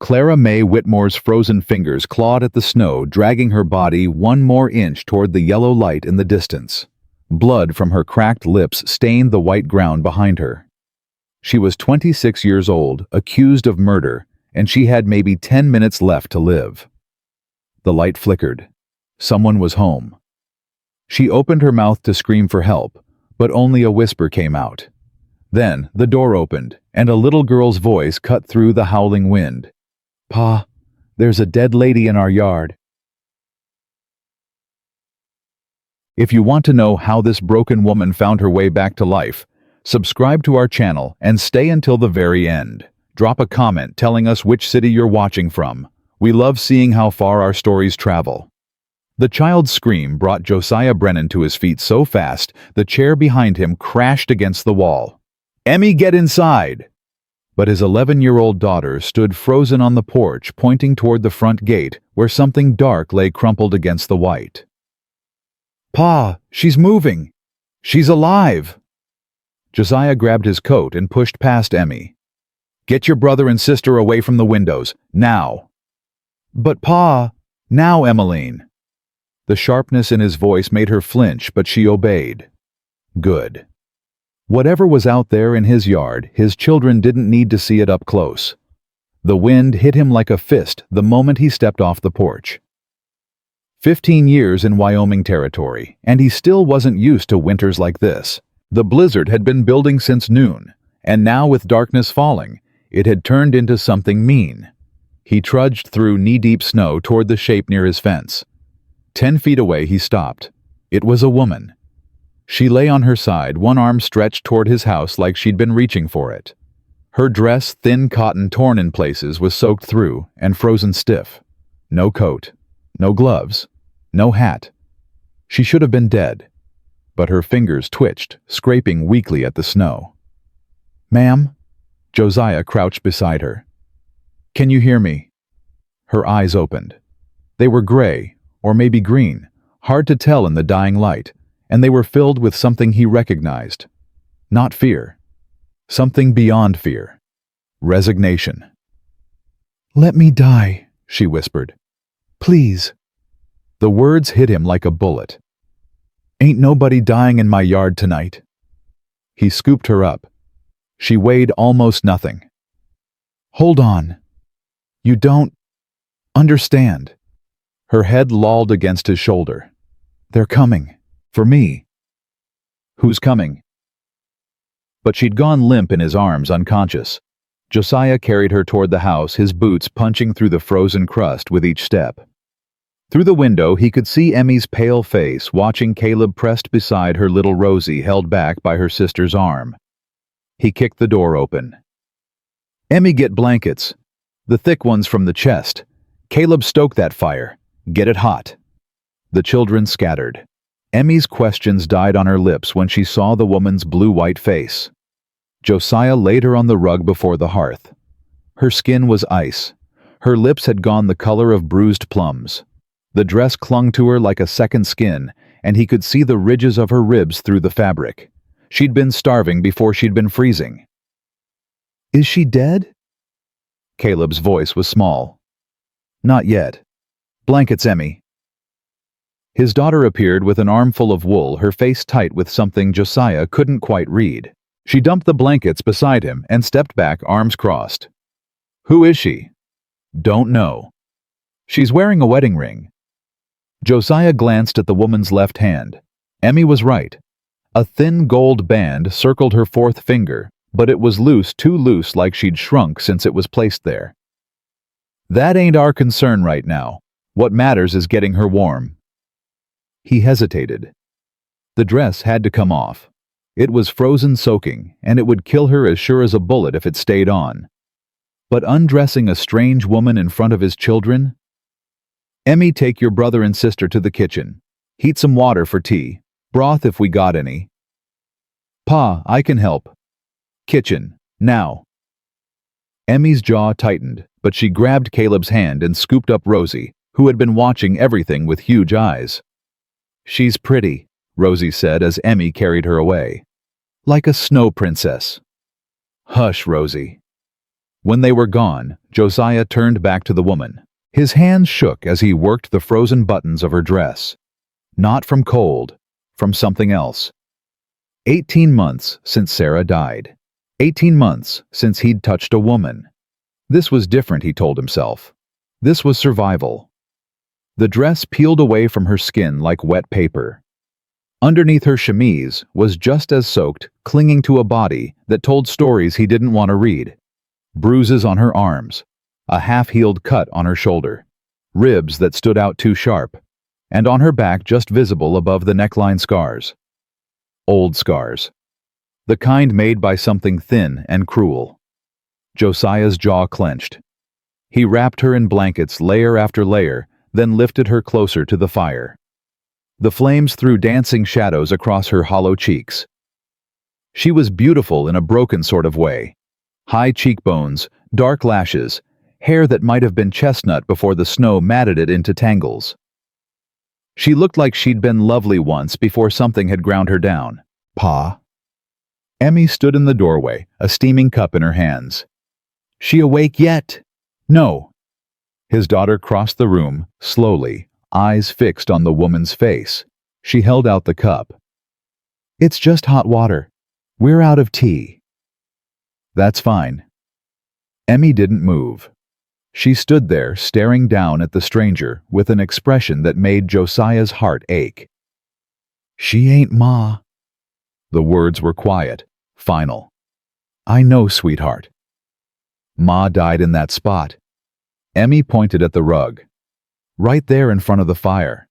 Clara May Whitmore's frozen fingers clawed at the snow, dragging her body one more inch toward the yellow light in the distance. Blood from her cracked lips stained the white ground behind her. She was 26 years old, accused of murder, and she had maybe 10 minutes left to live. The light flickered. Someone was home. She opened her mouth to scream for help, but only a whisper came out. Then the door opened, and a little girl's voice cut through the howling wind. "Pa, there's a dead lady in our yard." If you want to know how this broken woman found her way back to life, subscribe to our channel and stay until the very end. Drop a comment telling us which city you're watching from. We love seeing how far our stories travel. The child's scream brought Josiah Brennan to his feet so fast, the chair behind him crashed against the wall. "Emmy, get inside!" But his 11-year-old daughter stood frozen on the porch, pointing toward the front gate, where something dark lay crumpled against the white. "Pa, she's moving! She's alive!" Josiah grabbed his coat and pushed past Emmy. "Get your brother and sister away from the windows, now!" "But Pa..." "Now, Emmeline!" The sharpness in his voice made her flinch, but she obeyed. Good. Whatever was out there in his yard, his children didn't need to see it up close. The wind hit him like a fist the moment he stepped off the porch. 15 years in Wyoming territory, and he still wasn't used to winters like this. The blizzard had been building since noon, and now with darkness falling, it had turned into something mean. He trudged through knee-deep snow toward the shape near his fence. 10 feet away he stopped. It was a woman. She lay on her side, one arm stretched toward his house like she'd been reaching for it. Her dress, thin cotton torn in places, was soaked through and frozen stiff. No coat, no gloves, no hat. She should have been dead, but her fingers twitched, scraping weakly at the snow. "Ma'am?" Josiah crouched beside her. "Can you hear me?" Her eyes opened. They were gray, or maybe green, hard to tell in the dying light, and they were filled with something he recognized. Not fear. Something beyond fear. Resignation. "Let me die," she whispered. "Please." The words hit him like a bullet. "Ain't nobody dying in my yard tonight." He scooped her up. She weighed almost nothing. "Hold on. You don't understand." Her head lolled against his shoulder. "They're coming. For me." "Who's coming?" But she'd gone limp in his arms, unconscious. Josiah carried her toward the house, his boots punching through the frozen crust with each step. Through the window, he could see Emmy's pale face, watching Caleb pressed beside her little Rosie, held back by her sister's arm. He kicked the door open. "Emmy, get blankets. The thick ones from the chest. Caleb, stoke that fire. Get it hot." The children scattered. Emmy's questions died on her lips when she saw the woman's blue-white face. Josiah laid her on the rug before the hearth. Her skin was ice. Her lips had gone the color of bruised plums. The dress clung to her like a second skin, and he could see the ridges of her ribs through the fabric. She'd been starving before she'd been freezing. "Is she dead?" Caleb's voice was small. "Not yet. Blankets, Emmy." His daughter appeared with an armful of wool, her face tight with something Josiah couldn't quite read. She dumped the blankets beside him and stepped back, arms crossed. "Who is she?" "Don't know." "She's wearing a wedding ring." Josiah glanced at the woman's left hand. Emmy was right. A thin gold band circled her fourth finger, but it was loose, too loose, like she'd shrunk since it was placed there. "That ain't our concern right now. What matters is getting her warm." He hesitated. The dress had to come off. It was frozen soaking, and it would kill her as sure as a bullet if it stayed on. But undressing a strange woman in front of his children? "Emmy, take your brother and sister to the kitchen. Heat some water for tea. Broth if we got any." "Pa, I can help." "Kitchen, now." Emmy's jaw tightened, but she grabbed Caleb's hand and scooped up Rosie, who had been watching everything with huge eyes. "She's pretty," Rosie said as Emmy carried her away. "Like a snow princess." "Hush, Rosie." When they were gone, Josiah turned back to the woman. His hands shook as he worked the frozen buttons of her dress. Not from cold, from something else. 18 months since Sarah died. 18 months since he'd touched a woman. This was different, he told himself. This was survival. The dress peeled away from her skin like wet paper. Underneath her chemise was just as soaked, clinging to a body that told stories he didn't want to read. Bruises on her arms, a half-healed cut on her shoulder, ribs that stood out too sharp, and on her back just visible above the neckline scars. Old scars. The kind made by something thin and cruel. Josiah's jaw clenched. He wrapped her in blankets layer after layer, then lifted her closer to the fire. The flames threw dancing shadows across her hollow cheeks. She was beautiful in a broken sort of way. High cheekbones, dark lashes, hair that might have been chestnut before the snow matted it into tangles. She looked like she'd been lovely once before something had ground her down. Pa? Emmy stood in the doorway, a steaming cup in her hands. She awake yet? No. His daughter crossed the room, slowly, eyes fixed on the woman's face. She held out the cup. It's just hot water. We're out of tea. That's fine. Emmy didn't move. She stood there, staring down at the stranger with an expression that made Josiah's heart ache. She ain't Ma. The words were quiet, final. I know, sweetheart. Ma died in that spot. Emmy pointed at the rug. Right there in front of the fire.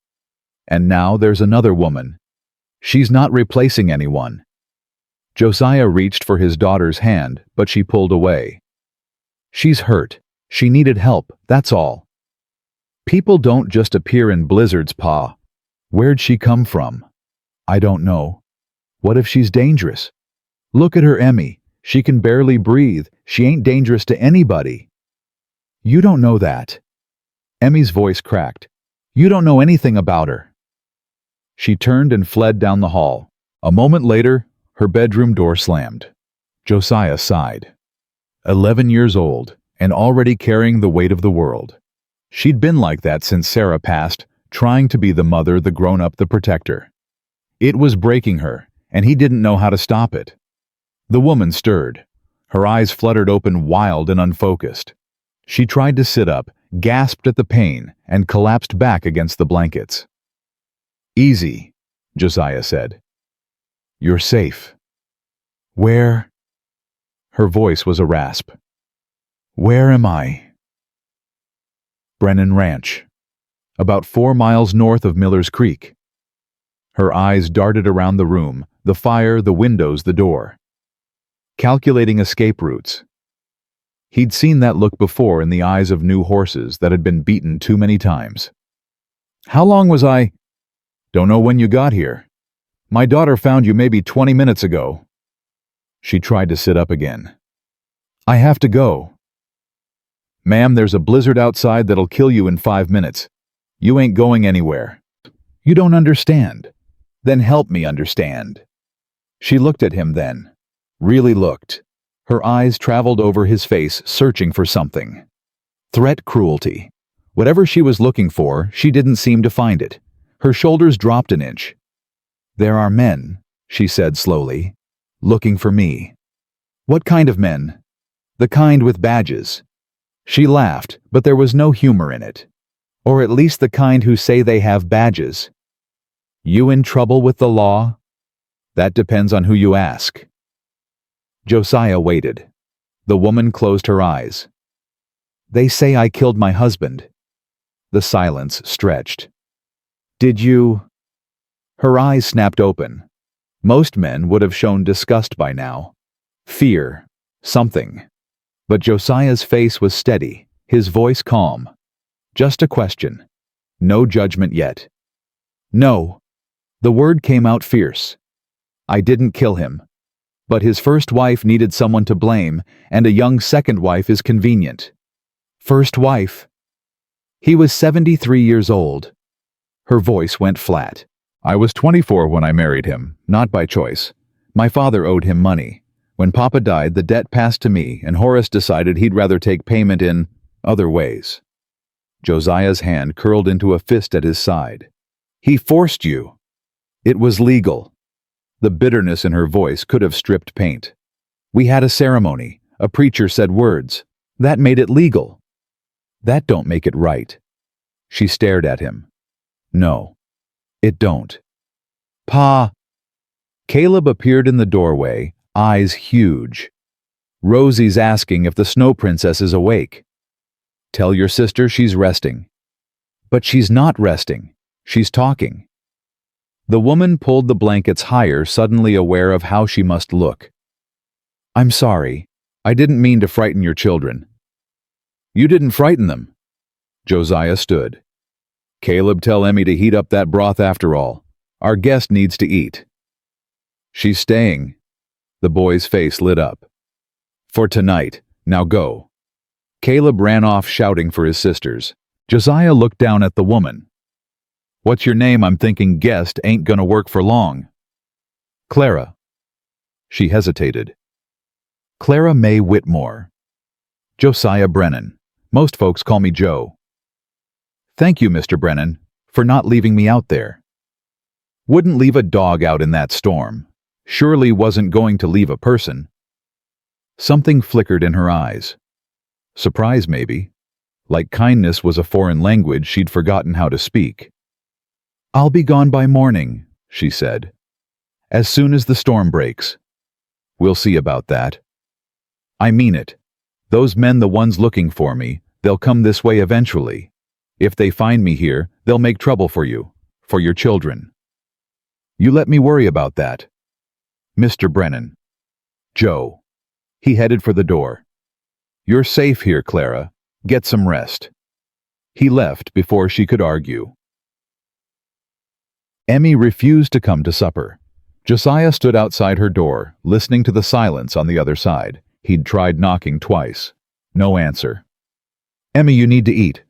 And now there's another woman. She's not replacing anyone. Josiah reached for his daughter's hand, but she pulled away. She's hurt. She needed help, that's all. People don't just appear in blizzards, Pa. Where'd she come from? I don't know. What if she's dangerous? Look at her, Emmy. She can barely breathe. She ain't dangerous to anybody. You don't know that. Emmy's voice cracked. You don't know anything about her. She turned and fled down the hall. A moment later, her bedroom door slammed. Josiah sighed. 11 years old, and already carrying the weight of the world. She'd been like that since Sarah passed, trying to be the mother, the grown-up, the protector. It was breaking her, and he didn't know how to stop it. The woman stirred. Her eyes fluttered open, wild and unfocused. She tried to sit up, gasped at the pain, and collapsed back against the blankets. Easy, Josiah said. You're safe. Where? Her voice was a rasp. Where am I? Brennan Ranch, about 4 miles north of Miller's Creek. Her eyes darted around the room, the fire, the windows, the door. Calculating escape routes. He'd seen that look before in the eyes of new horses that had been beaten too many times. How long was I? Don't know when you got here. My daughter found you maybe 20 minutes ago. She tried to sit up again. I have to go. Ma'am, there's a blizzard outside that'll kill you in 5 minutes. You ain't going anywhere. You don't understand. Then help me understand. She looked at him then. Really looked. Her eyes traveled over his face, searching for something. Threat, cruelty. Whatever she was looking for, she didn't seem to find it. Her shoulders dropped an inch. There are men, she said slowly, looking for me. What kind of men? The kind with badges. She laughed, but there was no humor in it. Or at least the kind who say they have badges. You in trouble with the law? That depends on who you ask. Josiah waited. The woman closed her eyes. They say I killed my husband. The silence stretched. Did you? Her eyes snapped open. Most men would have shown disgust by now. Fear. Something. But Josiah's face was steady, his voice calm. Just a question. No judgment yet. No. The word came out fierce. I didn't kill him. But his first wife needed someone to blame, and a young second wife is convenient. First wife. He was 73 years old. Her voice went flat. I was 24 when I married him, not by choice. My father owed him money. When Papa died, the debt passed to me, and Horace decided he'd rather take payment in other ways. Josiah's hand curled into a fist at his side. He forced you. It was legal. The bitterness in her voice could have stripped paint. We had a ceremony. A preacher said words. That made it legal. That don't make it right. She stared at him. No, it don't. Pa. Caleb appeared in the doorway, eyes huge. Rosie's asking if the Snow Princess is awake. Tell your sister she's resting. But she's not resting. She's talking. The woman pulled the blankets higher, suddenly aware of how she must look. I'm sorry. I didn't mean to frighten your children. You didn't frighten them. Josiah stood. Caleb, tell Emmy to heat up that broth after all. Our guest needs to eat. She's staying. The boy's face lit up. For tonight. Now go. Caleb ran off shouting for his sisters. Josiah looked down at the woman. What's your name? I'm thinking guest ain't gonna work for long. Clara. She hesitated. Clara May Whitmore. Josiah Brennan. Most folks call me Joe. Thank you, Mr. Brennan, for not leaving me out there. Wouldn't leave a dog out in that storm. Surely wasn't going to leave a person. Something flickered in her eyes. Surprise, maybe. Like kindness was a foreign language she'd forgotten how to speak. I'll be gone by morning, she said. As soon as the storm breaks. We'll see about that. I mean it. Those men, the ones looking for me, they'll come this way eventually. If they find me here, they'll make trouble for you, for your children. You let me worry about that. Mr. Brennan. Joe. He headed for the door. You're safe here, Clara. Get some rest. He left before she could argue. Emmy refused to come to supper. Josiah stood outside her door, listening to the silence on the other side. He'd tried knocking twice. No answer. Emmy, you need to eat.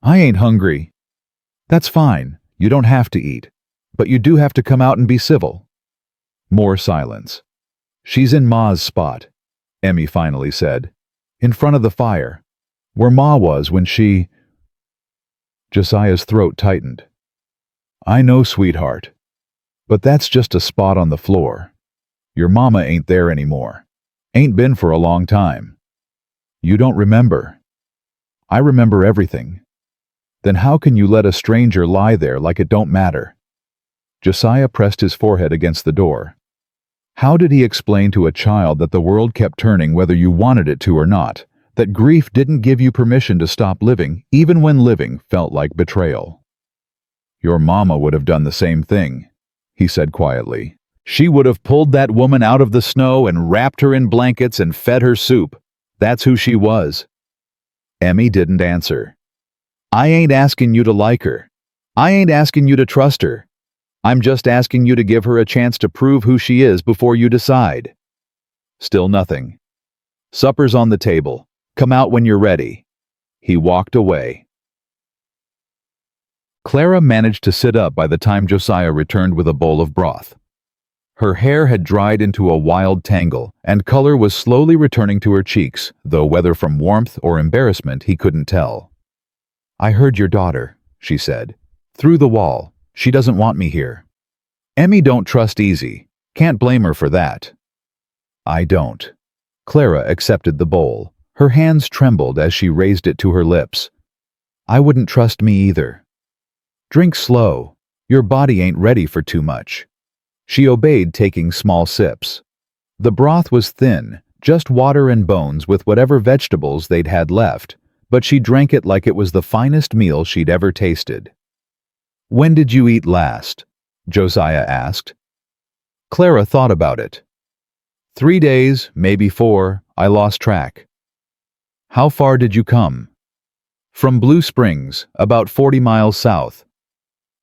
I ain't hungry. That's fine. You don't have to eat. But you do have to come out and be civil. More silence. She's in Ma's spot, Emmy finally said. In front of the fire. Where Ma was when she... Josiah's throat tightened. I know, sweetheart. But that's just a spot on the floor. Your mama ain't there anymore. Ain't been for a long time. You don't remember. I remember everything. Then how can you let a stranger lie there like it don't matter? Josiah pressed his forehead against the door. How did he explain to a child that the world kept turning whether you wanted it to or not, that grief didn't give you permission to stop living, even when living felt like betrayal? Your mama would have done the same thing, he said quietly. She would have pulled that woman out of the snow and wrapped her in blankets and fed her soup. That's who she was. Emmy didn't answer. I ain't asking you to like her. I ain't asking you to trust her. I'm just asking you to give her a chance to prove who she is before you decide. Still nothing. Supper's on the table. Come out when you're ready. He walked away. Clara managed to sit up by the time Josiah returned with a bowl of broth. Her hair had dried into a wild tangle, and color was slowly returning to her cheeks, though whether from warmth or embarrassment he couldn't tell. I heard your daughter, she said. Through the wall. She doesn't want me here. Emmy don't trust easy. Can't blame her for that. I don't. Clara accepted the bowl. Her hands trembled as she raised it to her lips. I wouldn't trust me either. Drink slow. Your body ain't ready for too much. She obeyed, taking small sips. The broth was thin, just water and bones with whatever vegetables they'd had left, but she drank it like it was the finest meal she'd ever tasted. When did you eat last? Josiah asked. Clara thought about it. 3 days, maybe 4, I lost track. How far did you come? From Blue Springs, about 40 miles south.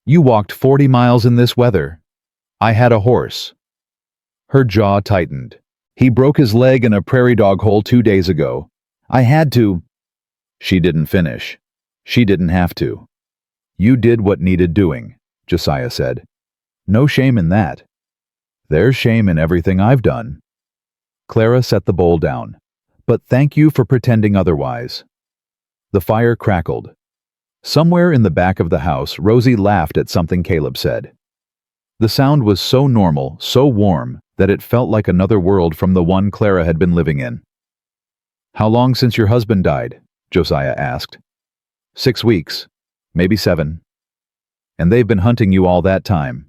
You walked 40 miles in this weather. I had a horse. Her jaw tightened. He broke his leg in a prairie dog hole 2 days ago. I had to. She didn't finish. She didn't have to. You did what needed doing, Josiah said. No shame in that. There's shame in everything I've done. Clara set the bowl down. But thank you for pretending otherwise. The fire crackled. Somewhere in the back of the house, Rosie laughed at something Caleb said. The sound was so normal, so warm, that it felt like another world from the one Clara had been living in. How long since your husband died? Josiah asked. 6 weeks, maybe 7. And they've been hunting you all that time.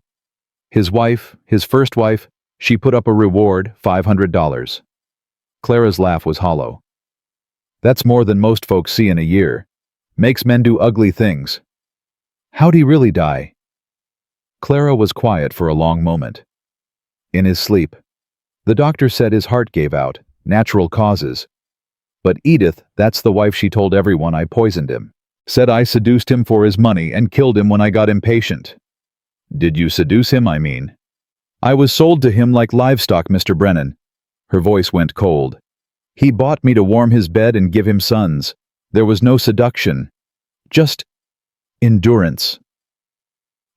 His wife, his first wife, she put up a reward, $500. Clara's laugh was hollow. That's more than most folks see in a year. Makes men do ugly things. How'd he really die? Clara was quiet for a long moment. In his sleep. The doctor said his heart gave out, natural causes. But Edith, that's the wife, she told everyone I poisoned him. Said I seduced him for his money and killed him when I got impatient. Did you seduce him, I mean? I was sold to him like livestock, Mr. Brennan. Her voice went cold. He bought me to warm his bed and give him sons. There was no seduction. Just endurance.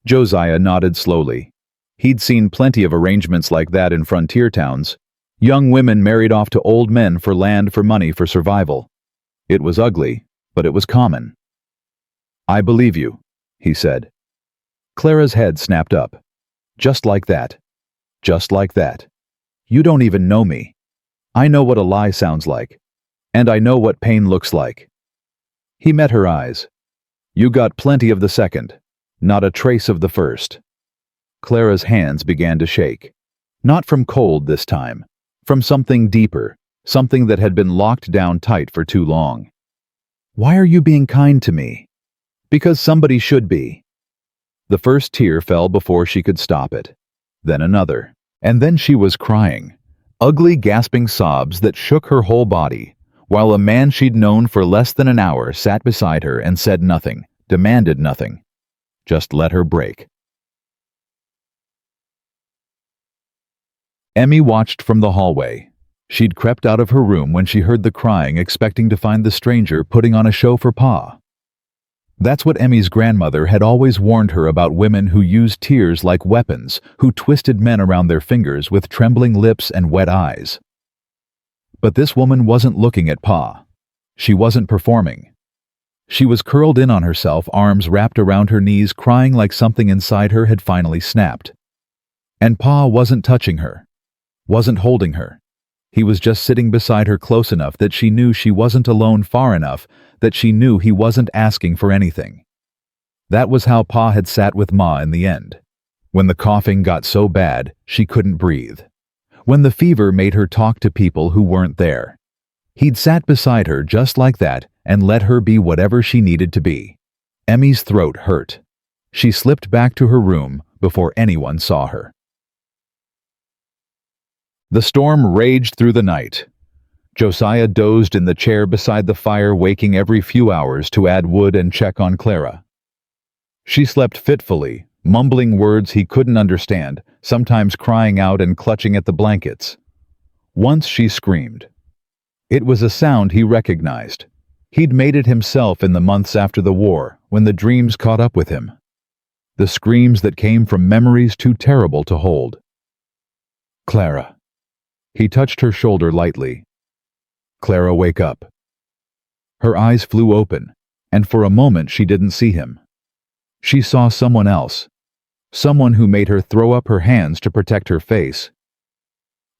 Josiah nodded slowly. He'd seen plenty of arrangements like that in frontier towns. Young women married off to old men for land, for money, for survival. It was ugly, but it was common. I believe you, he said. Clara's head snapped up. Just like that. Just like that. You don't even know me. I know what a lie sounds like. And I know what pain looks like. He met her eyes. You got plenty of the second, not a trace of the first. Clara's hands began to shake. Not from cold this time, from something deeper, something that had been locked down tight for too long. Why are you being kind to me? Because somebody should be. The first tear fell before she could stop it. Then another. And then she was crying. Ugly, gasping sobs that shook her whole body, while a man she'd known for less than an hour sat beside her and said nothing, demanded nothing. Just let her break. Emmy watched from the hallway. She'd crept out of her room when she heard the crying, expecting to find the stranger putting on a show for Pa. That's what Emmy's grandmother had always warned her about, women who used tears like weapons, who twisted men around their fingers with trembling lips and wet eyes. But this woman wasn't looking at Pa. She wasn't performing. She was curled in on herself, arms wrapped around her knees, crying like something inside her had finally snapped. And Pa wasn't touching her, wasn't holding her. He was just sitting beside her, close enough that she knew she wasn't alone, far enough that she knew he wasn't asking for anything. That was how Pa had sat with Ma in the end. When the coughing got so bad she couldn't breathe. When the fever made her talk to people who weren't there. He'd sat beside her just like that and let her be whatever she needed to be. Emmy's throat hurt. She slipped back to her room before anyone saw her. The storm raged through the night. Josiah dozed in the chair beside the fire, waking every few hours to add wood and check on Clara. She slept fitfully, mumbling words he couldn't understand, sometimes crying out and clutching at the blankets. Once she screamed. It was a sound he recognized. He'd made it himself in the months after the war, when the dreams caught up with him. The screams that came from memories too terrible to hold. Clara. He touched her shoulder lightly. Clara, wake up. Her eyes flew open, and for a moment she didn't see him. She saw someone else. Someone who made her throw up her hands to protect her face.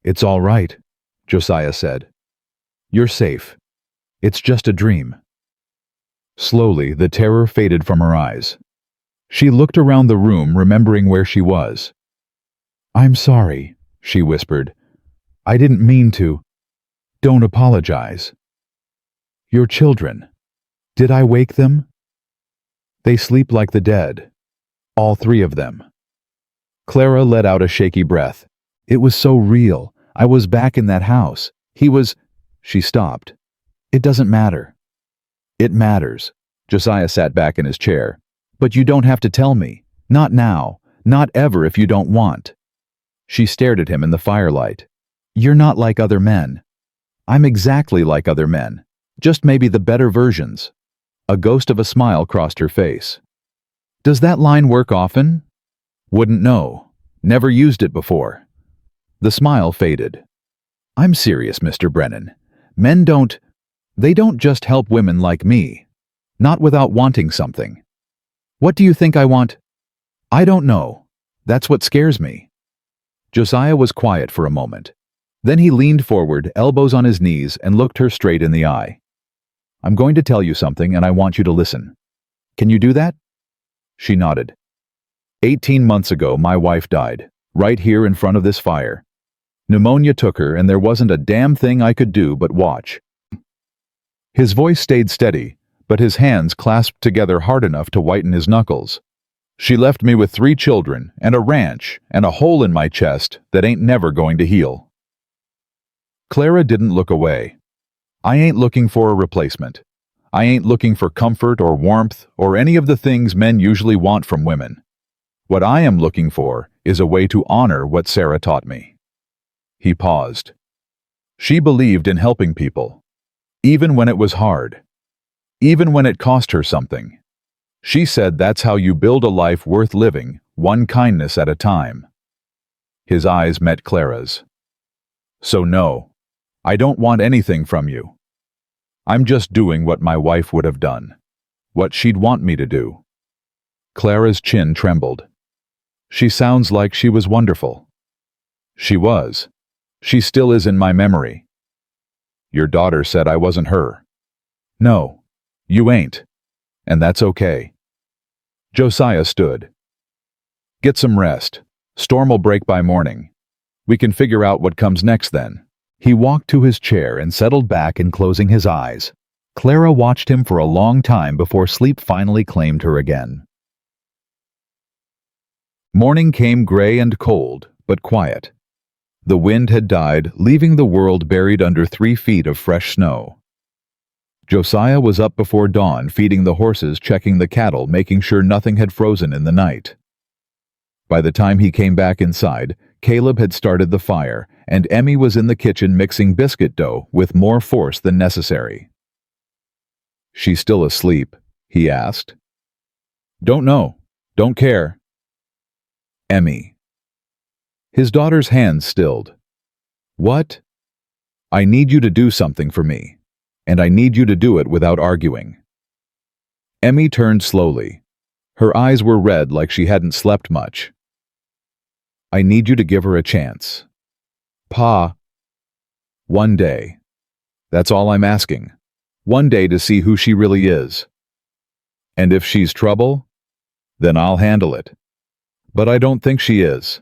It's all right, Josiah said. You're safe. It's just a dream. Slowly, the terror faded from her eyes. She looked around the room, remembering where she was. I'm sorry, she whispered. I didn't mean to. Don't apologize. Your children. Did I wake them? They sleep like the dead. All 3 of them. Clara let out a shaky breath. It was so real. I was back in that house. He was... She stopped. It doesn't matter. It matters. Josiah sat back in his chair. But you don't have to tell me. Not now. Not ever if you don't want. She stared at him in the firelight. You're not like other men. I'm exactly like other men. Just maybe the better versions. A ghost of a smile crossed her face. Does that line work often? Wouldn't know. Never used it before. The smile faded. I'm serious, Mr. Brennan. Men they don't just help women like me. Not without wanting something. What do you think I want? I don't know. That's what scares me. Josiah was quiet for a moment. Then he leaned forward, elbows on his knees, and looked her straight in the eye. I'm going to tell you something, and I want you to listen. Can you do that? She nodded. 18 months ago, my wife died, right here in front of this fire. Pneumonia took her, and there wasn't a damn thing I could do but watch. His voice stayed steady, but his hands clasped together hard enough to whiten his knuckles. She left me with 3 children, and a ranch, and a hole in my chest that ain't never going to heal. Clara didn't look away. I ain't looking for a replacement. I ain't looking for comfort or warmth or any of the things men usually want from women. What I am looking for is a way to honor what Sarah taught me. He paused. She believed in helping people, even when it was hard, even when it cost her something. She said that's how you build a life worth living, one kindness at a time. His eyes met Clara's. So no, I don't want anything from you. I'm just doing what my wife would have done, what she'd want me to do. Clara's chin trembled. She sounds like she was wonderful. She was. She still is in my memory. Your daughter said I wasn't her. No, you ain't. And that's okay. Josiah stood. Get some rest. Storm'll break by morning. We can figure out what comes next then. He walked to his chair and settled back in closing his eyes. Clara watched him for a long time before sleep finally claimed her again. Morning came gray and cold, but quiet. The wind had died, leaving the world buried under 3 feet of fresh snow. Josiah was up before dawn, feeding the horses, checking the cattle, making sure nothing had frozen in the night. By the time he came back inside, Caleb had started the fire, and Emmy was in the kitchen mixing biscuit dough with more force than necessary. She's still asleep, he asked. Don't know. Don't care. Emmy. His daughter's hands stilled. What? I need you to do something for me, and I need you to do it without arguing. Emmy turned slowly. Her eyes were red like she hadn't slept much. I need you to give her a chance. Pa. One day. That's all I'm asking. One day to see who she really is. And if she's trouble, then I'll handle it. But I don't think she is.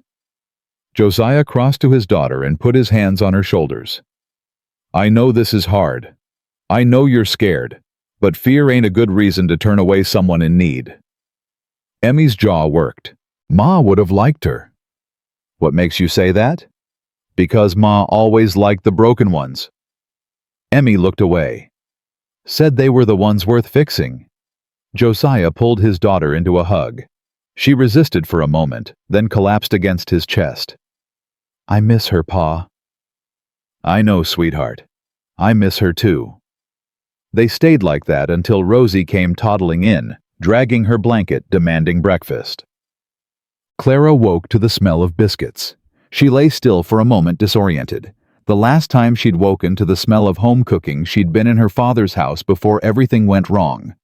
Josiah crossed to his daughter and put his hands on her shoulders. I know this is hard. I know you're scared, but fear ain't a good reason to turn away someone in need. Emmy's jaw worked. Ma would have liked her. What makes you say that? Because Ma always liked the broken ones. Emmy looked away. Said they were the ones worth fixing. Josiah pulled his daughter into a hug. She resisted for a moment, then collapsed against his chest. I miss her, Pa. I know, sweetheart. I miss her too. They stayed like that until Rosie came toddling in, dragging her blanket, demanding breakfast. Clara woke to the smell of biscuits. She lay still for a moment, disoriented. The last time she'd woken to the smell of home cooking, she'd been in her father's house before everything went wrong.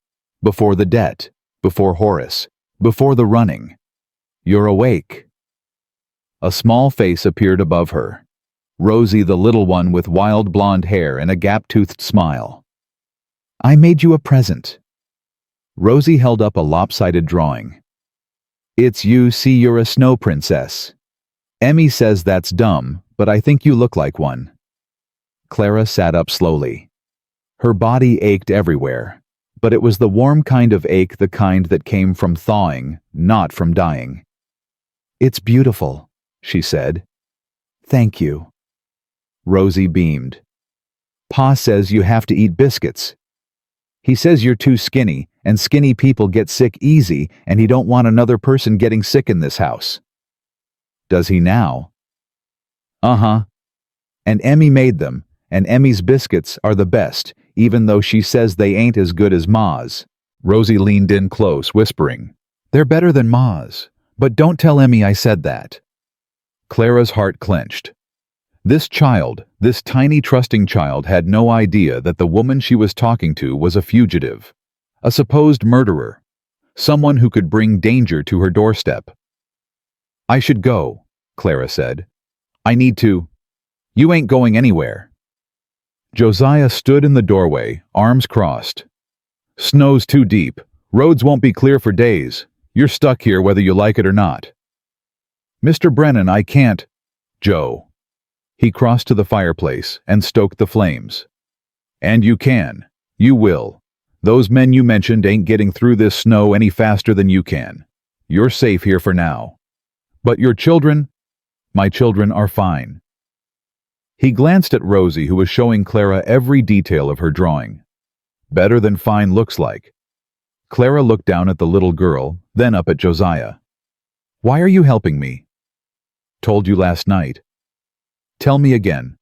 Before the debt. Before Horace. Before the running. You're awake. A small face appeared above her. Rosie, the little one with wild blonde hair and a gap-toothed smile. I made you a present. Rosie held up a lopsided drawing. It's you, see, you're a snow princess. Emmy says that's dumb, but I think you look like one. Clara sat up slowly. Her body ached everywhere, but it was the warm kind of ache, the kind that came from thawing, not from dying. It's beautiful, she said. Thank you. Rosie beamed. Pa says you have to eat biscuits. He says you're too skinny, and skinny people get sick easy, and he don't want another person getting sick in this house. Does he now? Uh-huh. And Emmy made them, and Emmy's biscuits are the best, even though she says they ain't as good as Ma's. Rosie leaned in close, whispering, They're better than Ma's, but don't tell Emmy I said that. Clara's heart clenched. This tiny trusting child had no idea that the woman she was talking to was a fugitive, a supposed murderer, someone who could bring danger to her doorstep. "I should go," Clara said. "I need to." "You ain't going anywhere." Josiah stood in the doorway, arms crossed. "Snow's too deep. Roads won't be clear for days. You're stuck here whether you like it or not." "Mr. Brennan, I can't." "Joe." He crossed to the fireplace and stoked the flames. "And you can. You will. Those men you mentioned ain't getting through this snow any faster than you can. You're safe here for now. But your children?" "My children are fine." He glanced at Rosie, who was showing Clara every detail of her drawing. "Better than fine looks like." Clara looked down at the little girl, then up at Josiah. "Why are you helping me?" "Told you last night." "Tell me again."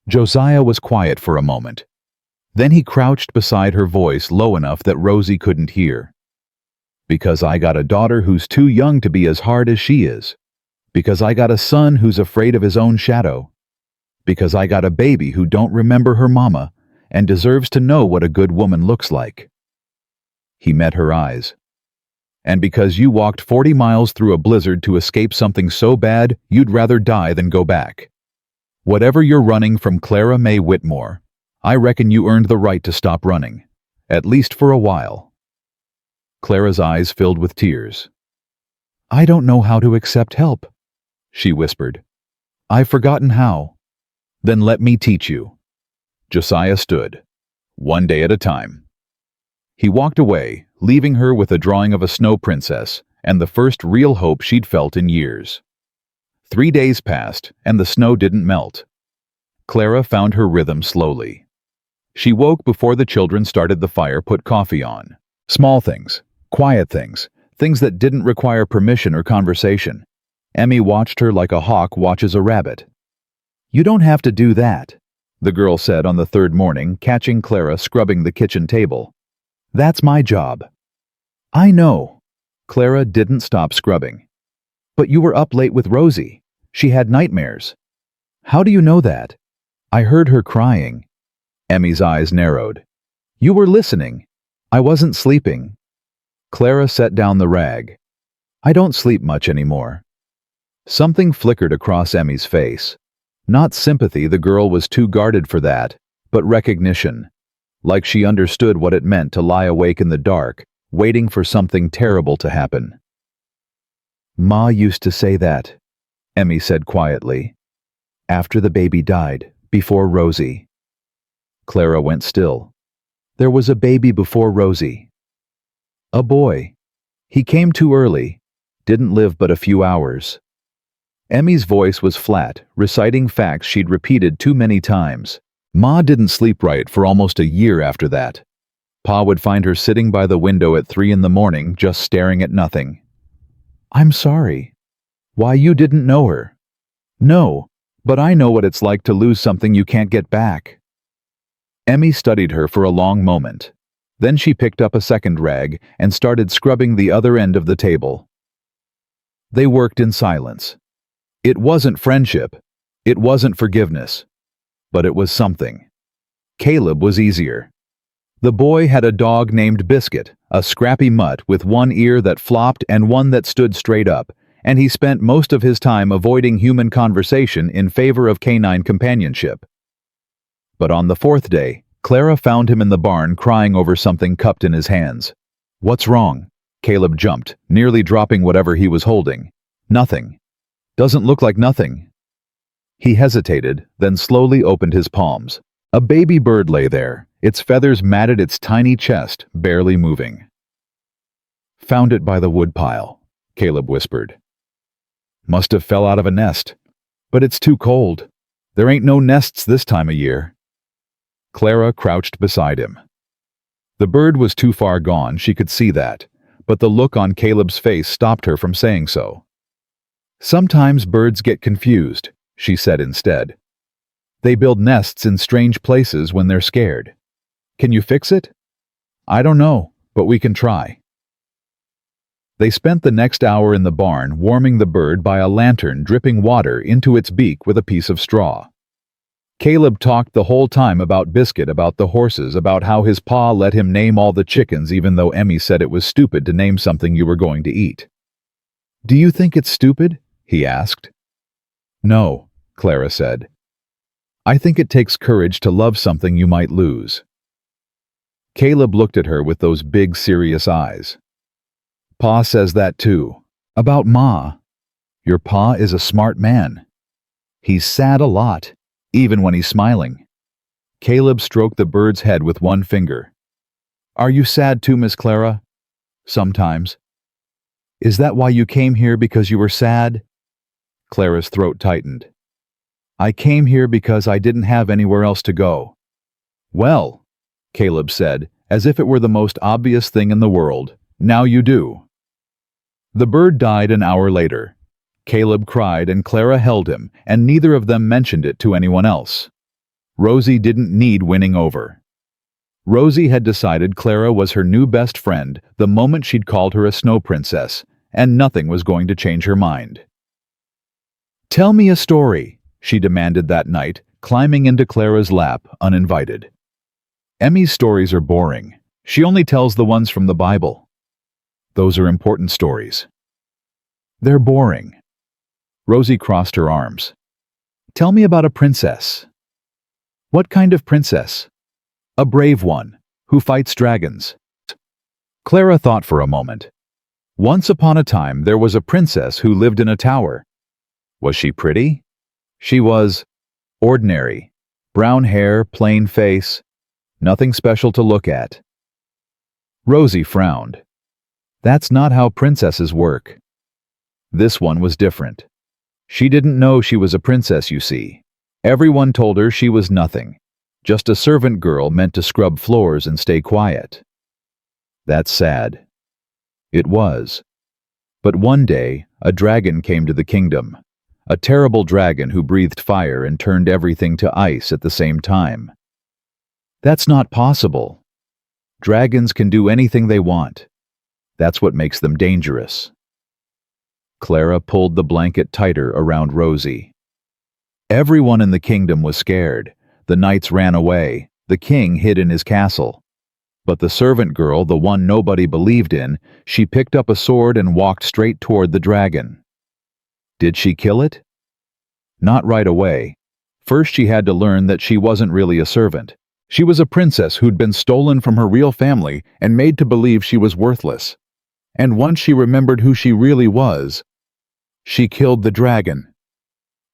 Josiah was quiet for a moment. Then he crouched beside her, voice low enough that Rosie couldn't hear. "Because I got a daughter who's too young to be as hard as she is. Because I got a son who's afraid of his own shadow. Because I got a baby who don't remember her mama and deserves to know what a good woman looks like." He met her eyes. "And because you walked 40 miles through a blizzard to escape something so bad you'd rather die than go back. Whatever you're running from, Clara May Whitmore, I reckon you earned the right to stop running, at least for a while." Clara's eyes filled with tears. "I don't know how to accept help," she whispered. "I've forgotten how." "Then let me teach you." Josiah stood, one day at a time. He walked away, leaving her with a drawing of a snow princess and the first real hope she'd felt in years. 3 days passed, and the snow didn't melt. Clara found her rhythm slowly. She woke before the children started the fire, put coffee on. Small things, quiet things, things that didn't require permission or conversation. Emmy watched her like a hawk watches a rabbit. "You don't have to do that," the girl said on the third morning, catching Clara scrubbing the kitchen table. "That's my job." "I know." Clara didn't stop scrubbing. "But you were up late with Rosie. She had nightmares." "How do you know that?" "I heard her crying." Emmy's eyes narrowed. "You were listening." "I wasn't sleeping." Clara set down the rag. "I don't sleep much anymore." Something flickered across Emmy's face. Not sympathy, the girl was too guarded for that, but recognition. Like she understood what it meant to lie awake in the dark, waiting for something terrible to happen. "Ma used to say that," Emmy said quietly. "After the baby died, before Rosie." Clara went still. "There was a baby before Rosie." "A boy. He came too early. Didn't live but a few hours." Emmy's voice was flat, reciting facts she'd repeated too many times. Ma didn't sleep right for almost a year after that. Pa would find her sitting by the window at 3 in the morning, just staring at nothing. "I'm sorry." "Why, you didn't know her." "No, but I know what it's like to lose something you can't get back." Emmy studied her for a long moment. Then she picked up a second rag and started scrubbing the other end of the table. They worked in silence. It wasn't friendship. It wasn't forgiveness. But it was something. Caleb was easier. The boy had a dog named Biscuit, a scrappy mutt with one ear that flopped and one that stood straight up, and he spent most of his time avoiding human conversation in favor of canine companionship. But on the 4th day, Clara found him in the barn crying over something cupped in his hands. "What's wrong?" Caleb jumped, nearly dropping whatever he was holding. "Nothing." "Doesn't look like nothing." He hesitated, then slowly opened his palms. A baby bird lay there, its feathers matted its tiny chest, barely moving. "Found it by the woodpile," Caleb whispered. "Must have fell out of a nest. But it's too cold. There ain't no nests this time of year." Clara crouched beside him. The bird was too far gone, she could see that, but the look on Caleb's face stopped her from saying so. "Sometimes birds get confused," she said instead. "They build nests in strange places when they're scared. Can you fix it?" "I don't know, but we can try." They spent the next hour in the barn warming the bird by a lantern dripping water into its beak with a piece of straw. Caleb talked the whole time about Biscuit, about the horses, about how his pa let him name all the chickens even though Emmy said it was stupid to name something you were going to eat. "Do you think it's stupid?" he asked. "No," Clara said. "I think it takes courage to love something you might lose." Caleb looked at her with those big, serious eyes. "Pa says that too. About Ma. Your pa is a smart man. He's sad a lot, even when he's smiling." Caleb stroked the bird's head with one finger. "Are you sad too, Miss Clara?" "Sometimes." "Is that why you came here, because you were sad?" Clara's throat tightened. "I came here because I didn't have anywhere else to go." "Well," Caleb said, as if it were the most obvious thing in the world, "now you do." The bird died an hour later. Caleb cried and Clara held him, and neither of them mentioned it to anyone else. Rosie didn't need winning over. Rosie had decided Clara was her new best friend the moment she'd called her a snow princess, and nothing was going to change her mind. "Tell me a story," she demanded that night, climbing into Clara's lap, uninvited. "Emmy's stories are boring. She only tells the ones from the Bible." "Those are important stories." "They're boring." Rosie crossed her arms. "Tell me about a princess." "What kind of princess?" "A brave one, who fights dragons." Clara thought for a moment. Once upon a time there was a princess who lived in a tower. Was she pretty? She was ordinary. Brown hair, plain face, nothing special to look at. Rosie frowned. "That's not how princesses work." This one was different. She didn't know she was a princess, you see. Everyone told her she was nothing, just a servant girl meant to scrub floors and stay quiet. That's sad. It was. But one day, a dragon came to the kingdom. A terrible dragon who breathed fire and turned everything to ice at the same time. That's not possible. Dragons can do anything they want. That's what makes them dangerous. Clara pulled the blanket tighter around Rosie. Everyone in the kingdom was scared. The knights ran away. The king hid in his castle. But the servant girl, the one nobody believed in, she picked up a sword and walked straight toward the dragon. Did she kill it? Not right away. First she had to learn that she wasn't really a servant. She was a princess who'd been stolen from her real family and made to believe she was worthless. And once she remembered who she really was, she killed the dragon.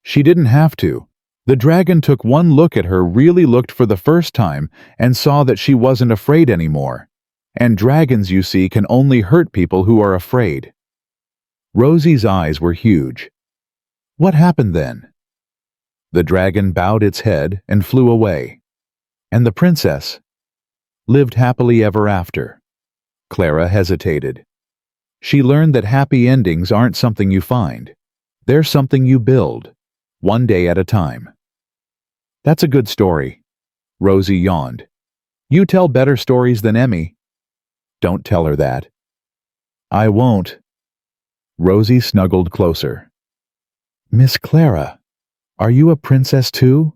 She didn't have to. The dragon took one look at her, really looked for the first time, and saw that she wasn't afraid anymore. And dragons, you see, can only hurt people who are afraid. Rosie's eyes were huge. What happened then? The dragon bowed its head and flew away. And the princess lived happily ever after. Clara hesitated. She learned that happy endings aren't something you find. They're something you build, one day at a time. That's a good story. Rosie yawned. You tell better stories than Emmy. Don't tell her that. I won't. Rosie snuggled closer. Miss Clara, are you a princess too?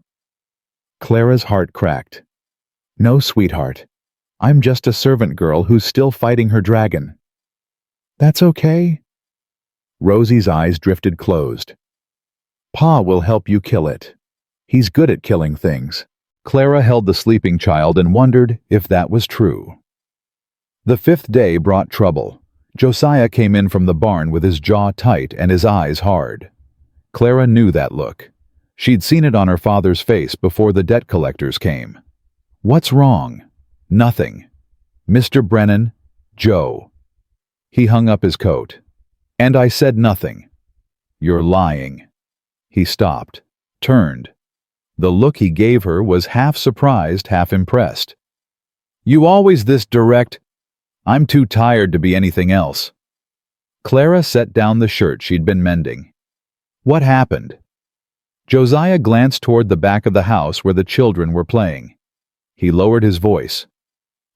Clara's heart cracked. No, sweetheart. I'm just a servant girl who's still fighting her dragon. That's okay. Rosie's eyes drifted closed. Pa will help you kill it. He's good at killing things. Clara held the sleeping child and wondered if that was true. The fifth day brought trouble. Josiah came in from the barn with his jaw tight and his eyes hard. Clara knew that look. She'd seen it on her father's face before the debt collectors came. What's wrong? Nothing. Mr. Brennan, Joe. He hung up his coat. And I said nothing. You're lying. He stopped, turned. The look he gave her was half surprised, half impressed. You always this direct? I'm too tired to be anything else. Clara set down the shirt she'd been mending. What happened? Josiah glanced toward the back of the house where the children were playing. He lowered his voice.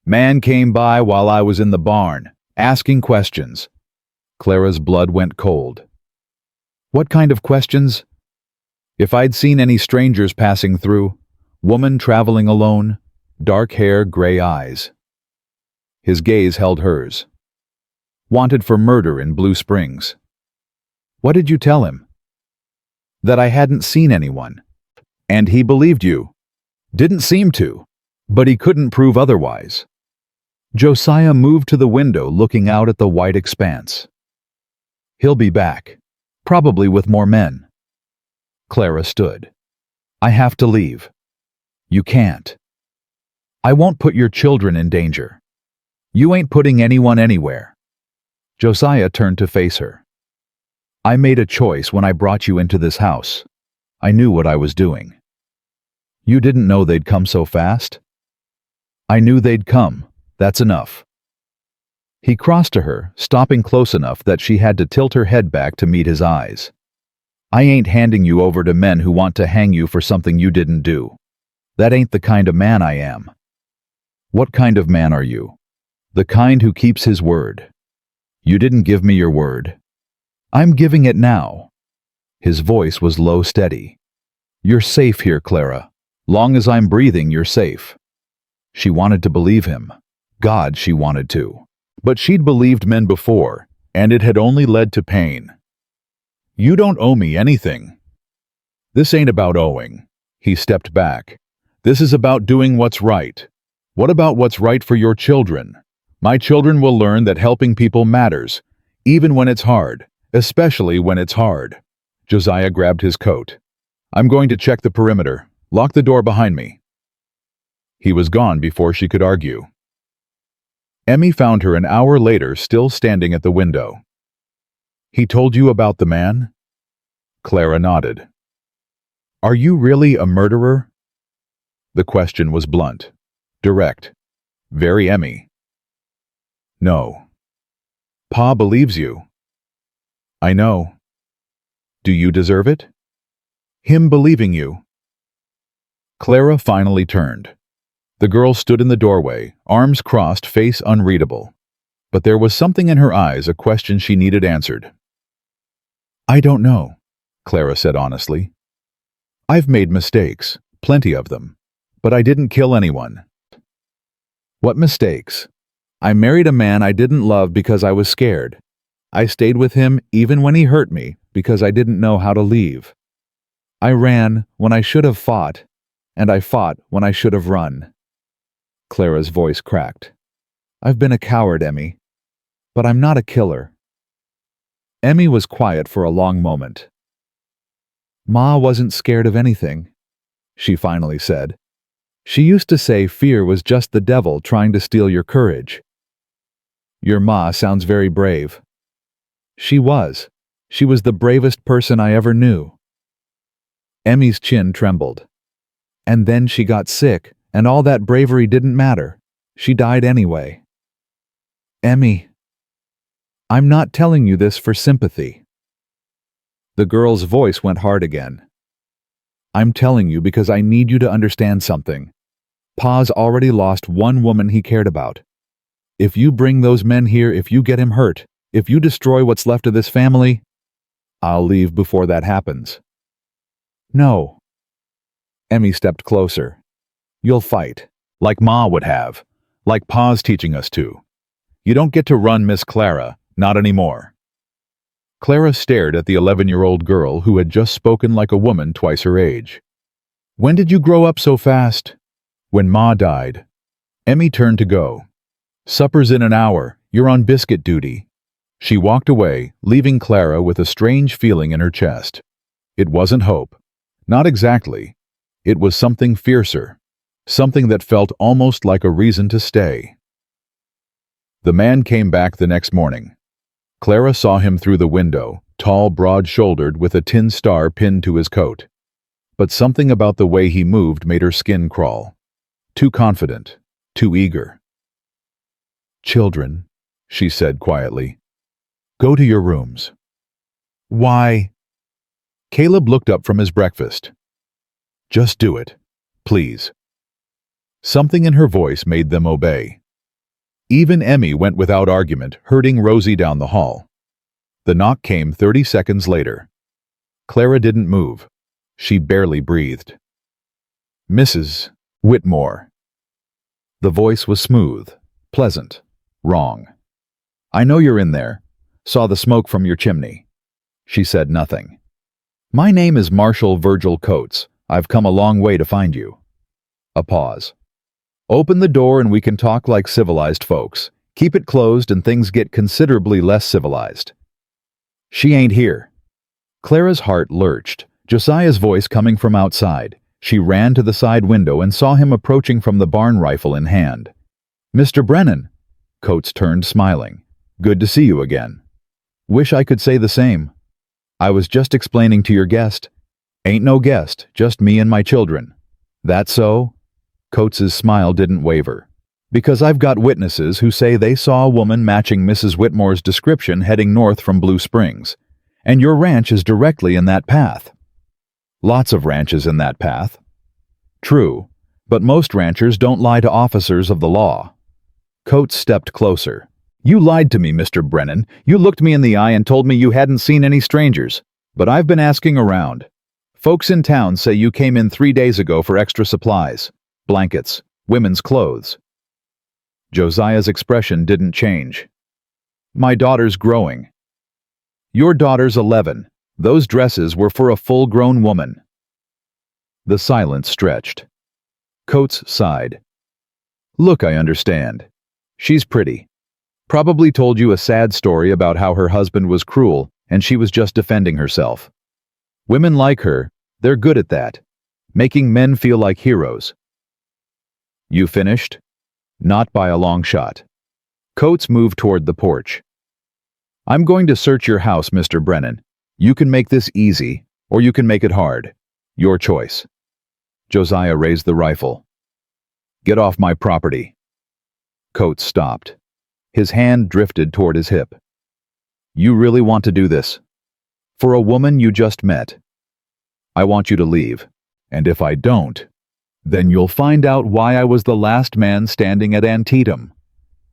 Man came by while I was in the barn, asking questions. Clara's blood went cold. What kind of questions? If I'd seen any strangers passing through, woman traveling alone, dark hair, gray eyes. His gaze held hers. Wanted for murder in Blue Springs. What did you tell him? That I hadn't seen anyone. And he believed you. Didn't seem to, but he couldn't prove otherwise. Josiah moved to the window, looking out at the white expanse. He'll be back, probably with more men. Clara stood. I have to leave. You can't. I won't put your children in danger. You ain't putting anyone anywhere. Josiah turned to face her. I made a choice when I brought you into this house. I knew what I was doing. You didn't know they'd come so fast? I knew they'd come. That's enough. He crossed to her, stopping close enough that she had to tilt her head back to meet his eyes. I ain't handing you over to men who want to hang you for something you didn't do. That ain't the kind of man I am. What kind of man are you? The kind who keeps his word. You didn't give me your word. I'm giving it now. His voice was low, steady. You're safe here, Clara. Long as I'm breathing, you're safe. She wanted to believe him. God, she wanted to. But she'd believed men before, and it had only led to pain. You don't owe me anything. This ain't about owing. He stepped back. This is about doing what's right. What about what's right for your children? My children will learn that helping people matters, even when it's hard, especially when it's hard. Josiah grabbed his coat. I'm going to check the perimeter. Lock the door behind me. He was gone before she could argue. Emmy found her an hour later, still standing at the window. He told you about the man? Clara nodded. Are you really a murderer? The question was blunt, direct, very Emmy. No. Pa believes you. I know. Do you deserve it? Him believing you. Clara finally turned. The girl stood in the doorway, arms crossed, face unreadable. But there was something in her eyes, a question she needed answered. I don't know, Clara said honestly. I've made mistakes, plenty of them, but I didn't kill anyone. What mistakes? I married a man I didn't love because I was scared. I stayed with him even when he hurt me because I didn't know how to leave. I ran when I should have fought, and I fought when I should have run. Clara's voice cracked. I've been a coward, Emmy, but I'm not a killer. Emmy was quiet for a long moment. Ma wasn't scared of anything, she finally said. She used to say fear was just the devil trying to steal your courage. Your ma sounds very brave. She was. She was the bravest person I ever knew. Emmy's chin trembled. And then she got sick, and all that bravery didn't matter. She died anyway. Emmy, I'm not telling you this for sympathy. The girl's voice went hard again. I'm telling you because I need you to understand something. Pa's already lost one woman he cared about. If you bring those men here, if you get him hurt, if you destroy what's left of this family, I'll leave before that happens. No. Emmy stepped closer. You'll fight, like Ma would have, like Pa's teaching us to. You don't get to run, Miss Clara, not anymore. Clara stared at the 11-year-old girl who had just spoken like a woman twice her age. When did you grow up so fast? When Ma died. Emmy turned to go. Supper's in an hour. You're on biscuit duty. She walked away, leaving Clara with a strange feeling in her chest. It wasn't hope. Not exactly. It was something fiercer. Something that felt almost like a reason to stay. The man came back the next morning. Clara saw him through the window, tall, broad-shouldered, with a tin star pinned to his coat. But something about the way he moved made her skin crawl. Too confident, too eager. Children, she said quietly. Go to your rooms. Why? Caleb looked up from his breakfast. Just do it, please. Something in her voice made them obey. Even Emmy went without argument, herding Rosie down the hall. The knock came 30 seconds later. Clara didn't move. She barely breathed. "Mrs. Whitmore." The voice was smooth, pleasant, wrong. "I know you're in there. Saw the smoke from your chimney." She said nothing. "My name is Marshal Virgil Coates. I've come a long way to find you." A pause. "Open the door and we can talk like civilized folks. Keep it closed and things get considerably less civilized." "She ain't here." Clara's heart lurched. Josiah's voice coming from outside. She ran to the side window and saw him approaching from the barn, rifle in hand. "Mr. Brennan." Coates turned, smiling. "Good to see you again." "Wish I could say the same. I was just explaining to your guest." "Ain't no guest, just me and my children." "That so?" Coates's smile didn't waver. "Because I've got witnesses who say they saw a woman matching Mrs. Whitmore's description heading north from Blue Springs. And your ranch is directly in that path." "Lots of ranches in that path." "True, but most ranchers don't lie to officers of the law." Coates stepped closer. "You lied to me, Mr. Brennan. You looked me in the eye and told me you hadn't seen any strangers. But I've been asking around. Folks in town say you came in 3 days ago for extra supplies, blankets, women's clothes." Josiah's expression didn't change. "My daughter's growing." "Your daughter's 11. Those dresses were for a full-grown woman." The silence stretched. Coates sighed. "Look, I understand. She's pretty. Probably told you a sad story about how her husband was cruel and she was just defending herself. Women like her, they're good at that, making men feel like heroes." "You finished?" "Not by a long shot." Coates moved toward the porch. "I'm going to search your house, Mr. Brennan. You can make this easy, or you can make it hard. Your choice." Josiah raised the rifle. "Get off my property." Coates stopped. His hand drifted toward his hip. "You really want to do this? For a woman you just met?" "I want you to leave. And if I don't, then you'll find out why I was the last man standing at Antietam."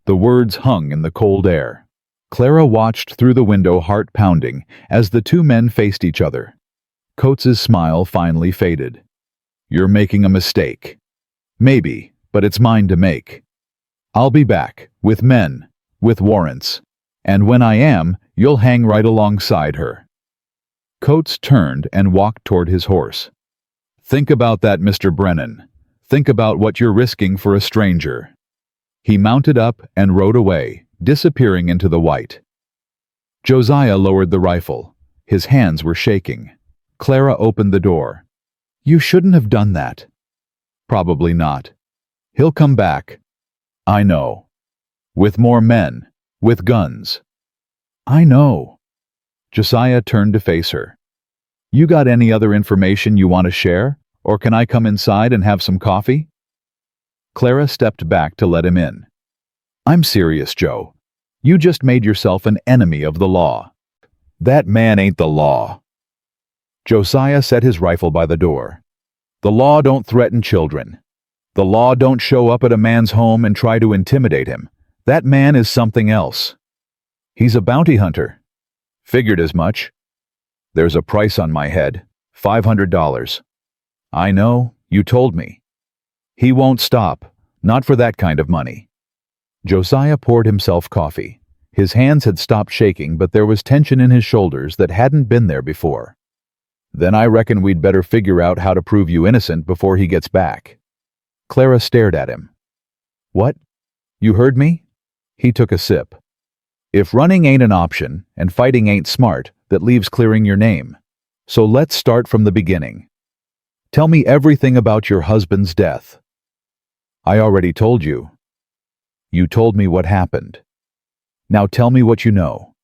The words hung in the cold air. Clara watched through the window, heart pounding, as the two men faced each other. Coates's smile finally faded. "You're making a mistake." "Maybe, but it's mine to make. I'll be back, with men, with warrants. And when I am, you'll hang right alongside her." Coates turned and walked toward his horse. "Think about that, Mr. Brennan. Think about what you're risking for a stranger." He mounted up and rode away, disappearing into the white. Josiah lowered the rifle. His hands were shaking. Clara opened the door. "You shouldn't have done that." "Probably not. He'll come back." "I know. With more men, with guns." "I know." Josiah turned to face her. "You got any other information you want to share, or can I come inside and have some coffee?" Clara stepped back to let him in. "I'm serious, Joe. You just made yourself an enemy of the law." "That man ain't the law." Josiah set his rifle by the door. "The law don't threaten children. The law don't show up at a man's home and try to intimidate him. That man is something else. He's a bounty hunter." "Figured as much." "There's a price on my head, $500. "I know, you told me." "He won't stop, not for that kind of money." Josiah poured himself coffee. His hands had stopped shaking, but there was tension in his shoulders that hadn't been there before. "Then I reckon we'd better figure out how to prove you innocent before he gets back." Clara stared at him. "What? You heard me?" He took a sip. "If running ain't an option, and fighting ain't smart, that leaves clearing your name. So let's start from the beginning. Tell me everything about your husband's death." "I already told you." "You told me what happened. Now tell me what you know.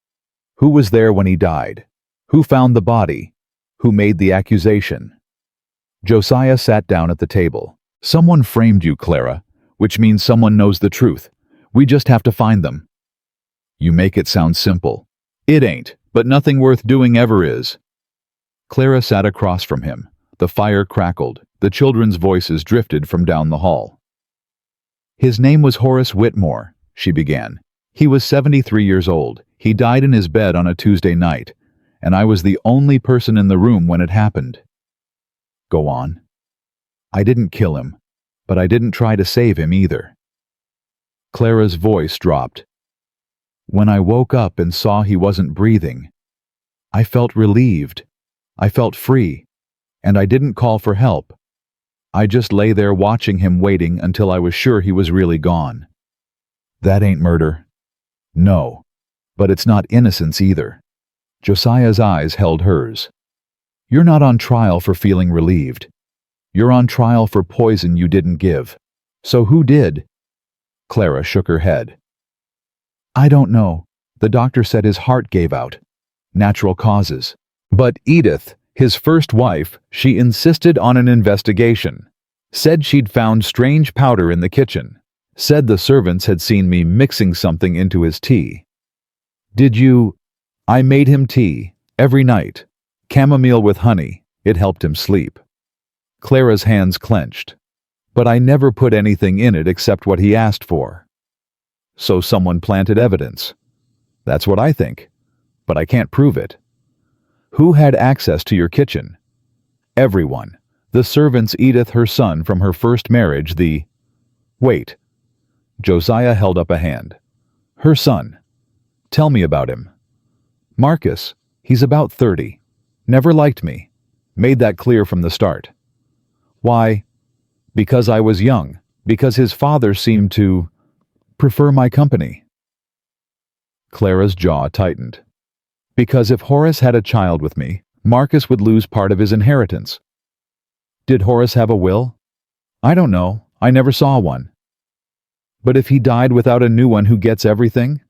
Who was there when he died? Who found the body? Who made the accusation?" Josiah sat down at the table. "Someone framed you, Clara, which means someone knows the truth. We just have to find them." "You make it sound simple." "It ain't, but nothing worth doing ever is." Clara sat across from him. The fire crackled. The children's voices drifted from down the hall. "His name was Horace Whitmore," she began. "He was 73 years old. He died in his bed on a Tuesday night, and I was the only person in the room when it happened. Go on. I didn't kill him, but I didn't try to save him either. Clara's voice dropped. When I woke up and saw he wasn't breathing, I felt relieved. I felt free, and I didn't call for help. I just lay there watching him, waiting until I was sure he was really gone. That ain't murder. No, but it's not innocence either. Josiah's eyes held hers. You're not on trial for feeling relieved. You're on trial for poison you didn't give. So who did? Clara shook her head. I don't know. The doctor said his heart gave out. Natural causes. But Edith, his first wife, she insisted on an investigation. Said she'd found strange powder in the kitchen. Said the servants had seen me mixing something into his tea. Did you? I made him tea, every night. Chamomile with honey. It helped him sleep. Clara's hands clenched. But I never put anything in it except what he asked for. So someone planted evidence. That's what I think. But I can't prove it. Who had access to your kitchen? Everyone. The servants, Edith, her son from her first marriage, the... Wait. Josiah held up a hand. Her son. Tell me about him. Marcus. He's about 30. Never liked me. Made that clear from the start. Why? Because I was young. Because his father seemed to prefer my company. Clara's jaw tightened. Because if Horace had a child with me, Marcus would lose part of his inheritance. Did Horace have a will? I don't know. I never saw one. But if he died without a new one, who gets everything?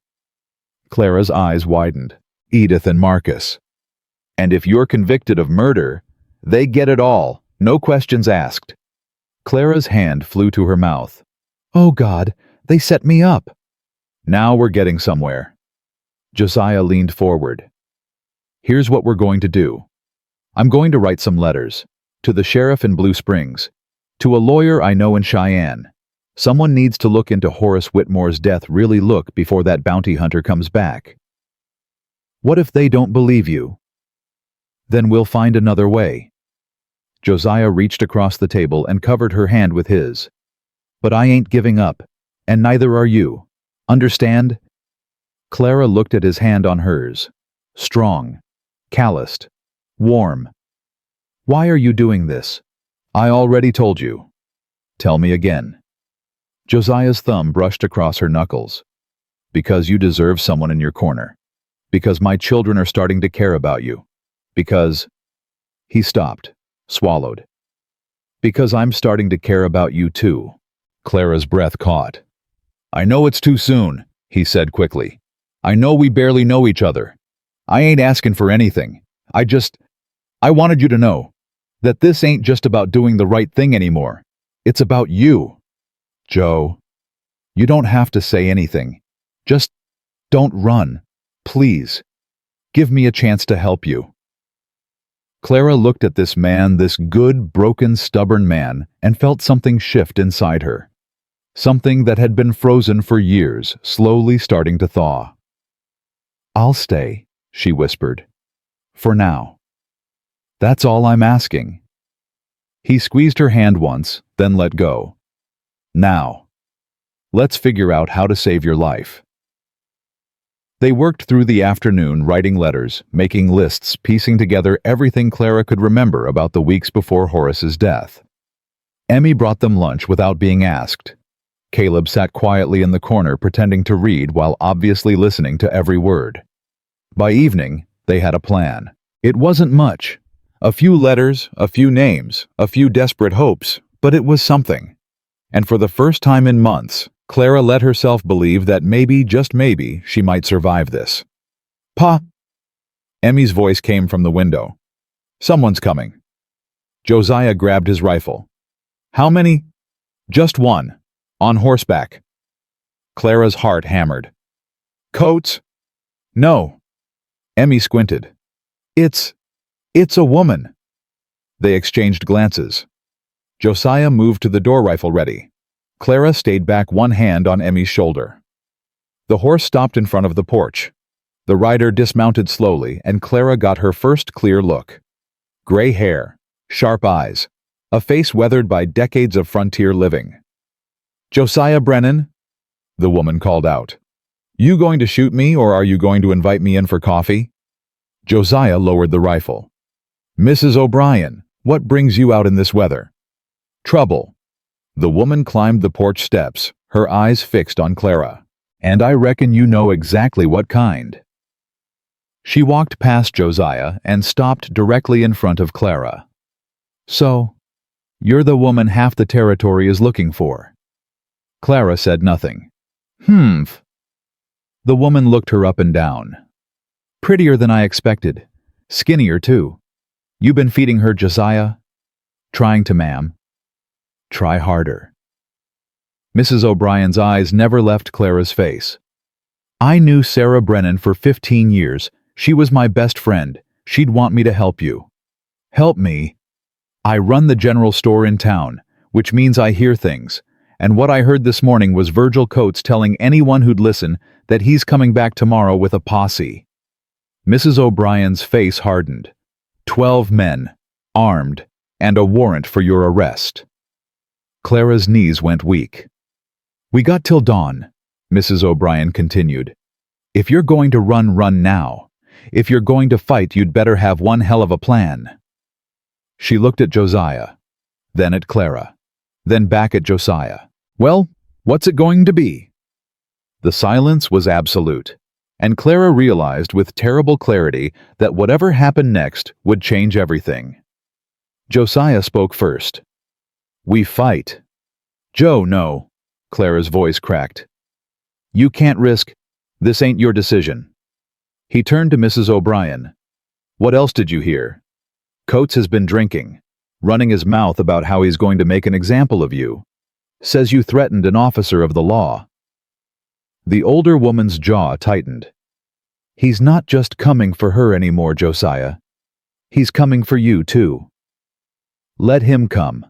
Clara's eyes widened. Edith and Marcus. And if you're convicted of murder, they get it all, no questions asked. Clara's hand flew to her mouth. Oh God, they set me up. Now we're getting somewhere. Josiah leaned forward. Here's what we're going to do. I'm going to write some letters. To the sheriff in Blue Springs. To a lawyer I know in Cheyenne. Someone needs to look into Horace Whitmore's death, really look before that bounty hunter comes back. What if they don't believe you? Then we'll find another way. Josiah reached across the table and covered her hand with his. But I ain't giving up, and neither are you. Understand? Clara looked at his hand on hers. Strong, calloused, warm. Why are you doing this? I already told you. Tell me again. Josiah's thumb brushed across her knuckles. Because you deserve someone in your corner. Because my children are starting to care about you. Because... He stopped, swallowed. Because I'm starting to care about you too. Clara's breath caught. I know it's too soon, he said quickly. I know we barely know each other. I ain't asking for anything. I wanted you to know that this ain't just about doing the right thing anymore. It's about you. Joe, you don't have to say anything. Just don't run. Please. Give me a chance to help you. Clara looked at this man, this good, broken, stubborn man, and felt something shift inside her. Something that had been frozen for years, slowly starting to thaw. I'll stay, she whispered. For now. That's all I'm asking. He squeezed her hand once, then let go. Now. Let's figure out how to save your life. They worked through the afternoon writing letters, making lists, piecing together everything Clara could remember about the weeks before Horace's death. Emmy brought them lunch without being asked. Caleb sat quietly in the corner pretending to read while obviously listening to every word. By evening, they had a plan. It wasn't much. A few letters, a few names, a few desperate hopes, but it was something. And for the first time in months, Clara let herself believe that maybe, just maybe, she might survive this. Pa! Emmy's voice came from the window. Someone's coming. Josiah grabbed his rifle. How many? Just one. On horseback. Clara's heart hammered. Coats? No. Emmy squinted. It's a woman. They exchanged glances. Josiah moved to the door, rifle ready. Clara stayed back, one hand on Emmy's shoulder. The horse stopped in front of the porch. The rider dismounted slowly, and Clara got her first clear look. Gray hair, sharp eyes, a face weathered by decades of frontier living. "Josiah Brennan," the woman called out. "You going to shoot me, or are you going to invite me in for coffee?" Josiah lowered the rifle. "Mrs. O'Brien, what brings you out in this weather?" "Trouble." The woman climbed the porch steps, her eyes fixed on Clara. "And I reckon you know exactly what kind." She walked past Josiah and stopped directly in front of Clara. "So, you're the woman half the territory is looking for." Clara said nothing. "Humph." The woman looked her up and down. "Prettier than I expected. Skinnier, too. You been feeding her, Josiah?" "Trying to, ma'am." "Try harder." Mrs. O'Brien's eyes never left Clara's face. "I knew Sarah Brennan for 15 years. She was my best friend. She'd want me to help you." "Help me?" "I run the general store in town, which means I hear things. And what I heard this morning was Virgil Coates telling anyone who'd listen that he's coming back tomorrow with a posse." Mrs. O'Brien's face hardened. 12 men, armed, and a warrant for your arrest. Clara's knees went weak. "We got till dawn," Mrs. O'Brien continued. "If you're going to run now. If you're going to fight, you'd better have one hell of a plan." She looked at Josiah, then at Clara, then back at Josiah. "Well, what's it going to be?" The silence was absolute, and Clara realized with terrible clarity that whatever happened next would change everything. Josiah spoke first. "We fight." "Joe, no." Clara's voice cracked. "You can't risk. This ain't your decision." He turned to Mrs. O'Brien. "What else did you hear?" "Coates has been drinking, running his mouth about how he's going to make an example of you. Says you threatened an officer of the law." The older woman's jaw tightened. "He's not just coming for her anymore, Josiah. He's coming for you, too." "Let him come."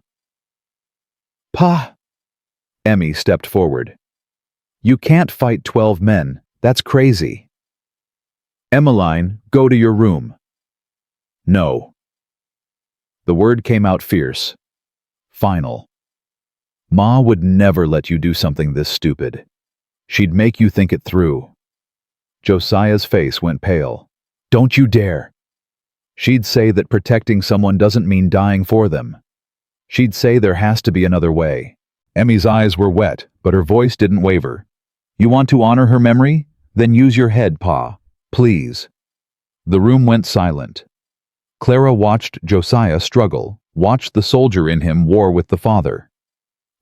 "Pa!" Emmy stepped forward. "You can't fight 12 men. That's crazy." "Emmeline, go to your room." "No." The word came out fierce. Final. Ma would never let you do something this stupid. She'd make you think it through. Josiah's face went pale. "Don't you dare." She'd say that protecting someone doesn't mean dying for them. She'd say there has to be another way. Emmy's eyes were wet, but her voice didn't waver. "You want to honor her memory? Then use your head, Pa. Please." The room went silent. Clara watched Josiah struggle, watched the soldier in him war with the father.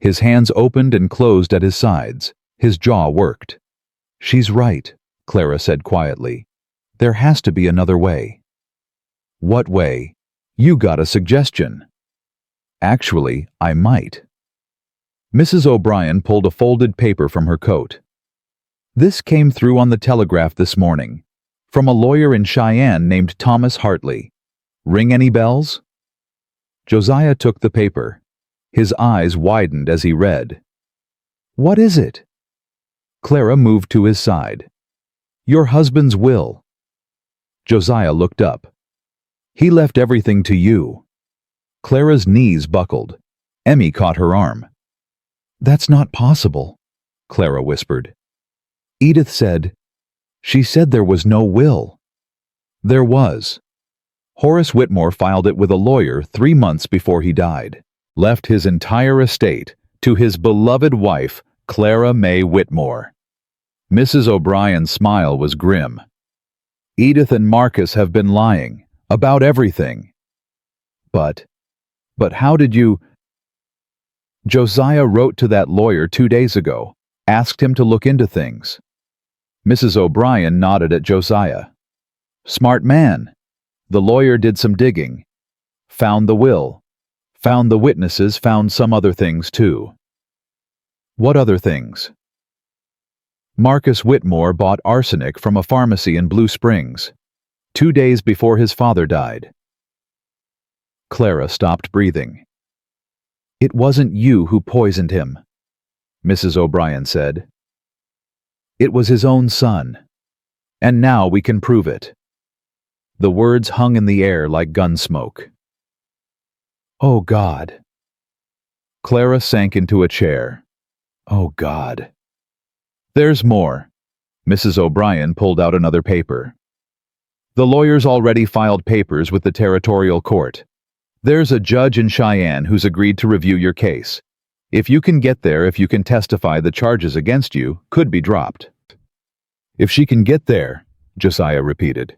His hands opened and closed at his sides. His jaw worked. "She's right," Clara said quietly. "There has to be another way." "What way? You got a suggestion." "Actually, I might." Mrs. O'Brien pulled a folded paper from her coat. "This came through on the telegraph this morning, from a lawyer in Cheyenne named Thomas Hartley. Ring any bells?" Josiah took the paper. His eyes widened as he read. "What is it?" Clara moved to his side. "Your husband's will." Josiah looked up. "He left everything to you." Clara's knees buckled. Emmy caught her arm. "That's not possible," Clara whispered. "Edith said, she said there was no will." "There was. Horace Whitmore filed it with a lawyer 3 months before he died. Left his entire estate to his beloved wife, Clara May Whitmore." Mrs. O'Brien's smile was grim. "Edith and Marcus have been lying about everything." But how did you—" "Josiah wrote to that lawyer 2 days ago, asked him to look into things." Mrs. O'Brien nodded at Josiah. "Smart man. The lawyer did some digging. Found the will. Found the witnesses, found some other things too." "What other things?" "Marcus Whitmore bought arsenic from a pharmacy in Blue Springs 2 days before his father died." Clara stopped breathing. "It wasn't you who poisoned him," Mrs. O'Brien said. "It was his own son." And now we can prove it." The words hung in the air like gun smoke. "Oh, God." Clara sank into a chair. "Oh, God." "There's more." Mrs. O'Brien pulled out another paper. "The lawyers already filed papers with the territorial court. There's a judge in Cheyenne who's agreed to review your case. If you can get there, if you can testify, the charges against you could be dropped." "If she can get there," Josiah repeated.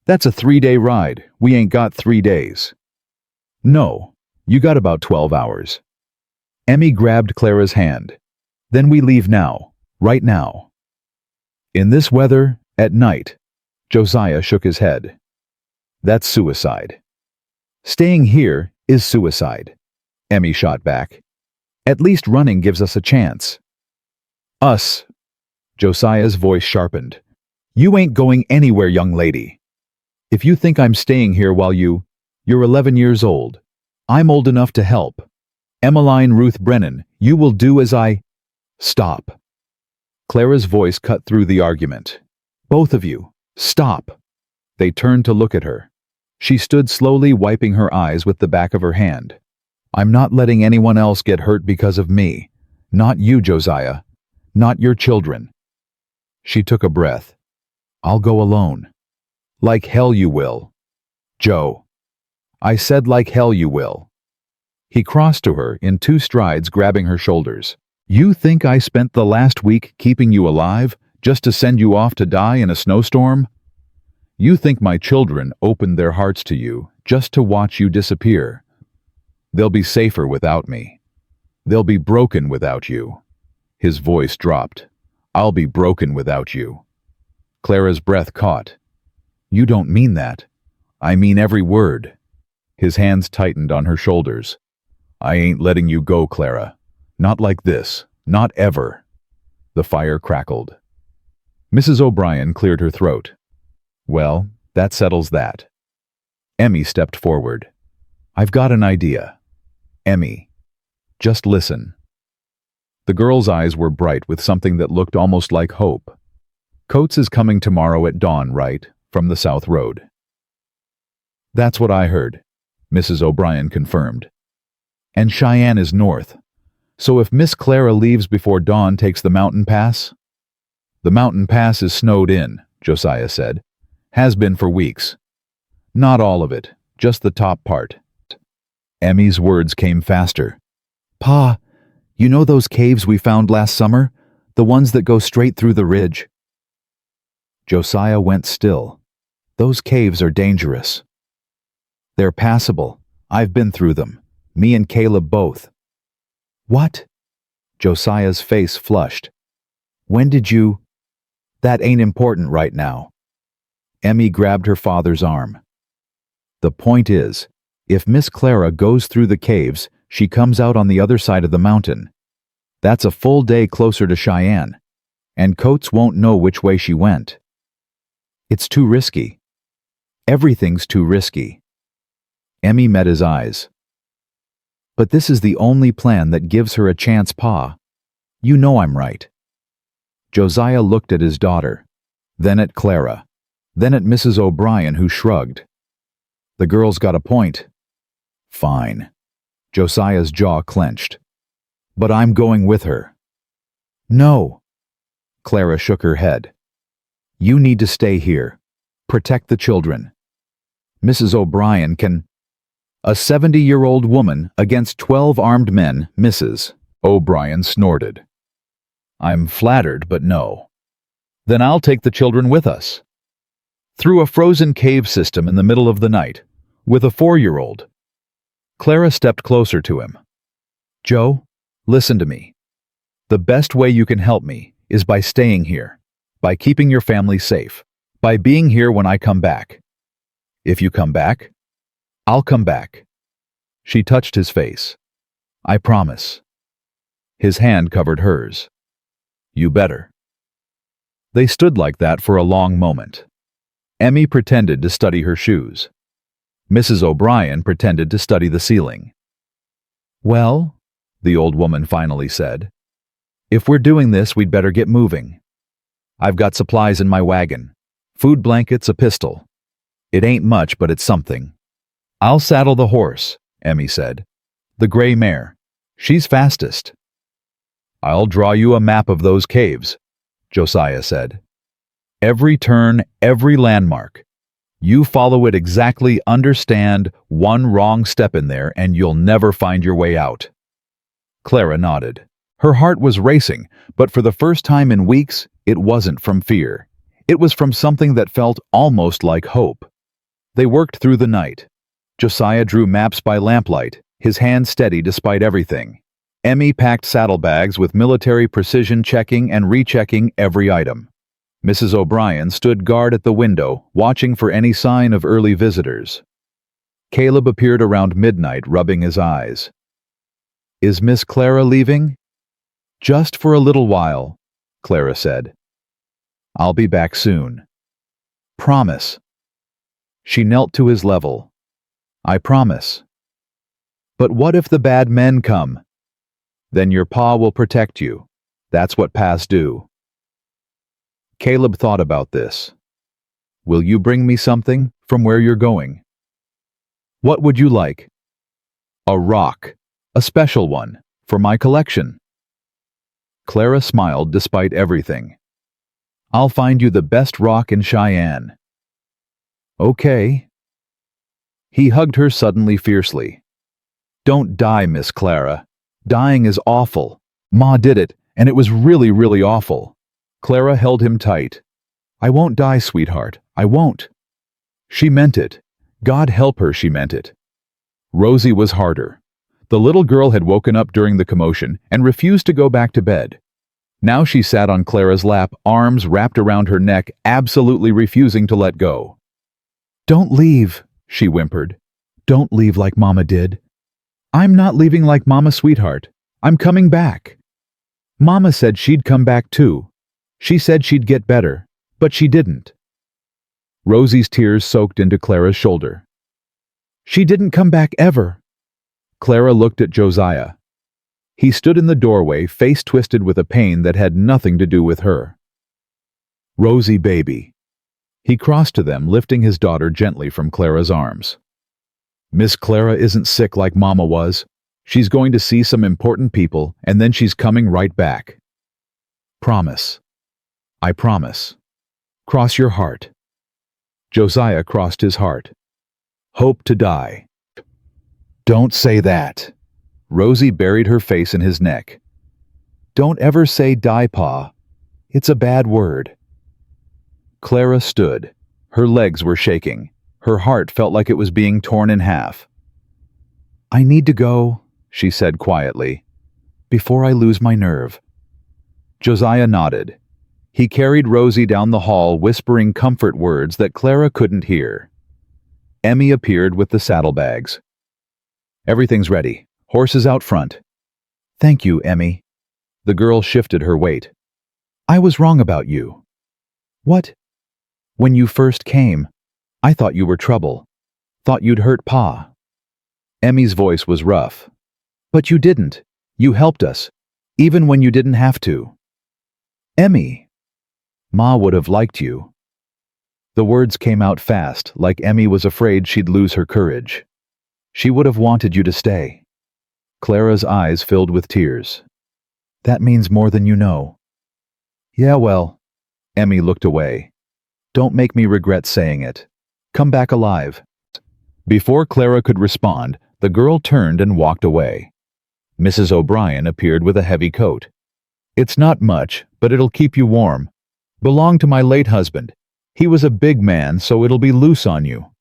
"That's a 3-day ride. We ain't got 3 days." "No, you got about 12 hours. Emmy grabbed Clara's hand. "Then we leave now, right now." "In this weather, at night." Josiah shook his head. "That's suicide." "Staying here is suicide," Emmy shot back. "At least running gives us a chance." "Us." Josiah's voice sharpened. "You ain't going anywhere, young lady. If you think I'm staying here while you're 11 years old. I'm old enough to help. Emmeline Ruth Brennan, you will do as I—" "Stop." Clara's voice cut through the argument. "Both of you, stop." They turned to look at her. She stood slowly, wiping her eyes with the back of her hand. "I'm not letting anyone else get hurt because of me. Not you, Josiah. Not your children." She took a breath. "I'll go alone." "Like hell you will." "Joe." "I said like hell you will." He crossed to her in 2 strides, grabbing her shoulders. "You think I spent the last week keeping you alive, just to send you off to die in a snowstorm? You think my children opened their hearts to you just to watch you disappear? They'll be safer without me. They'll be broken without you." His voice dropped. "I'll be broken without you." Clara's breath caught. "You don't mean that." "I mean every word." His hands tightened on her shoulders. "I ain't letting you go, Clara. Not like this. Not ever." The fire crackled. Mrs. O'Brien cleared her throat. "Well, that settles that." Emmy stepped forward. "I've got an idea." "Emmy, just listen." The girl's eyes were bright with something that looked almost like hope. "Coates is coming tomorrow at dawn, right? From the South Road." "That's what I heard," Mrs. O'Brien confirmed. "And Cheyenne is north. So if Miss Clara leaves before dawn, takes the mountain pass?" "The mountain pass is snowed in," Josiah said. "Has been for weeks. Not all of it, just the top part." Emmy's words came faster. "Pa, you know those caves we found last summer? The ones that go straight through the ridge?" Josiah went still. "Those caves are dangerous." "They're passable. I've been through them. Me and Caleb both." "What?" Josiah's face flushed. "When did you—" "That ain't important right now." Emmy grabbed her father's arm. "The point is, if Miss Clara goes through the caves, she comes out on the other side of the mountain. That's a full day closer to Cheyenne, and Coates won't know which way she went. It's too risky. Everything's too risky." Emmy met his eyes. "But this is the only plan that gives her a chance, Pa. You know I'm right." Josiah looked at his daughter, then at Clara, then at Mrs. O'Brien, who shrugged. "The girl's got a point." "Fine." Josiah's jaw clenched. "But I'm going with her." "No." Clara shook her head. "You need to stay here. Protect the children. Mrs. O'Brien can—" "A 70-year-old woman against 12 armed men, Mrs. O'Brien snorted. "I'm flattered, but no." "Then I'll take the children with us. Through a frozen cave system in the middle of the night, with a 4-year-old. Clara stepped closer to him. "Joe, listen to me. The best way you can help me is by staying here, by keeping your family safe, by being here when I come back. If you come back, I'll come back." She touched his face. "I promise." His hand covered hers. "You better." They stood like that for a long moment. Emmy pretended to study her shoes. Mrs. O'Brien pretended to study the ceiling. "Well," the old woman finally said, "if we're doing this, we'd better get moving. I've got supplies in my wagon. Food blankets, a pistol. It ain't much, but it's something. I'll saddle the horse, Emmy said. The gray mare. She's fastest. I'll draw you a map of those caves, Josiah said. Every turn, every landmark. You follow it exactly, understand, one wrong step in there and you'll never find your way out. Clara nodded. Her heart was racing, but for the first time in weeks, it wasn't from fear. It was from something that felt almost like hope. They worked through the night. Josiah drew maps by lamplight, his hand steady despite everything. Emmy packed saddlebags with military precision, checking and rechecking every item. Mrs. O'Brien stood guard at the window, watching for any sign of early visitors. Caleb appeared around midnight, rubbing his eyes. Is Miss Clara leaving? Just for a little while, Clara said. I'll be back soon. Promise. She knelt to his level. I promise. But what if the bad men come? Then your pa will protect you. That's what pas do. Caleb thought about this. Will you bring me something from where you're going? What would you like? A rock, a special one, for my collection. Clara smiled despite everything. I'll find you the best rock in Cheyenne. Okay. He hugged her suddenly, fiercely. Don't die, Miss Clara. Dying is awful. Ma did it, and it was really, really awful. Clara held him tight. I won't die, sweetheart. I won't. She meant it. God help her, she meant it. Rosie was harder. The little girl had woken up during the commotion and refused to go back to bed. Now she sat on Clara's lap, arms wrapped around her neck, absolutely refusing to let go. Don't leave, she whimpered. Don't leave like Mama did. I'm not leaving like Mama, sweetheart. I'm coming back. Mama said she'd come back too. She said she'd get better, but she didn't. Rosie's tears soaked into Clara's shoulder. She didn't come back ever. Clara looked at Josiah. He stood in the doorway, face twisted with a pain that had nothing to do with her. Rosie, baby. He crossed to them, lifting his daughter gently from Clara's arms. Miss Clara isn't sick like Mama was. She's going to see some important people, and then she's coming right back. Promise. I promise. Cross your heart. Josiah crossed his heart. Hope to die. Don't say that. Rosie buried her face in his neck. Don't ever say die, Pa. It's a bad word. Clara stood. Her legs were shaking. Her heart felt like it was being torn in half. I need to go, she said quietly, before I lose my nerve. Josiah nodded. He carried Rosie down the hall, whispering comfort words that Clara couldn't hear. Emmy appeared with the saddlebags. Everything's ready. Horses out front. Thank you, Emmy. The girl shifted her weight. I was wrong about you. What? When you first came, I thought you were trouble. Thought you'd hurt Pa. Emmy's voice was rough. But you didn't. You helped us, even when you didn't have to. Emmy. Ma would have liked you. The words came out fast, like Emmy was afraid she'd lose her courage. She would have wanted you to stay. Clara's eyes filled with tears. That means more than you know. Yeah, well. Emmy looked away. Don't make me regret saying it. Come back alive. Before Clara could respond, the girl turned and walked away. Mrs. O'Brien appeared with a heavy coat. It's not much, but it'll keep you warm. Belonged to my late husband. He was a big man, so it'll be loose on you.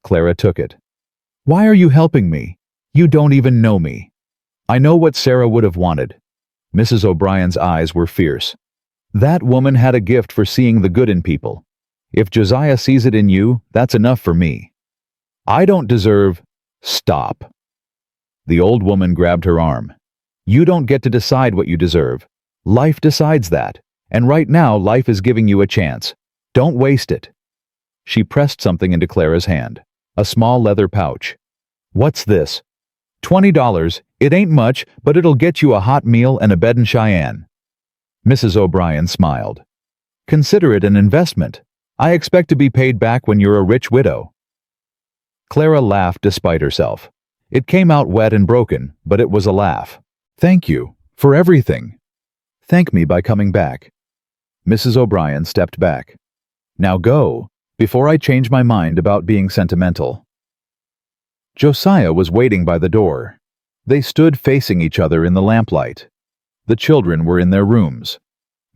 Clara took it. Why are you helping me? You don't even know me. I know what Sarah would have wanted. Mrs. O'Brien's eyes were fierce. That woman had a gift for seeing the good in people. If Josiah sees it in you, that's enough for me. I don't deserve... Stop. The old woman grabbed her arm. You don't get to decide what you deserve. Life decides that. And right now, life is giving you a chance. Don't waste it. She pressed something into Clara's hand. A small leather pouch. What's this? $20. It ain't much, but it'll get you a hot meal and a bed in Cheyenne. Mrs. O'Brien smiled. Consider it an investment. I expect to be paid back when you're a rich widow." Clara laughed despite herself. It came out wet and broken, but it was a laugh. "Thank you for everything. Thank me by coming back." Mrs. O'Brien stepped back. "Now go, before I change my mind about being sentimental." Josiah was waiting by the door. They stood facing each other in the lamplight. The children were in their rooms.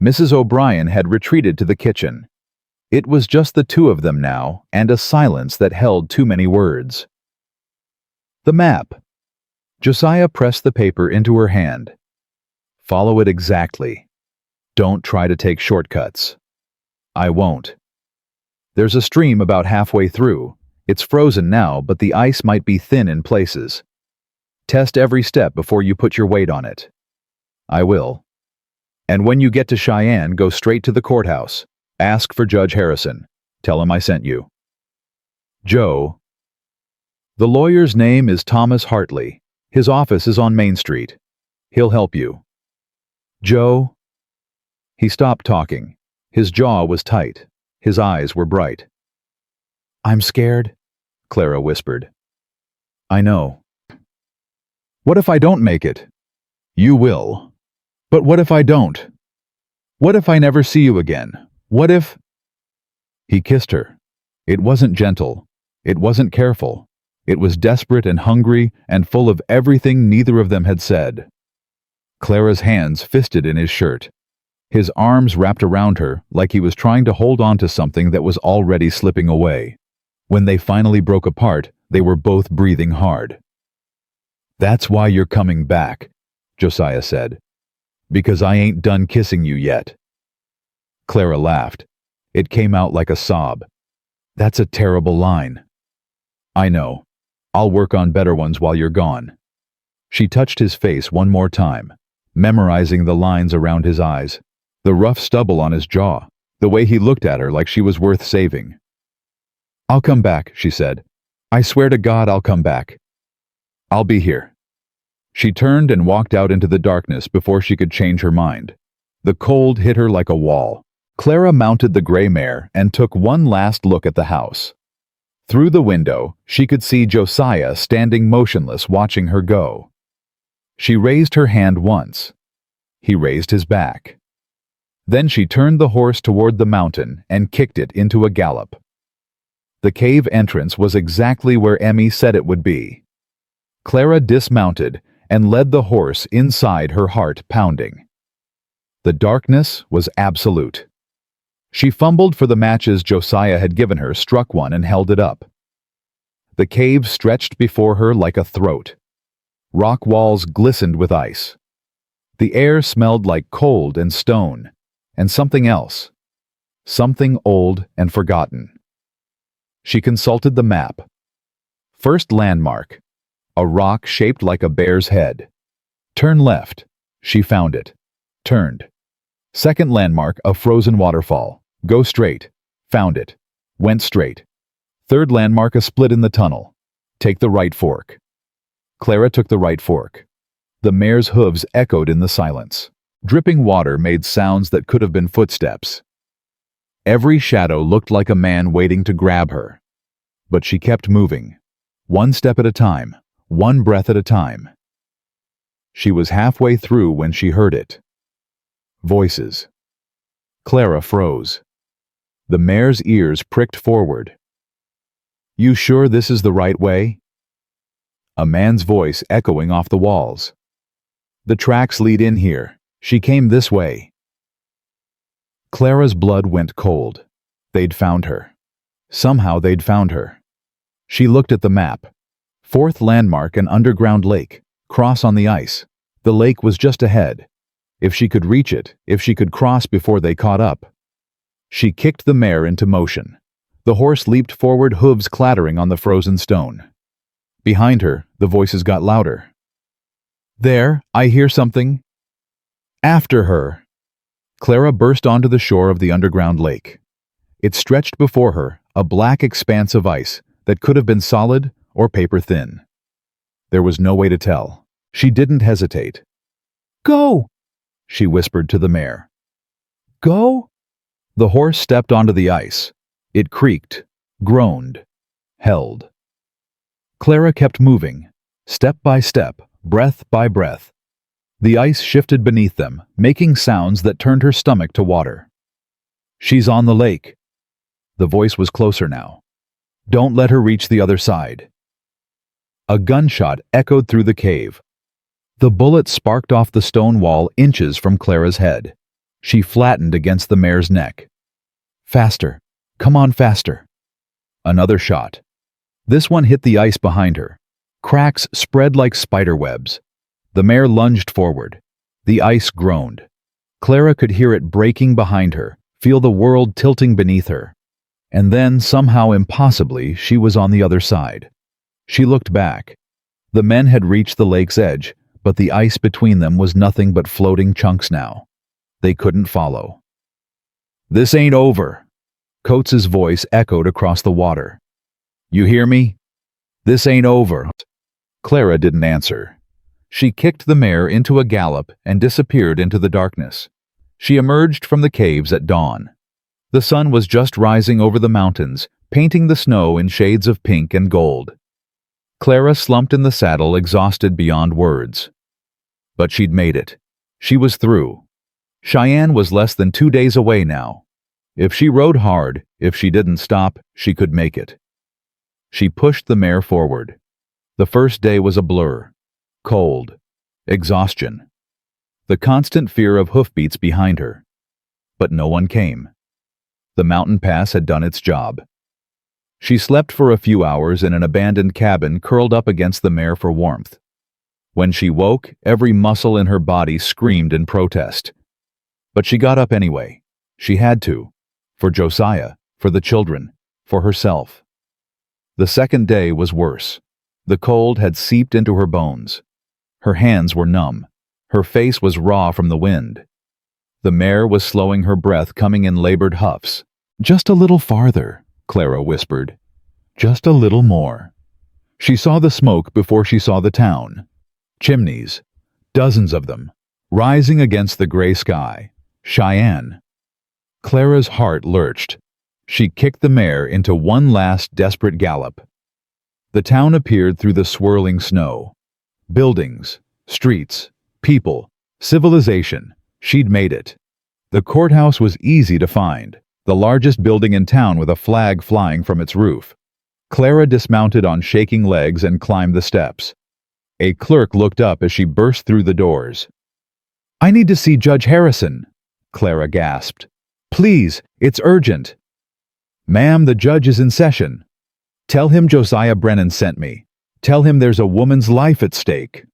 Mrs. O'Brien had retreated to the kitchen. It was just the two of them now, and a silence that held too many words. "The map." Josiah pressed the paper into her hand. "Follow it exactly. Don't try to take shortcuts." "I won't." "There's a stream about halfway through. It's frozen now, but the ice might be thin in places. Test every step before you put your weight on it." "I will." "And when you get to Cheyenne, go straight to the courthouse. Ask for Judge Harrison. Tell him I sent you." "Joe." "The lawyer's name is Thomas Hartley. His office is on Main Street. He'll help you." "Joe." He stopped talking. His jaw was tight. His eyes were bright. "I'm scared," Clara whispered. "I know." "What if I don't make it?" "You will. But what if I don't? What if I never see you again? What if—" He kissed her. It wasn't gentle. It wasn't careful. It was desperate and hungry and full of everything neither of them had said. Clara's hands fisted in his shirt. His arms wrapped around her like he was trying to hold on to something that was already slipping away. When they finally broke apart, they were both breathing hard. "That's why you're coming back," Josiah said. "Because I ain't done kissing you yet." Clara laughed. It came out like a sob. "That's a terrible line." "I know. I'll work on better ones while you're gone." She touched his face one more time, memorizing the lines around his eyes, the rough stubble on his jaw, the way he looked at her like she was worth saving. "I'll come back," she said. "I swear to God I'll come back. I'll be here." She turned and walked out into the darkness before she could change her mind. The cold hit her like a wall. Clara mounted the gray mare and took one last look at the house. Through the window, she could see Josiah standing motionless watching her go. She raised her hand once. He raised his back. Then she turned the horse toward the mountain and kicked it into a gallop. The cave entrance was exactly where Emmy said it would be. Clara dismounted and led the horse inside, her heart pounding. The darkness was absolute. She fumbled for the matches Josiah had given her, struck one, and held it up. The cave stretched before her like a throat. Rock walls glistened with ice. The air smelled like cold and stone, and something else. Something old and forgotten. She consulted the map. First landmark, a rock shaped like a bear's head. Turn left. She found it. Turned. Second landmark, a frozen waterfall. Go straight. Found it. Went straight. Third landmark, a split in the tunnel. Take the right fork. Clara took the right fork. The mare's hooves echoed in the silence. Dripping water made sounds that could have been footsteps. Every shadow looked like a man waiting to grab her. But she kept moving. One step at a time. One breath at a time. She was halfway through when she heard it. Voices. Clara froze. The mare's ears pricked forward. "You sure this is the right way?" A man's voice echoing off the walls. "The tracks lead in here. She came this way." Clara's blood went cold. They'd found her. Somehow they'd found her. She looked at the map. Fourth landmark, an underground lake. Cross on the ice. The lake was just ahead. If she could reach it, if she could cross before they caught up. She kicked the mare into motion. The horse leaped forward, hooves clattering on the frozen stone. Behind her, the voices got louder. "There, I hear something." "After her." Clara burst onto the shore of the underground lake. It stretched before her, a black expanse of ice that could have been solid or paper thin. There was no way to tell. She didn't hesitate. "Go!" she whispered to the mare. "Go?" The horse stepped onto the ice. It creaked, groaned, held. Clara kept moving, step by step, breath by breath. The ice shifted beneath them, making sounds that turned her stomach to water. "She's on the lake." The voice was closer now. "Don't let her reach the other side." A gunshot echoed through the cave. The bullet sparked off the stone wall inches from Clara's head. She flattened against the mare's neck. "Faster! Come on, faster!" Another shot. This one hit the ice behind her. Cracks spread like spider webs. The mare lunged forward. The ice groaned. Clara could hear it breaking behind her, feel the world tilting beneath her. And then, somehow impossibly, she was on the other side. She looked back. The men had reached the lake's edge, but the ice between them was nothing but floating chunks now. They couldn't follow. "This ain't over." Coates's voice echoed across the water. "You hear me? This ain't over." Clara didn't answer. She kicked the mare into a gallop and disappeared into the darkness. She emerged from the caves at dawn. The sun was just rising over the mountains, painting the snow in shades of pink and gold. Clara slumped in the saddle, exhausted beyond words. But she'd made it. She was through. Cheyenne was less than 2 days away now. If she rode hard, if she didn't stop, she could make it. She pushed the mare forward. The first day was a blur. Cold. Exhaustion. The constant fear of hoofbeats behind her. But no one came. The mountain pass had done its job. She slept for a few hours in an abandoned cabin, curled up against the mare for warmth. When she woke, every muscle in her body screamed in protest. But she got up anyway. She had to. For Josiah, for the children, for herself. The second day was worse. The cold had seeped into her bones. Her hands were numb. Her face was raw from the wind. The mare was slowing her breath, coming in labored huffs. "Just a little farther," Clara whispered. "Just a little more." She saw the smoke before she saw the town. Chimneys, dozens of them, rising against the gray sky. Cheyenne. Clara's heart lurched. She kicked the mare into one last desperate gallop. The town appeared through the swirling snow. Buildings, streets, people, civilization. She'd made it. The courthouse was easy to find, the largest building in town with a flag flying from its roof. Clara dismounted on shaking legs and climbed the steps. A clerk looked up as she burst through the doors. "I need to see Judge Harrison," Clara gasped. "Please, it's urgent." "Ma'am, the judge is in session." "Tell him Josiah Brennan sent me. Tell him there's a woman's life at stake."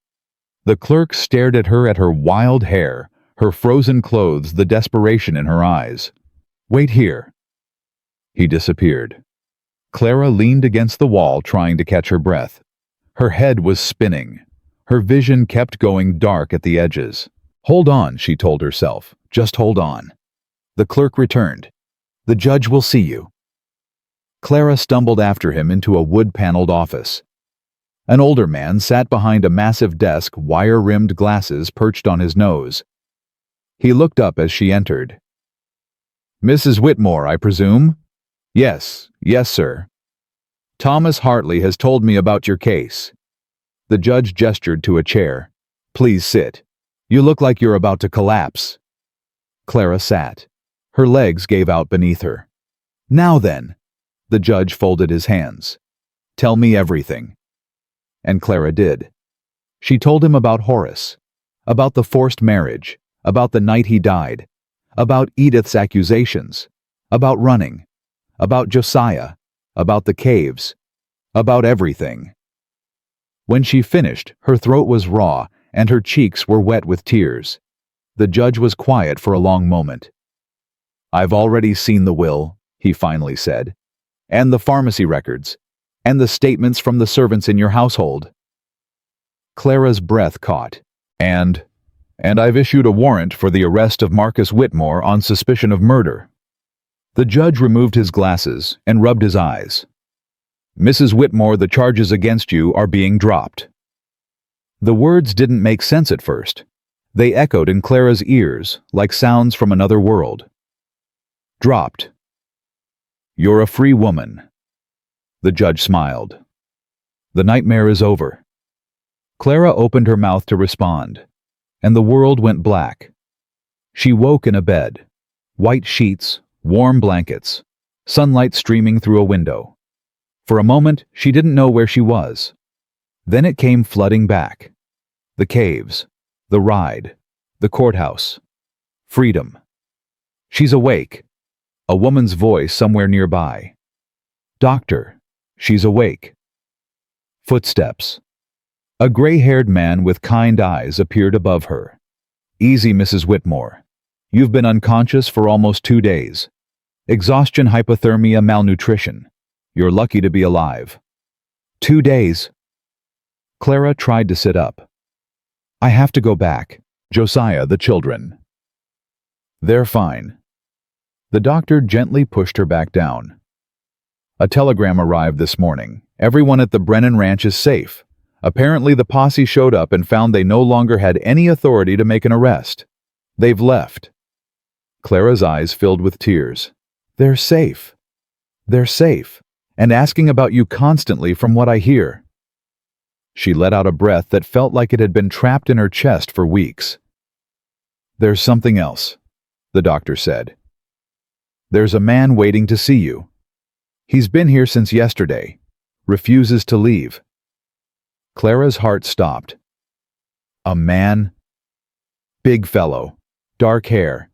The clerk stared at her wild hair, her frozen clothes, the desperation in her eyes. "Wait here." He disappeared. Clara leaned against the wall, trying to catch her breath. Her head was spinning. Her vision kept going dark at the edges. "Hold on," she told herself. "Just hold on." The clerk returned. "The judge will see you." Clara stumbled after him into a wood-paneled office. An older man sat behind a massive desk, wire-rimmed glasses perched on his nose. He looked up as she entered. "Mrs. Whitmore, I presume?" Yes, sir." "Thomas Hartley has told me about your case." The judge gestured to a chair. "Please sit. You look like you're about to collapse." Clara sat. Her legs gave out beneath her. "Now then." The judge folded his hands. "Tell me everything." And Clara did. She told him about Horace, about the forced marriage, about the night he died, about Edith's accusations, about running, about Josiah, about the caves, about everything. When she finished, her throat was raw and her cheeks were wet with tears. The judge was quiet for a long moment. "I've already seen the will," he finally said, "and the pharmacy records, and the statements from the servants in your household." Clara's breath caught. And I've issued a warrant for the arrest of Marcus Whitmore on suspicion of murder." The judge removed his glasses and rubbed his eyes. "Mrs. Whitmore, the charges against you are being dropped." The words didn't make sense at first. They echoed in Clara's ears like sounds from another world. Dropped. You're a free woman. The judge smiled. The nightmare is over. Clara opened her mouth to respond, and the world went black. She woke in a bed. White sheets, warm blankets, sunlight streaming through a window. For a moment, she didn't know where she was. Then it came flooding back. The caves, the ride, the courthouse. Freedom. She's awake. A woman's voice somewhere nearby. Doctor, she's awake. Footsteps. A gray-haired man with kind eyes appeared above her. Easy, Mrs. Whitmore. You've been unconscious for almost 2 days. Exhaustion, hypothermia, malnutrition. You're lucky to be alive. 2 days. Clara tried to sit up. I have to go back. Josiah, the children. They're fine. The doctor gently pushed her back down. A telegram arrived this morning. Everyone at the Brennan Ranch is safe. Apparently the posse showed up and found they no longer had any authority to make an arrest. They've left. Clara's eyes filled with tears. They're safe. They're safe, and asking about you constantly from what I hear. She let out a breath that felt like it had been trapped in her chest for weeks. There's something else, the doctor said. There's a man waiting to see you. He's been here since yesterday. Refuses to leave. Clara's heart stopped. A man? Big fellow. Dark hair.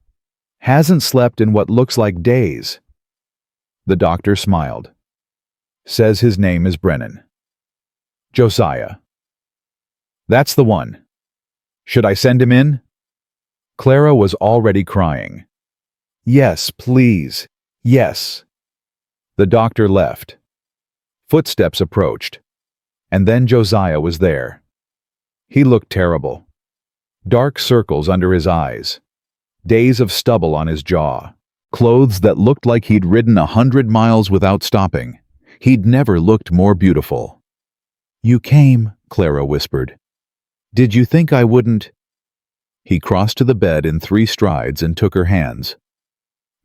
Hasn't slept in what looks like days. The doctor smiled. Says his name is Brennan. Josiah. That's the one. Should I send him in? Clara was already crying. Yes, please. Yes. The doctor left. Footsteps approached. And then Josiah was there. He looked terrible. Dark circles under his eyes. Days of stubble on his jaw. Clothes that looked like he'd ridden 100 miles without stopping. He'd never looked more beautiful. You came, Clara whispered. Did you think I wouldn't? He crossed to the bed in 3 strides and took her hands.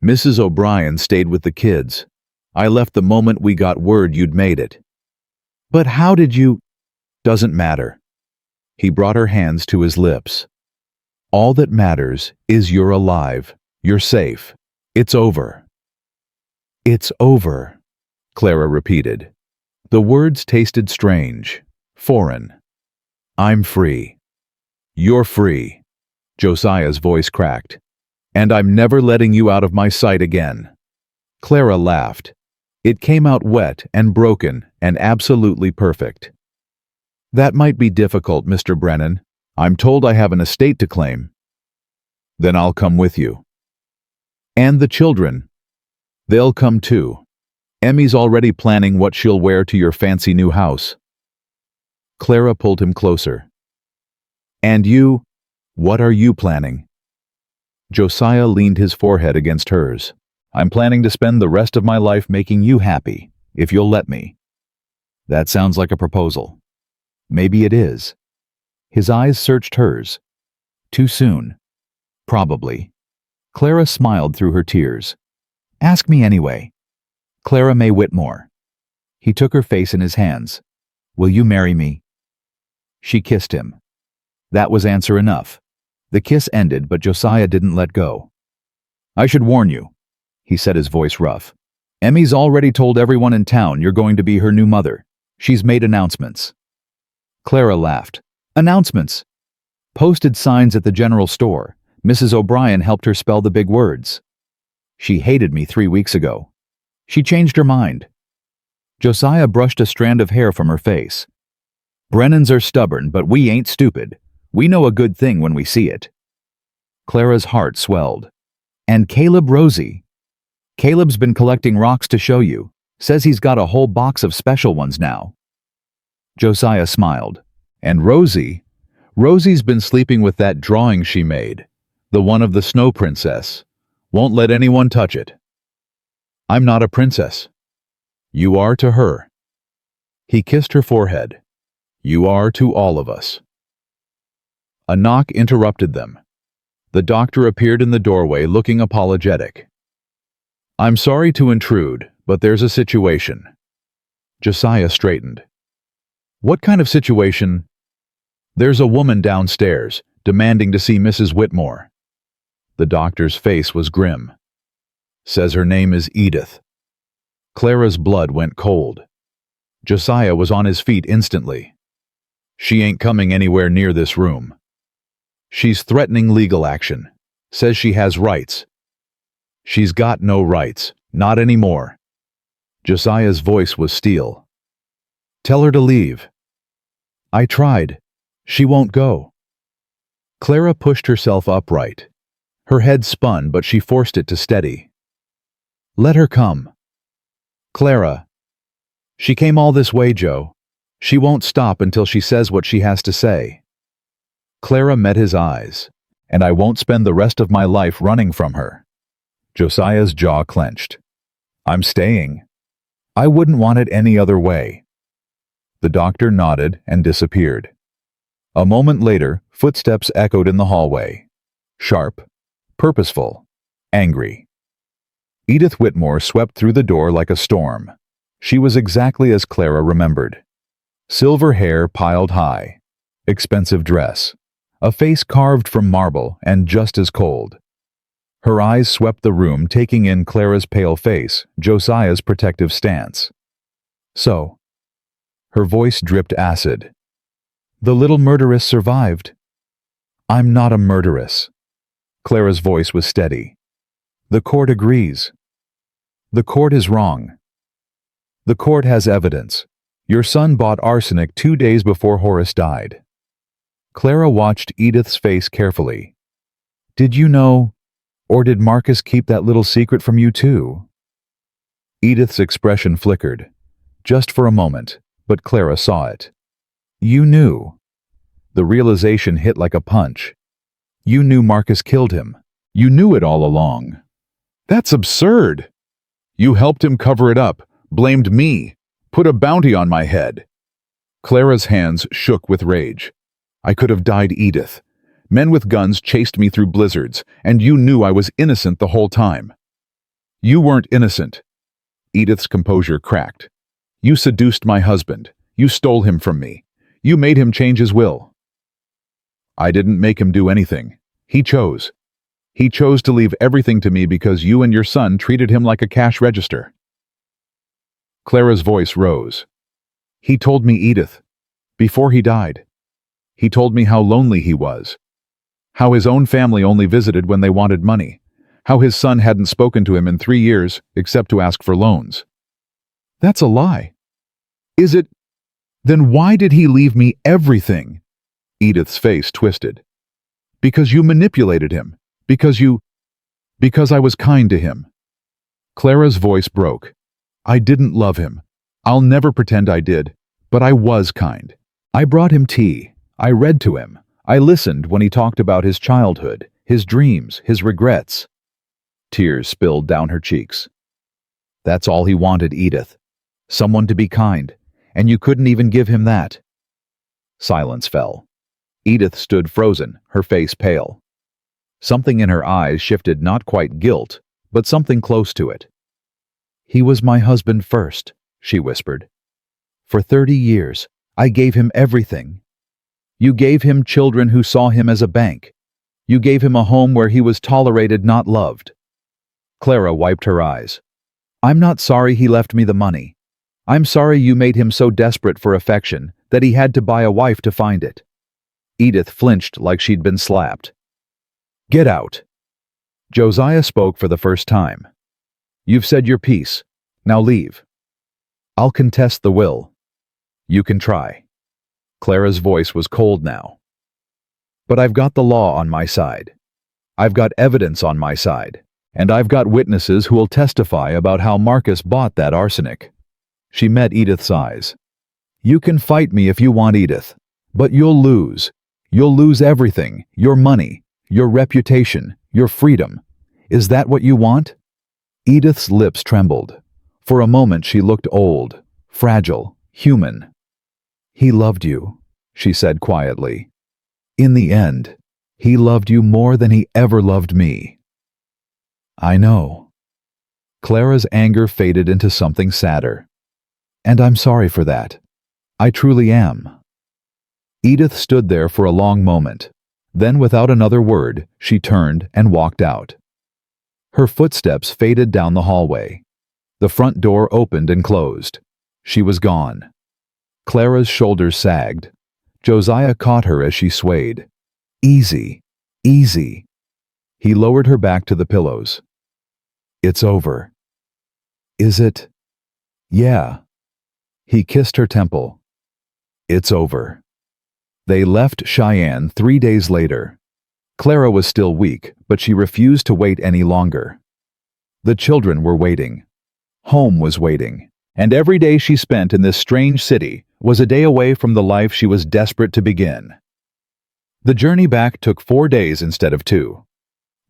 Mrs. O'Brien stayed with the kids. I left the moment we got word you'd made it. But how did you? Doesn't matter. He brought her hands to his lips. All that matters is you're alive. You're safe. It's over. It's over, Clara repeated. The words tasted strange, foreign. I'm free. You're free. Josiah's voice cracked. And I'm never letting you out of my sight again. Clara laughed. It came out wet and broken and absolutely perfect. That might be difficult, Mr. Brennan. I'm told I have an estate to claim. Then I'll come with you. And the children. They'll come too. Emmy's already planning what she'll wear to your fancy new house. Clara pulled him closer. And you? What are you planning? Josiah leaned his forehead against hers. I'm planning to spend the rest of my life making you happy, if you'll let me. That sounds like a proposal. Maybe it is. His eyes searched hers. Too soon. Probably. Clara smiled through her tears. Ask me anyway. Clara May Whitmore. He took her face in his hands. Will you marry me? She kissed him. That was answer enough. The kiss ended, but Josiah didn't let go. I should warn you, he said, his voice rough. Emmy's already told everyone in town you're going to be her new mother. She's made announcements. Clara laughed. Announcements? Posted signs at the general store. Mrs. O'Brien helped her spell the big words. She hated me 3 weeks ago. She changed her mind. Josiah brushed a strand of hair from her face. Brennans are stubborn, but we ain't stupid. We know a good thing when we see it. Clara's heart swelled. And Caleb Rosie. Caleb's been collecting rocks to show you. Says he's got a whole box of special ones now. Josiah smiled. And Rosie? Rosie's been sleeping with that drawing she made. The one of the snow princess. Won't let anyone touch it. I'm not a princess. You are to her. He kissed her forehead. You are to all of us. A knock interrupted them. The doctor appeared in the doorway looking apologetic. I'm sorry to intrude, But there's a situation. Josiah straightened. What kind of situation? There's a woman downstairs, demanding to see Mrs. Whitmore. The doctor's face was grim. Says her name is Edith. Clara's blood went cold. Josiah was on his feet instantly. She ain't coming anywhere near this room. She's threatening legal action. Says she has rights. She's got no rights. Not anymore. Josiah's voice was steel. Tell her to leave. I tried. She won't go. Clara pushed herself upright. Her head spun, but she forced it to steady. Let her come. Clara. She came all this way, Joe. She won't stop until she says what she has to say. Clara met his eyes. And I won't spend the rest of my life running from her. Josiah's jaw clenched. I'm staying. I wouldn't want it any other way. The doctor nodded and disappeared. A moment later, footsteps echoed in the hallway. Sharp, purposeful, angry. Edith Whitmore swept through the door like a storm. She was exactly as Clara remembered. Silver hair piled high, expensive dress, a face carved from marble and just as cold. Her eyes swept the room, taking in Clara's pale face, Josiah's protective stance. So, her voice dripped acid. The little murderess survived. I'm not a murderess. Clara's voice was steady. The court agrees. The court is wrong. The court has evidence. Your son bought arsenic 2 days before Horace died. Clara watched Edith's face carefully. Did you know, or did Marcus keep that little secret from you too? Edith's expression flickered, just for a moment, but Clara saw it. You knew. The realization hit like a punch. You knew Marcus killed him. You knew it all along. That's absurd. You helped him cover it up, blamed me, put a bounty on my head. Clara's hands shook with rage. I could have died, Edith. Men with guns chased me through blizzards, and you knew I was innocent the whole time. You weren't innocent. Edith's composure cracked. You seduced my husband. You stole him from me. You made him change his will. I didn't make him do anything. He chose. He chose to leave everything to me because you and your son treated him like a cash register. Clara's voice rose. He told me, Edith, before he died. He told me how lonely he was, how his own family only visited when they wanted money, how his son hadn't spoken to him in 3 years except to ask for loans. That's a lie. Is it? Then why did he leave me everything? Edith's face twisted. Because you manipulated him. Because I was kind to him. Clara's voice broke. I didn't love him. I'll never pretend I did, but I was kind. I brought him tea. I read to him. I listened when he talked about his childhood, his dreams, his regrets. Tears spilled down her cheeks. That's all he wanted, Edith. Someone to be kind, and you couldn't even give him that. Silence fell. Edith stood frozen, her face pale. Something in her eyes shifted, not quite guilt, but something close to it. He was my husband first, she whispered. For 30 years, I gave him everything. You gave him children who saw him as a bank. You gave him a home where he was tolerated, not loved. Clara wiped her eyes. I'm not sorry he left me the money. I'm sorry you made him so desperate for affection that he had to buy a wife to find it. Edith flinched like she'd been slapped. Get out. Josiah spoke for the first time. You've said your piece. Now leave. I'll contest the will. You can try. Clara's voice was cold now. But I've got the law on my side. I've got evidence on my side. And I've got witnesses who will testify about how Marcus bought that arsenic. She met Edith's eyes. You can fight me if you want, Edith. But you'll lose. You'll lose everything. Your money, your reputation, your freedom. Is that what you want? Edith's lips trembled. For a moment she looked old, fragile, human. He loved you, she said quietly. In the end, he loved you more than he ever loved me. I know. Clara's anger faded into something sadder. And I'm sorry for that. I truly am. Edith stood there for a long moment. Then, without another word, she turned and walked out. Her footsteps faded down the hallway. The front door opened and closed. She was gone. Clara's shoulders sagged. Josiah caught her as she swayed. Easy, easy. He lowered her back to the pillows. It's over. Is it? Yeah. He kissed her temple. It's over. They left Cheyenne 3 days later. Clara was still weak, but she refused to wait any longer. The children were waiting. Home was waiting. And every day she spent in this strange city was a day away from the life she was desperate to begin. The journey back took 4 days instead of 2.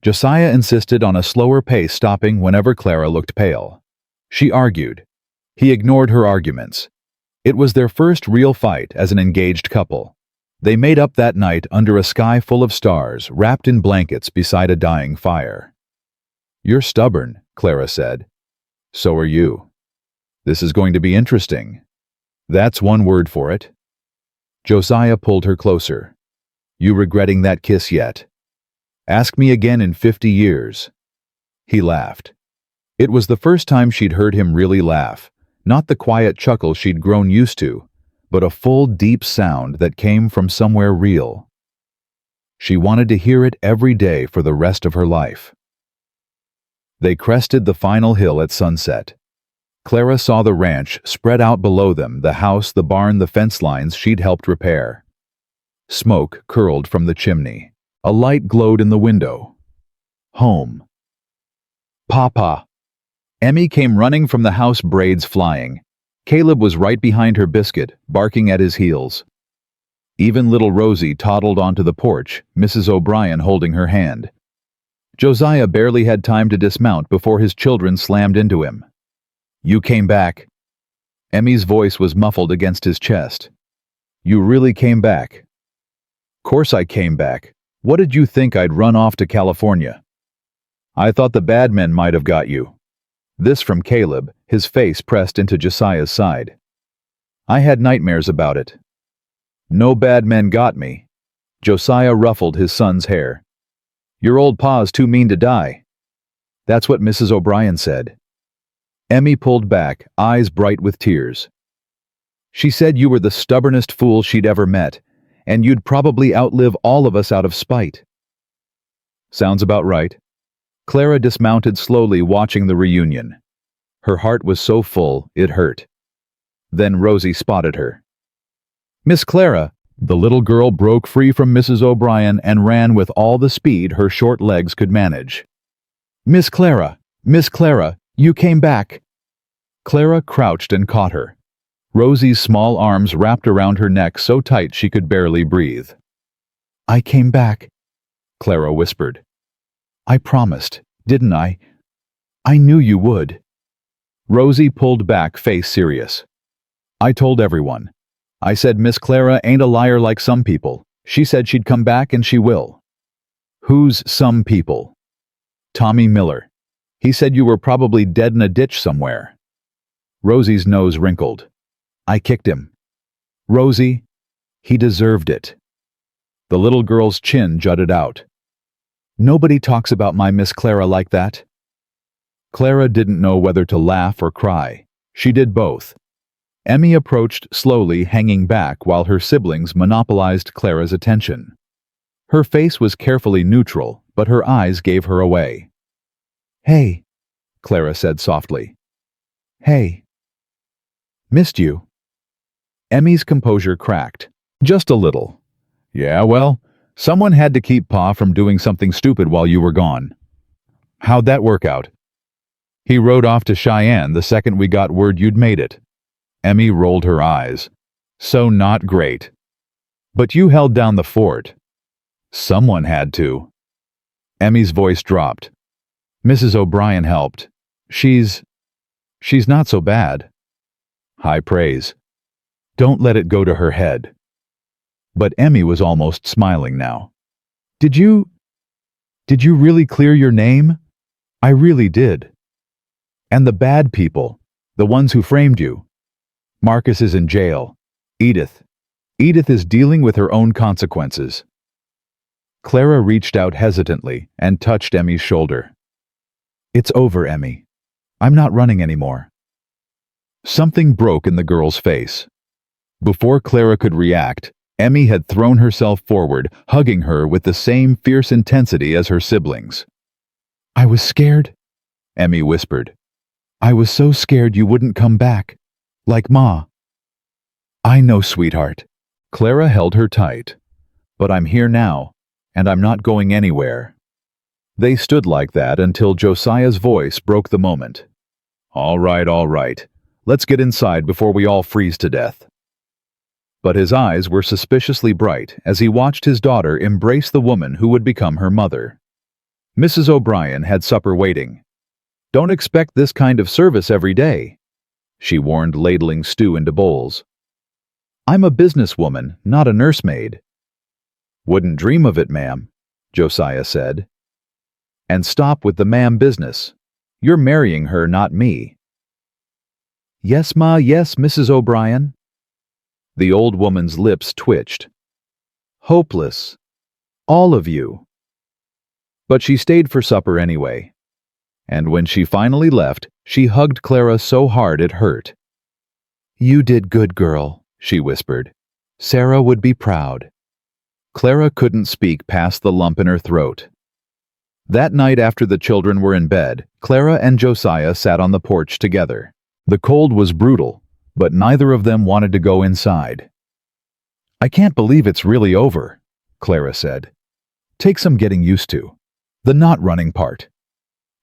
Josiah insisted on a slower pace, stopping whenever Clara looked pale. She argued. He ignored her arguments. It was their first real fight as an engaged couple. They made up that night under a sky full of stars, wrapped in blankets beside a dying fire. You're stubborn, Clara said. So are you. This is going to be interesting. That's one word for it. Josiah pulled her closer. You regretting that kiss yet? Ask me again in 50 years. He laughed. It was the first time she'd heard him really laugh, not the quiet chuckle she'd grown used to, but a full, deep sound that came from somewhere real. She wanted to hear it every day for the rest of her life. They crested the final hill at sunset. Clara saw the ranch spread out below them, the house, the barn, the fence lines she'd helped repair. Smoke curled from the chimney. A light glowed in the window. Home. Papa. Emmy came running from the house, braids flying. Caleb was right behind her, Biscuit, barking at his heels. Even little Rosie toddled onto the porch, Mrs. O'Brien holding her hand. Josiah barely had time to dismount before his children slammed into him. You came back. Emmy's voice was muffled against his chest. You really came back. Course I came back. What did you think, I'd run off to California? I thought the bad men might have got you. This from Caleb, his face pressed into Josiah's side. I had nightmares about it. No bad men got me. Josiah ruffled his son's hair. Your old pa's too mean to die. That's what Mrs. O'Brien said. Emmy pulled back, eyes bright with tears. She said you were the stubbornest fool she'd ever met, and you'd probably outlive all of us out of spite. Sounds about right. Clara dismounted slowly, watching the reunion. Her heart was so full, it hurt. Then Rosie spotted her. Miss Clara! The little girl broke free from Mrs. O'Brien and ran with all the speed her short legs could manage. Miss Clara! Miss Clara! You came back! Clara crouched and caught her. Rosie's small arms wrapped around her neck so tight she could barely breathe. I came back, Clara whispered. I promised, didn't I? I knew you would. Rosie pulled back, face serious. I told everyone. I said Miss Clara ain't a liar like some people. She said she'd come back and she will. Who's some people? Tommy Miller. He said you were probably dead in a ditch somewhere. Rosie's nose wrinkled. I kicked him. Rosie, he deserved it. The little girl's chin jutted out. Nobody talks about my Miss Clara like that. Clara didn't know whether to laugh or cry. She did both. Emmy approached slowly, hanging back while her siblings monopolized Clara's attention. Her face was carefully neutral, but her eyes gave her away. Hey, Clara said softly. Hey. Missed you. Emmy's composure cracked. Just a little. Yeah, well, someone had to keep Pa from doing something stupid while you were gone. How'd that work out? He rode off to Cheyenne the second we got word you'd made it. Emmy rolled her eyes. So not great. But you held down the fort. Someone had to. Emmy's voice dropped. Mrs. O'Brien helped. She's not so bad. High praise. Don't let it go to her head. But Emmy was almost smiling now. Did you really clear your name? I really did. And the bad people, the ones who framed you. Marcus is in jail. Edith is dealing with her own consequences. Clara reached out hesitantly and touched Emmy's shoulder. It's over, Emmy. I'm not running anymore. Something broke in the girl's face. Before Clara could react, Emmy had thrown herself forward, hugging her with the same fierce intensity as her siblings. I was scared, Emmy whispered. I was so scared you wouldn't come back. Like Ma. I know, sweetheart. Clara held her tight. But I'm here now, and I'm not going anywhere. They stood like that until Josiah's voice broke the moment. All right. Let's get inside before we all freeze to death. But his eyes were suspiciously bright as he watched his daughter embrace the woman who would become her mother. Mrs. O'Brien had supper waiting. Don't expect this kind of service every day, she warned, ladling stew into bowls. I'm a businesswoman, not a nursemaid. Wouldn't dream of it, ma'am, Josiah said. And stop with the ma'am business. You're marrying her, not me. Yes, Ma, yes, Mrs. O'Brien. The old woman's lips twitched. Hopeless. All of you. But she stayed for supper anyway. And when she finally left, she hugged Clara so hard it hurt. You did good, girl, she whispered. Sarah would be proud. Clara couldn't speak past the lump in her throat. That night after the children were in bed, Clara and Josiah sat on the porch together. The cold was brutal, but neither of them wanted to go inside. I can't believe it's really over, Clara said. Take some getting used to. The not running part.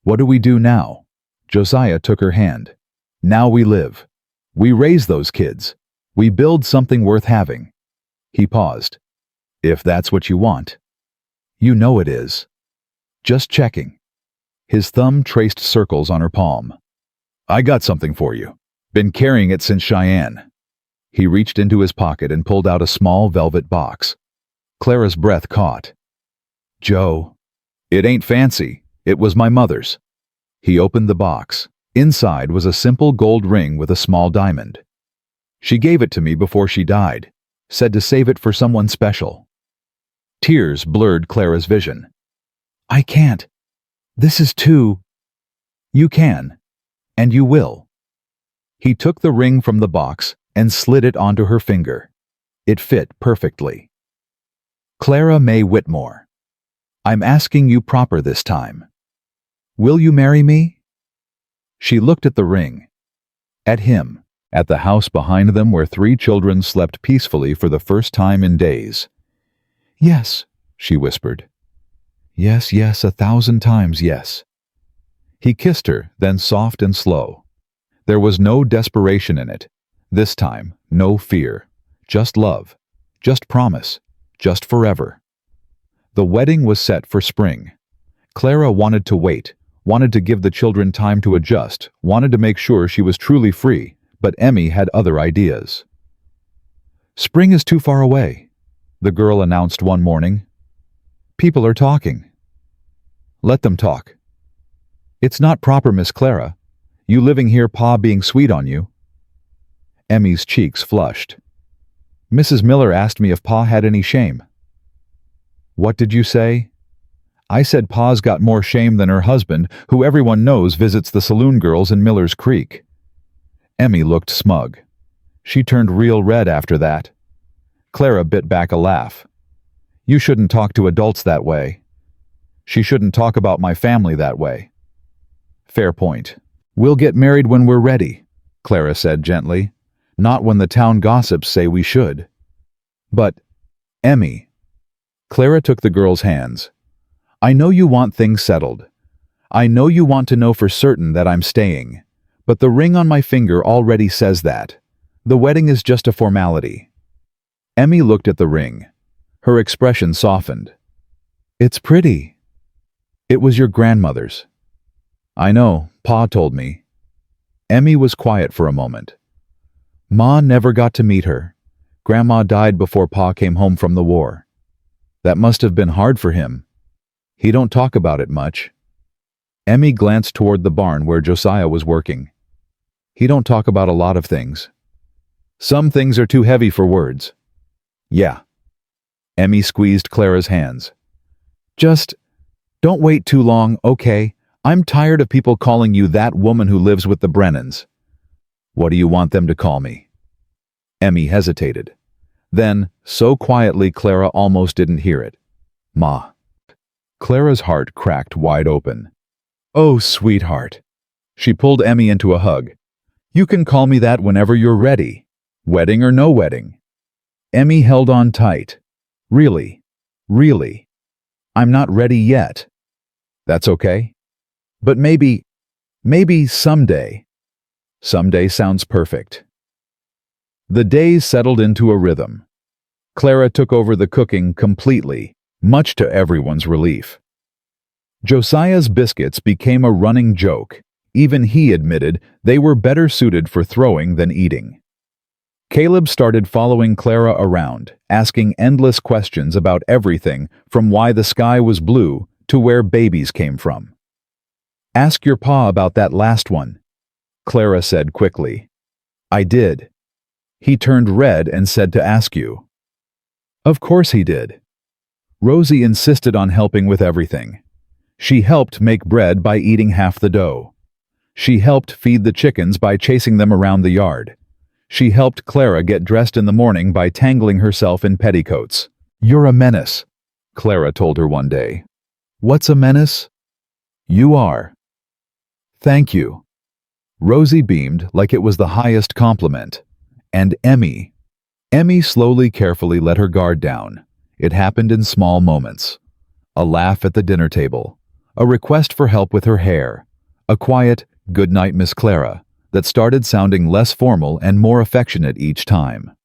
What do we do now? Josiah took her hand. Now we live. We raise those kids. We build something worth having. He paused. If that's what you want. You know it is. Just checking. His thumb traced circles on her palm. I got something for you. Been carrying it since Cheyenne. He reached into his pocket and pulled out a small velvet box. Clara's breath caught. Joe. It ain't fancy. It was my mother's. He opened the box. Inside was a simple gold ring with a small diamond. She gave it to me before she died. Said to save it for someone special. Tears blurred Clara's vision. I can't. This is too... You can. And you will. He took the ring from the box and slid it onto her finger. It fit perfectly. Clara May Whitmore. I'm asking you proper this time. Will you marry me? She looked at the ring. At him. At the house behind them where 3 children slept peacefully for the first time in days. Yes, she whispered. Yes, 1,000 times yes. He kissed her, then soft and slow. There was no desperation in it. This time, no fear. Just love. Just promise. Just forever. The wedding was set for spring. Clara wanted to wait, wanted to give the children time to adjust, wanted to make sure she was truly free, but Emmy had other ideas. Spring is too far away, the girl announced one morning. People are talking. Let them talk. It's not proper, Miss Clara. You living here, Pa being sweet on you. Emmy's cheeks flushed. Mrs. Miller asked me if Pa had any shame. What did you say? I said Pa's got more shame than her husband, who everyone knows visits the saloon girls in Miller's Creek. Emmy looked smug. She turned real red after that. Clara bit back a laugh. You shouldn't talk to adults that way. She shouldn't talk about my family that way. Fair point. We'll get married when we're ready, Clara said gently. Not when the town gossips say we should. But, Emmy. Clara took the girl's hands. I know you want things settled. I know you want to know for certain that I'm staying. But the ring on my finger already says that. The wedding is just a formality. Emmy looked at the ring. Her expression softened. It's pretty. It was your grandmother's. I know, Pa told me. Emmy was quiet for a moment. Ma never got to meet her. Grandma died before Pa came home from the war. That must have been hard for him. He don't talk about it much. Emmy glanced toward the barn where Josiah was working. He don't talk about a lot of things. Some things are too heavy for words. Yeah. Emmy squeezed Clara's hands. Just don't wait too long, okay? I'm tired of people calling you that woman who lives with the Brennans. What do you want them to call me? Emmy hesitated. Then, so quietly Clara almost didn't hear it. Ma. Clara's heart cracked wide open. Oh, sweetheart. She pulled Emmy into a hug. You can call me that whenever you're ready. Wedding or no wedding. Emmy held on tight. Really? Really? I'm not ready yet. That's okay. But maybe someday. Someday sounds perfect. The days settled into a rhythm. Clara took over the cooking completely, much to everyone's relief. Josiah's biscuits became a running joke. Even he admitted they were better suited for throwing than eating. Caleb started following Clara around, asking endless questions about everything from why the sky was blue to where babies came from. Ask your pa about that last one, Clara said quickly. I did. He turned red and said to ask you. Of course he did. Rosie insisted on helping with everything. She helped make bread by eating half the dough. She helped feed the chickens by chasing them around the yard. She helped Clara get dressed in the morning by tangling herself in petticoats. You're a menace, Clara told her one day. What's a menace? You are. Thank you. Rosie beamed like it was the highest compliment. And Emmy. Emmy slowly, carefully let her guard down. It happened in small moments. A laugh at the dinner table. A request for help with her hair. A quiet, "Good night, Miss Clara," that started sounding less formal and more affectionate each time.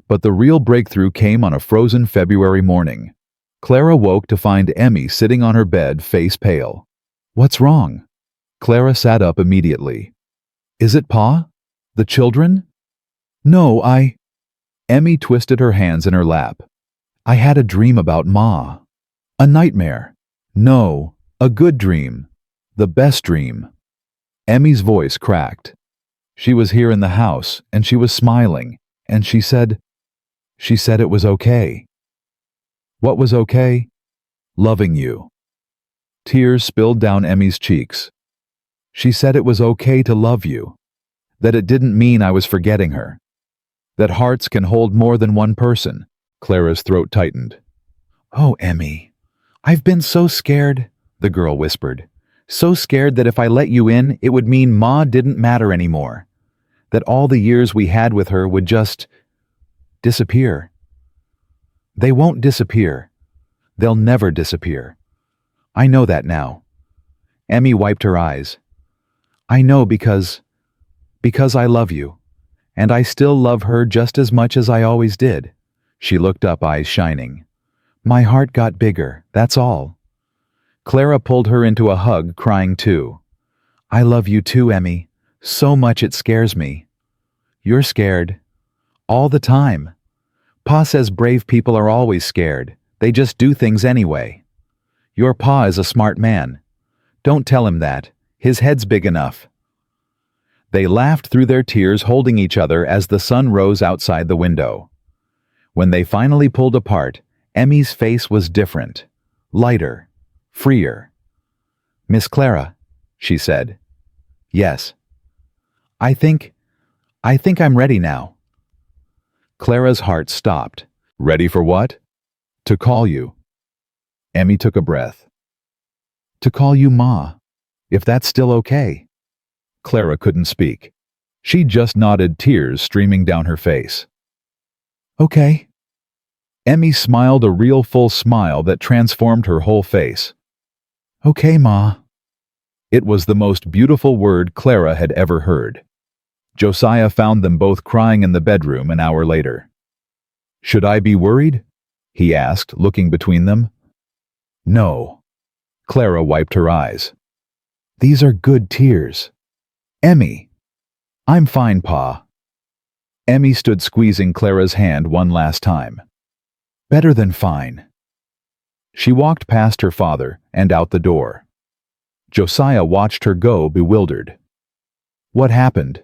But the real breakthrough came on a frozen February morning. Clara woke to find Emmy sitting on her bed, face pale. What's wrong? Clara sat up immediately. Is it Pa? The children? No, Emmy twisted her hands in her lap. I had a dream about Ma. A nightmare. No, a good dream. The best dream. Emmy's voice cracked. She was here in the house, and she was smiling, and she said it was okay. What was okay? Loving you. Tears spilled down Emmy's cheeks. She said it was okay to love you, that it didn't mean I was forgetting her, that hearts can hold more than one person. Clara's throat tightened. Oh, Emmy, I've been so scared, the girl whispered. So scared that if I let you in, it would mean Ma didn't matter anymore. That all the years we had with her would just disappear. They won't disappear. They'll never disappear. I know that now. Emmy wiped her eyes. I know because I love you, and I still love her just as much as I always did. She looked up, eyes shining. My heart got bigger, that's all. Clara pulled her into a hug, crying too. I love you too, Emmy. So much it scares me. You're scared. All the time. Pa says brave people are always scared. They just do things anyway. Your pa is a smart man. Don't tell him that. His head's big enough. They laughed through their tears, holding each other as the sun rose outside the window. When they finally pulled apart, Emmy's face was different. Lighter. Freer. Miss Clara, she said. Yes. I think I'm ready now. Clara's heart stopped. Ready for what? To call you. Emmy took a breath. To call you Ma, if that's still okay. Clara couldn't speak. She just nodded, tears streaming down her face. Okay. Emmy smiled, a real full smile that transformed her whole face. Okay, Ma. It was the most beautiful word Clara had ever heard. Josiah found them both crying in the bedroom an hour later. Should I be worried? He asked, looking between them. No. Clara wiped her eyes. These are good tears. Emmy. I'm fine, Pa. Emmy stood squeezing Clara's hand one last time. Better than fine. She walked past her father and out the door. Josiah watched her go, bewildered. What happened?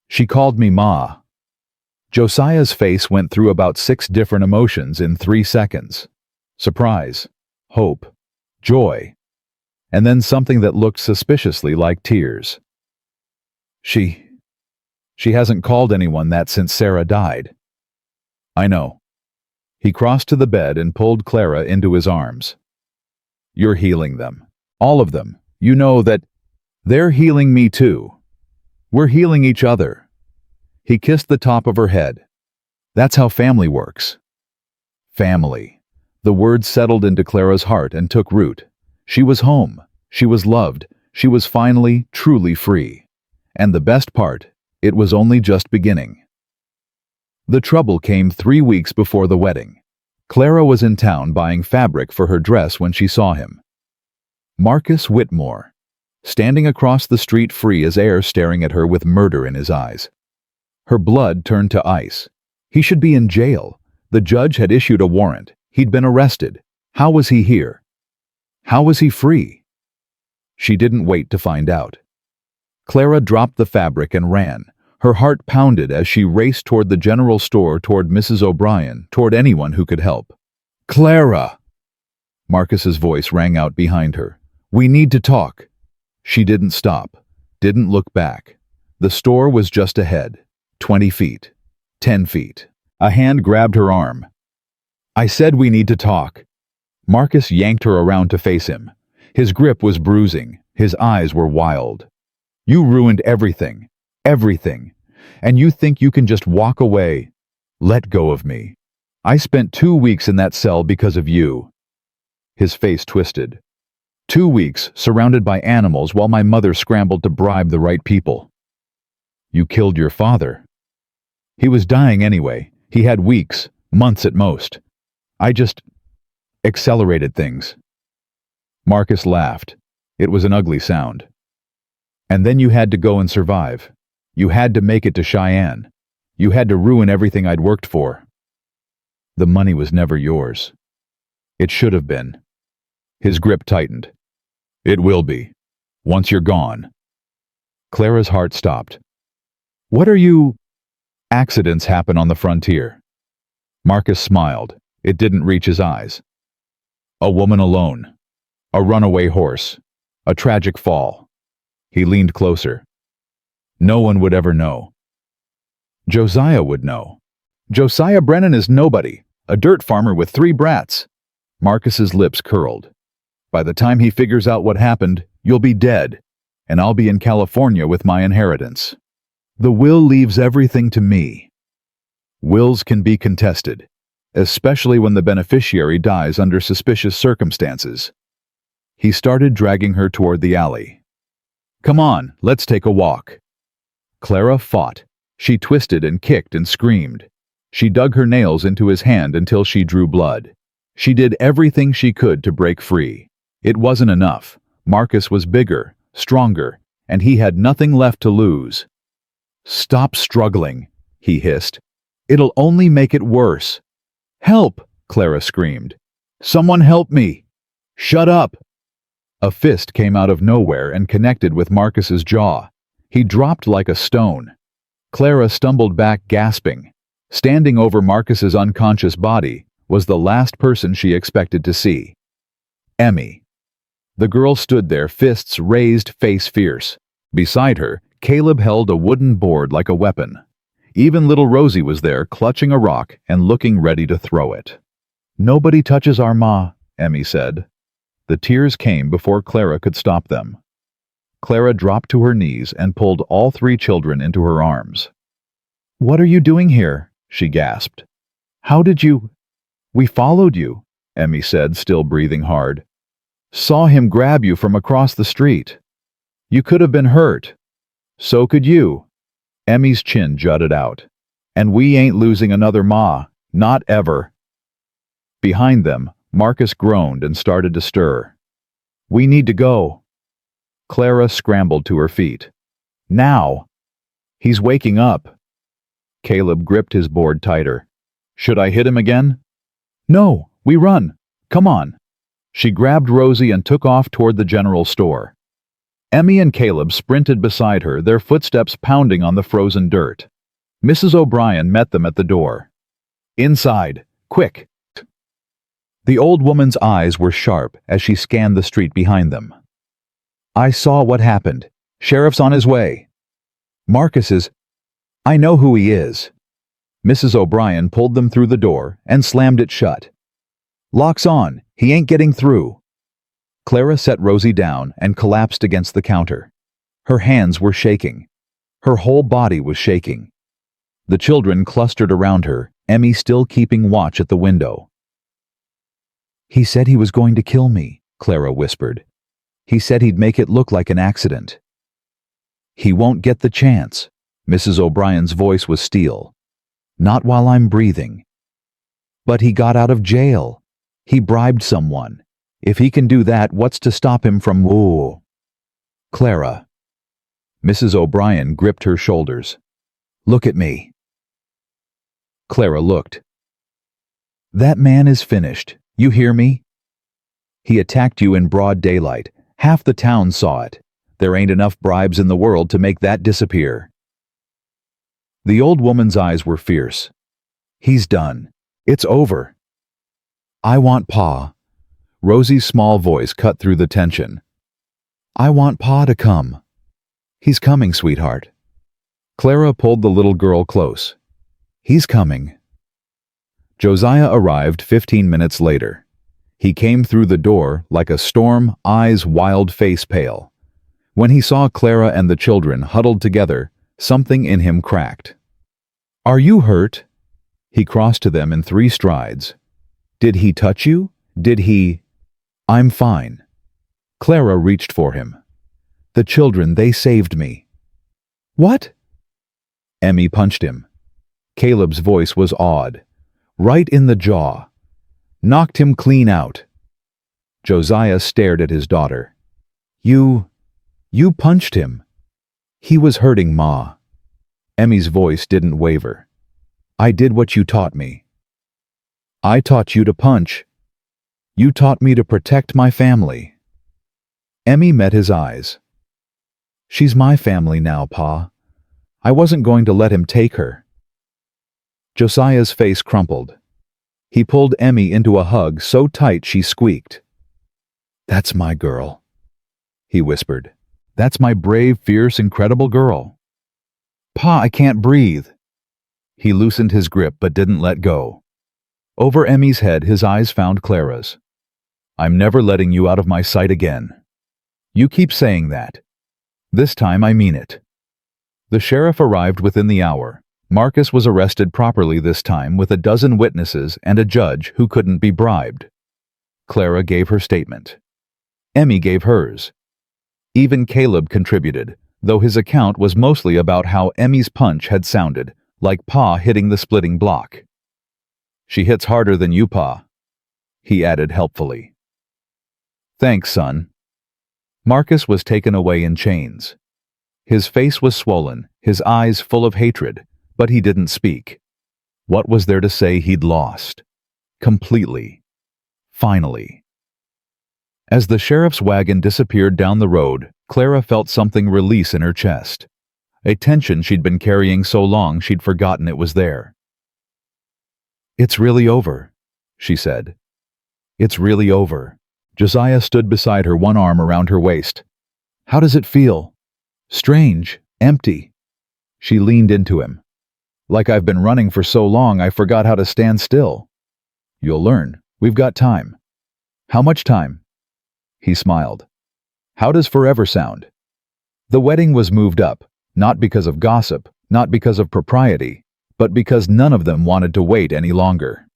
She called me Ma. Josiah's face went through about 6 different emotions in 3 seconds. Surprise, hope, joy, and then something that looked suspiciously like tears. She hasn't called anyone that since Sarah died. I know. He crossed to the bed and pulled Clara into his arms. You're healing them. All of them. You know that they're healing me too. We're healing each other. He kissed the top of her head. That's how family works. Family. The word settled into Clara's heart and took root. She was home. She was loved. She was finally, truly free. And the best part, it was only just beginning. The trouble came 3 weeks before the wedding. Clara was in town buying fabric for her dress when she saw him. Marcus Whitmore, standing across the street free as air, staring at her with murder in his eyes. Her blood turned to ice. He should be in jail. The judge had issued a warrant. He'd been arrested. How was he here? How was he free? She didn't wait to find out. Clara dropped the fabric and ran. Her heart pounded as she raced toward the general store, toward Mrs. O'Brien, toward anyone who could help. Clara! Marcus's voice rang out behind her. We need to talk. She didn't stop, didn't look back. The store was just ahead. 20 feet. 10 feet. A hand grabbed her arm. I said we need to talk. Marcus yanked her around to face him. His grip was bruising. His eyes were wild. You ruined everything. Everything. And you think you can just walk away? Let go of me. I spent 2 weeks in that cell because of you. His face twisted. 2 weeks surrounded by animals while my mother scrambled to bribe the right people. You killed your father. He was dying anyway. He had weeks, months at most. I just accelerated things. Marcus laughed. It was an ugly sound. And then you had to go and survive. You had to make it to Cheyenne. You had to ruin everything I'd worked for. The money was never yours. It should have been. His grip tightened. It will be, once you're gone. Clara's heart stopped. What are you... Accidents happen on the frontier. Marcus smiled. It didn't reach his eyes. A woman alone. A runaway horse. A tragic fall. He leaned closer. No one would ever know. Josiah would know. Josiah Brennan is nobody. A dirt farmer with 3 brats. Marcus's lips curled. By the time he figures out what happened, you'll be dead, and I'll be in California with my inheritance. The will leaves everything to me. Wills can be contested, especially when the beneficiary dies under suspicious circumstances. He started dragging her toward the alley. Come on, let's take a walk. Clara fought. She twisted and kicked and screamed. She dug her nails into his hand until she drew blood. She did everything she could to break free. It wasn't enough. Marcus was bigger, stronger, and he had nothing left to lose. Stop struggling, he hissed. It'll only make it worse. Help, Clara screamed. Someone help me. Shut up. A fist came out of nowhere and connected with Marcus's jaw. He dropped like a stone. Clara stumbled back, gasping. Standing over Marcus's unconscious body was the last person she expected to see. Emmy. The girl stood there, fists raised, face fierce. Beside her, Caleb held a wooden board like a weapon. Even little Rosie was there, clutching a rock and looking ready to throw it. Nobody touches our ma, Emmy said. The tears came before Clara could stop them. Clara dropped to her knees and pulled all 3 children into her arms. What are you doing here? She gasped. How did you... We followed you, Emmy said, still breathing hard. Saw him grab you from across the street. You could have been hurt. So could you. Emmy's chin jutted out. And we ain't losing another ma, not ever. Behind them, Marcus groaned and started to stir. We need to go. Clara scrambled to her feet. Now. He's waking up. Caleb gripped his board tighter. Should I hit him again? No, we run. Come on. She grabbed Rosie and took off toward the general store. Emmy and Caleb sprinted beside her, their footsteps pounding on the frozen dirt. Mrs. O'Brien met them at the door. "Inside, quick!" The old woman's eyes were sharp as she scanned the street behind them. "I saw what happened. Sheriff's on his way." "Marcus is—" "I know who he is." Mrs. O'Brien pulled them through the door and slammed it shut. "Lock's on. He ain't getting through." Clara set Rosie down and collapsed against the counter. Her hands were shaking. Her whole body was shaking. The children clustered around her, Emmy still keeping watch at the window. "He said he was going to kill me," Clara whispered. "He said he'd make it look like an accident." "He won't get the chance." Mrs. O'Brien's voice was steel. "Not while I'm breathing." "But he got out of jail. He bribed someone. If he can do that, what's to stop him from— Whoa." "Clara." Mrs. O'Brien gripped her shoulders. "Look at me." Clara looked. "That man is finished. You hear me? He attacked you in broad daylight. Half the town saw it. There ain't enough bribes in the world to make that disappear." The old woman's eyes were fierce. "He's done. It's over." "I want Pa." Rosie's small voice cut through the tension. "I want Pa to come." "He's coming, sweetheart." Clara pulled the little girl close. "He's coming." Josiah arrived 15 minutes later. He came through the door like a storm, eyes wild, face pale. When he saw Clara and the children huddled together, something in him cracked. "Are you hurt?" He crossed to them in 3 strides. "Did he touch you? Did he—" "I'm fine." Clara reached for him. "The children, they saved me." "What?" Emmy punched him. Caleb's voice was awed. "Right in the jaw. Knocked him clean out." Josiah stared at his daughter. You punched him." "He was hurting Ma." Emmy's voice didn't waver. "I did what you taught me." "I taught you to punch." "You taught me to protect my family." Emmy met his eyes. "She's my family now, Pa. I wasn't going to let him take her." Josiah's face crumpled. He pulled Emmy into a hug so tight she squeaked. "That's my girl," he whispered. "That's my brave, fierce, incredible girl." "Pa, I can't breathe." He loosened his grip but didn't let go. Over Emmy's head, his eyes found Clara's. "I'm never letting you out of my sight again." "You keep saying that." "This time I mean it." The sheriff arrived within the hour. Marcus was arrested properly this time with a dozen witnesses and a judge who couldn't be bribed. Clara gave her statement. Emmy gave hers. Even Caleb contributed, though his account was mostly about how Emmy's punch had sounded, like Pa hitting the splitting block. "She hits harder than you, Pa," he added helpfully. "Thanks, son." Marcus was taken away in chains. His face was swollen, his eyes full of hatred, but he didn't speak. What was there to say he'd lost? Completely. Finally. As the sheriff's wagon disappeared down the road, Clara felt something release in her chest. A tension she'd been carrying so long she'd forgotten it was there. "It's really over," she said. "It's really over." Josiah stood beside her, one arm around her waist. "How does it feel?" "Strange. Empty." She leaned into him. "Like I've been running for so long I forgot how to stand still." "You'll learn. We've got time." "How much time?" He smiled. "How does forever sound?" The wedding was moved up, not because of gossip, not because of propriety, but because none of them wanted to wait any longer.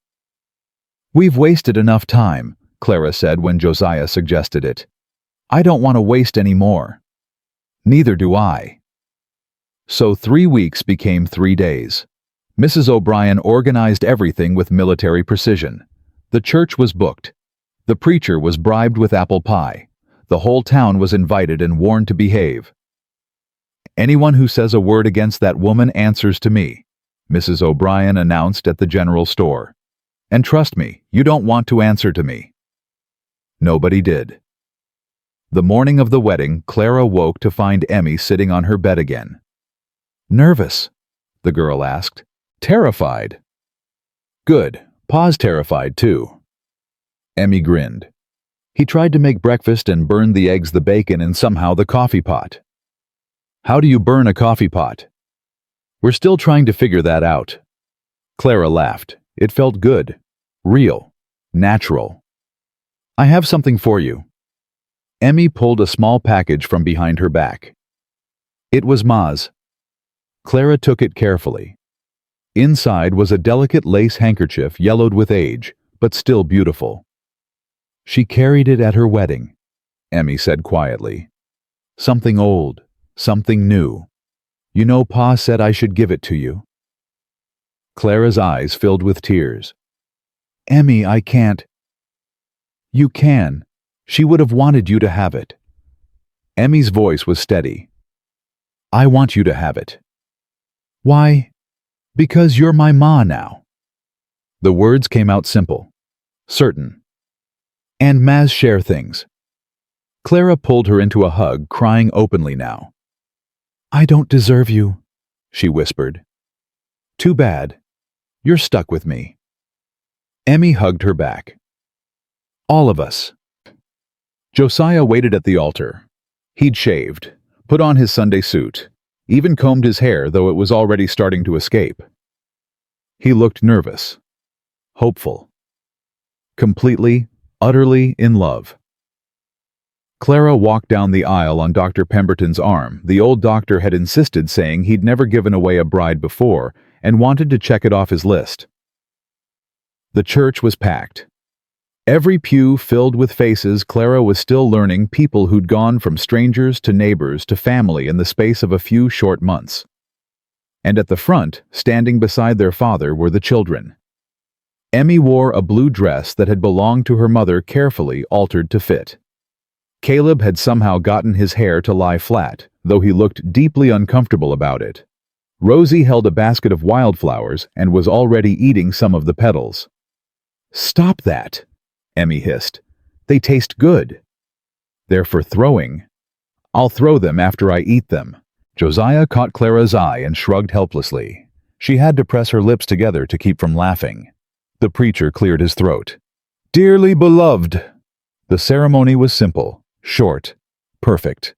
"We've wasted enough time," Clara said when Josiah suggested it. "I don't want to waste any more." "Neither do I." So 3 weeks became 3 days. Mrs. O'Brien organized everything with military precision. The church was booked. The preacher was bribed with apple pie. The whole town was invited and warned to behave. "Anyone who says a word against that woman answers to me," Mrs. O'Brien announced at the general store. "And trust me, you don't want to answer to me." Nobody did. The morning of the wedding, Clara woke to find Emmy sitting on her bed again. "Nervous?" the girl asked. "Terrified." "Good. Pa's terrified too." Emmy grinned. He tried to make breakfast and burned the eggs, the bacon, and somehow the coffee pot. "How do you burn a coffee pot?" "We're still trying to figure that out." Clara laughed. It felt good. Real. Natural. "I have something for you." Emmy pulled a small package from behind her back. It was Ma's. Clara took it carefully. Inside was a delicate lace handkerchief yellowed with age, but still beautiful. "She carried it at her wedding," Emmy said quietly. "Something old, something new. You know, Pa said I should give it to you." Clara's eyes filled with tears. "Emmy, I can't." "You can. She would have wanted you to have it." Emmy's voice was steady. "I want you to have it." "Why?" "Because you're my ma now." The words came out simple, certain. "And Mas share things." Clara pulled her into a hug, crying openly now. "I don't deserve you," she whispered. "Too bad. You're stuck with me." Emmy hugged her back. "All of us." Josiah waited at the altar. He'd shaved, put on his Sunday suit, even combed his hair, though it was already starting to escape. He looked nervous, hopeful, completely, utterly in love. Clara walked down the aisle on Dr. Pemberton's arm. The old doctor had insisted, saying he'd never given away a bride before and wanted to check it off his list. The church was packed. Every pew filled with faces. Clara was still learning, people who'd gone from strangers to neighbors to family in the space of a few short months. And at the front, standing beside their father, were the children. Emmy wore a blue dress that had belonged to her mother, carefully altered to fit. Caleb had somehow gotten his hair to lie flat, though he looked deeply uncomfortable about it. Rosie held a basket of wildflowers and was already eating some of the petals. "Stop that," Emmy hissed. "They taste good." "They're for throwing." "I'll throw them after I eat them." Josiah caught Clara's eye and shrugged helplessly. She had to press her lips together to keep from laughing. The preacher cleared his throat. "Dearly beloved." The ceremony was simple, short, perfect.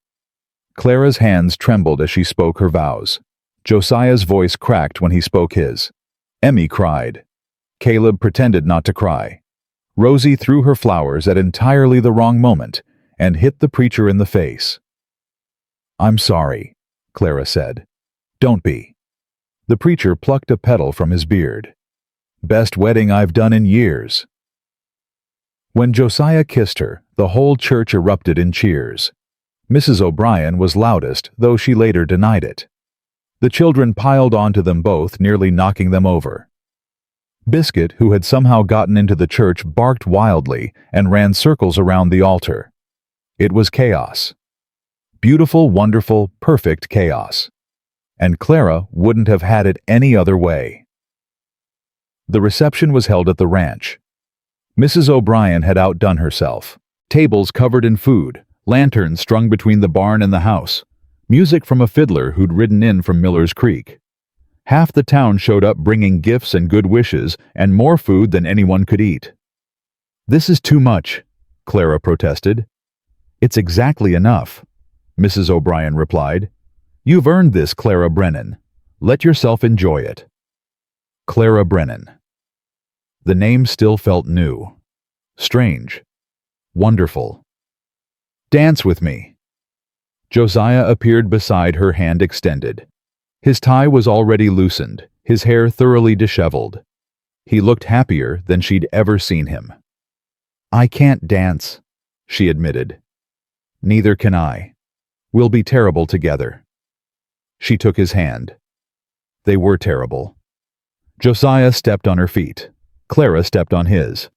Clara's hands trembled as she spoke her vows. Josiah's voice cracked when he spoke his. Emmy cried. Caleb pretended not to cry. Rosie threw her flowers at entirely the wrong moment and hit the preacher in the face. "I'm sorry," Clara said. "Don't be." The preacher plucked a petal from his beard. "Best wedding I've done in years." When Josiah kissed her, the whole church erupted in cheers. Mrs. O'Brien was loudest, though she later denied it. The children piled onto them both, nearly knocking them over. Biscuit, who had somehow gotten into the church, barked wildly and ran circles around the altar. It was chaos. Beautiful, wonderful, perfect chaos. And Clara wouldn't have had it any other way. The reception was held at the ranch. Mrs. O'Brien had outdone herself. Tables covered in food, lanterns strung between the barn and the house, music from a fiddler who'd ridden in from Miller's Creek. Half the town showed up bringing gifts and good wishes, and more food than anyone could eat. "This is too much," Clara protested. "It's exactly enough," Mrs. O'Brien replied. "You've earned this, Clara Brennan. Let yourself enjoy it." Clara Brennan. The name still felt new. Strange. Wonderful. "Dance with me." Josiah appeared beside her, hand extended. His tie was already loosened, his hair thoroughly disheveled. He looked happier than she'd ever seen him. "I can't dance," she admitted. "Neither can I. We'll be terrible together." She took his hand. They were terrible. Josiah stepped on her feet. Clara stepped on his.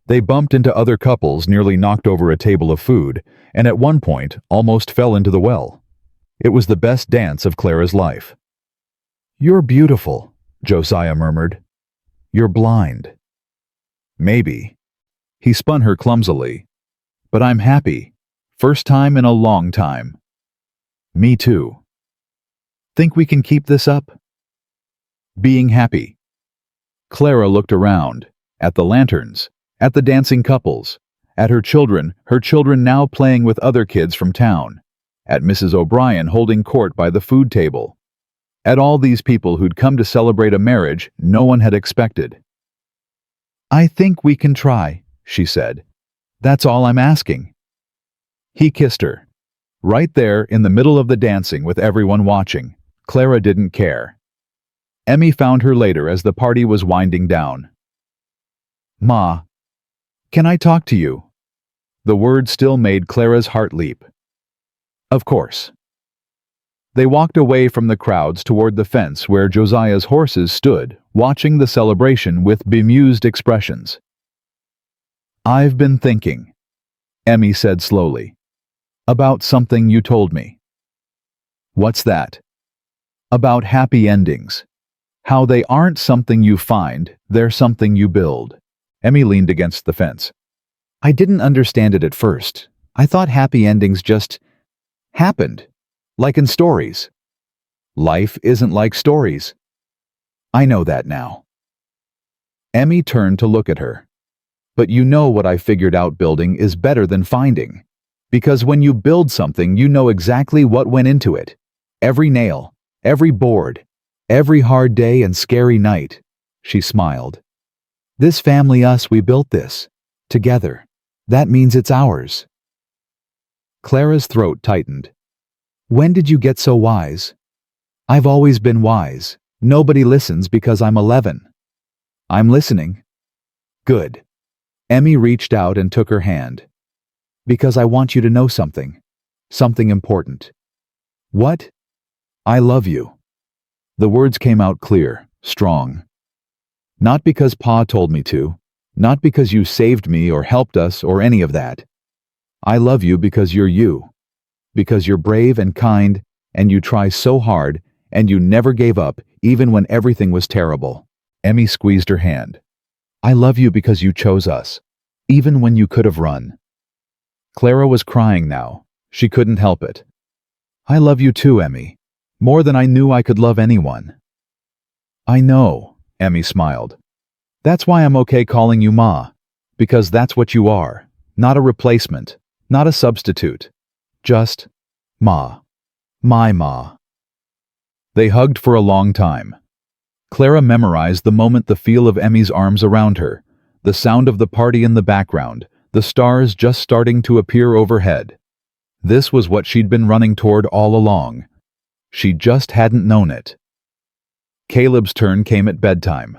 They bumped into other couples, nearly knocked over a table of food, and at one point almost fell into the well. It was the best dance of Clara's life. "You're beautiful," Josiah murmured. "You're blind." "Maybe." He spun her clumsily. "But I'm happy. First time in a long time. Me too. Think we can keep this up? Being happy. Clara looked around, at the lanterns, at the dancing couples, at her children now playing with other kids from town, at Mrs. O'Brien holding court by the food table, at all these people who'd come to celebrate a marriage no one had expected. I think we can try, she said. That's all I'm asking. He kissed her. Right there in the middle of the dancing with everyone watching. Clara didn't care. Emmy found her later as the party was winding down. Ma, can I talk to you? The word still made Clara's heart leap. Of course. They walked away from the crowds toward the fence where Josiah's horses stood, watching the celebration with bemused expressions. I've been thinking, Emmy said slowly, about something you told me. What's that? About happy endings. How they aren't something you find, they're something you build. Emmy leaned against the fence. I didn't understand it at first. I thought happy endings just happened, like in stories. Life isn't like stories. I know that now. Emmy turned to look at her. But you know what I figured out, building is better than finding. Because when you build something, you know exactly what went into it. Every nail, every board, every hard day and scary night. She smiled. This family, us, we built this. Together. That means it's ours. Clara's throat tightened. When did you get so wise? I've always been wise. Nobody listens because I'm 11. I'm listening. Good. Emmy reached out and took her hand. Because I want you to know something. Something important. What? I love you. The words came out clear, strong. Not because Pa told me to. Not because you saved me or helped us or any of that. I love you because you're you. Because you're brave and kind, and you try so hard, and you never gave up, even when everything was terrible. Emmy squeezed her hand. I love you because you chose us, even when you could have run. Clara was crying now. She couldn't help it. I love you too, Emmy. More than I knew I could love anyone. I know, Emmy smiled. That's why I'm okay calling you Ma. Because that's what you are. Not a replacement. Not a substitute. Just Ma. My Ma. They hugged for a long time. Clara memorized the moment, the feel of Emmy's arms around her, the sound of the party in the background, the stars just starting to appear overhead. This was what she'd been running toward all along. She just hadn't known it. Caleb's turn came at bedtime.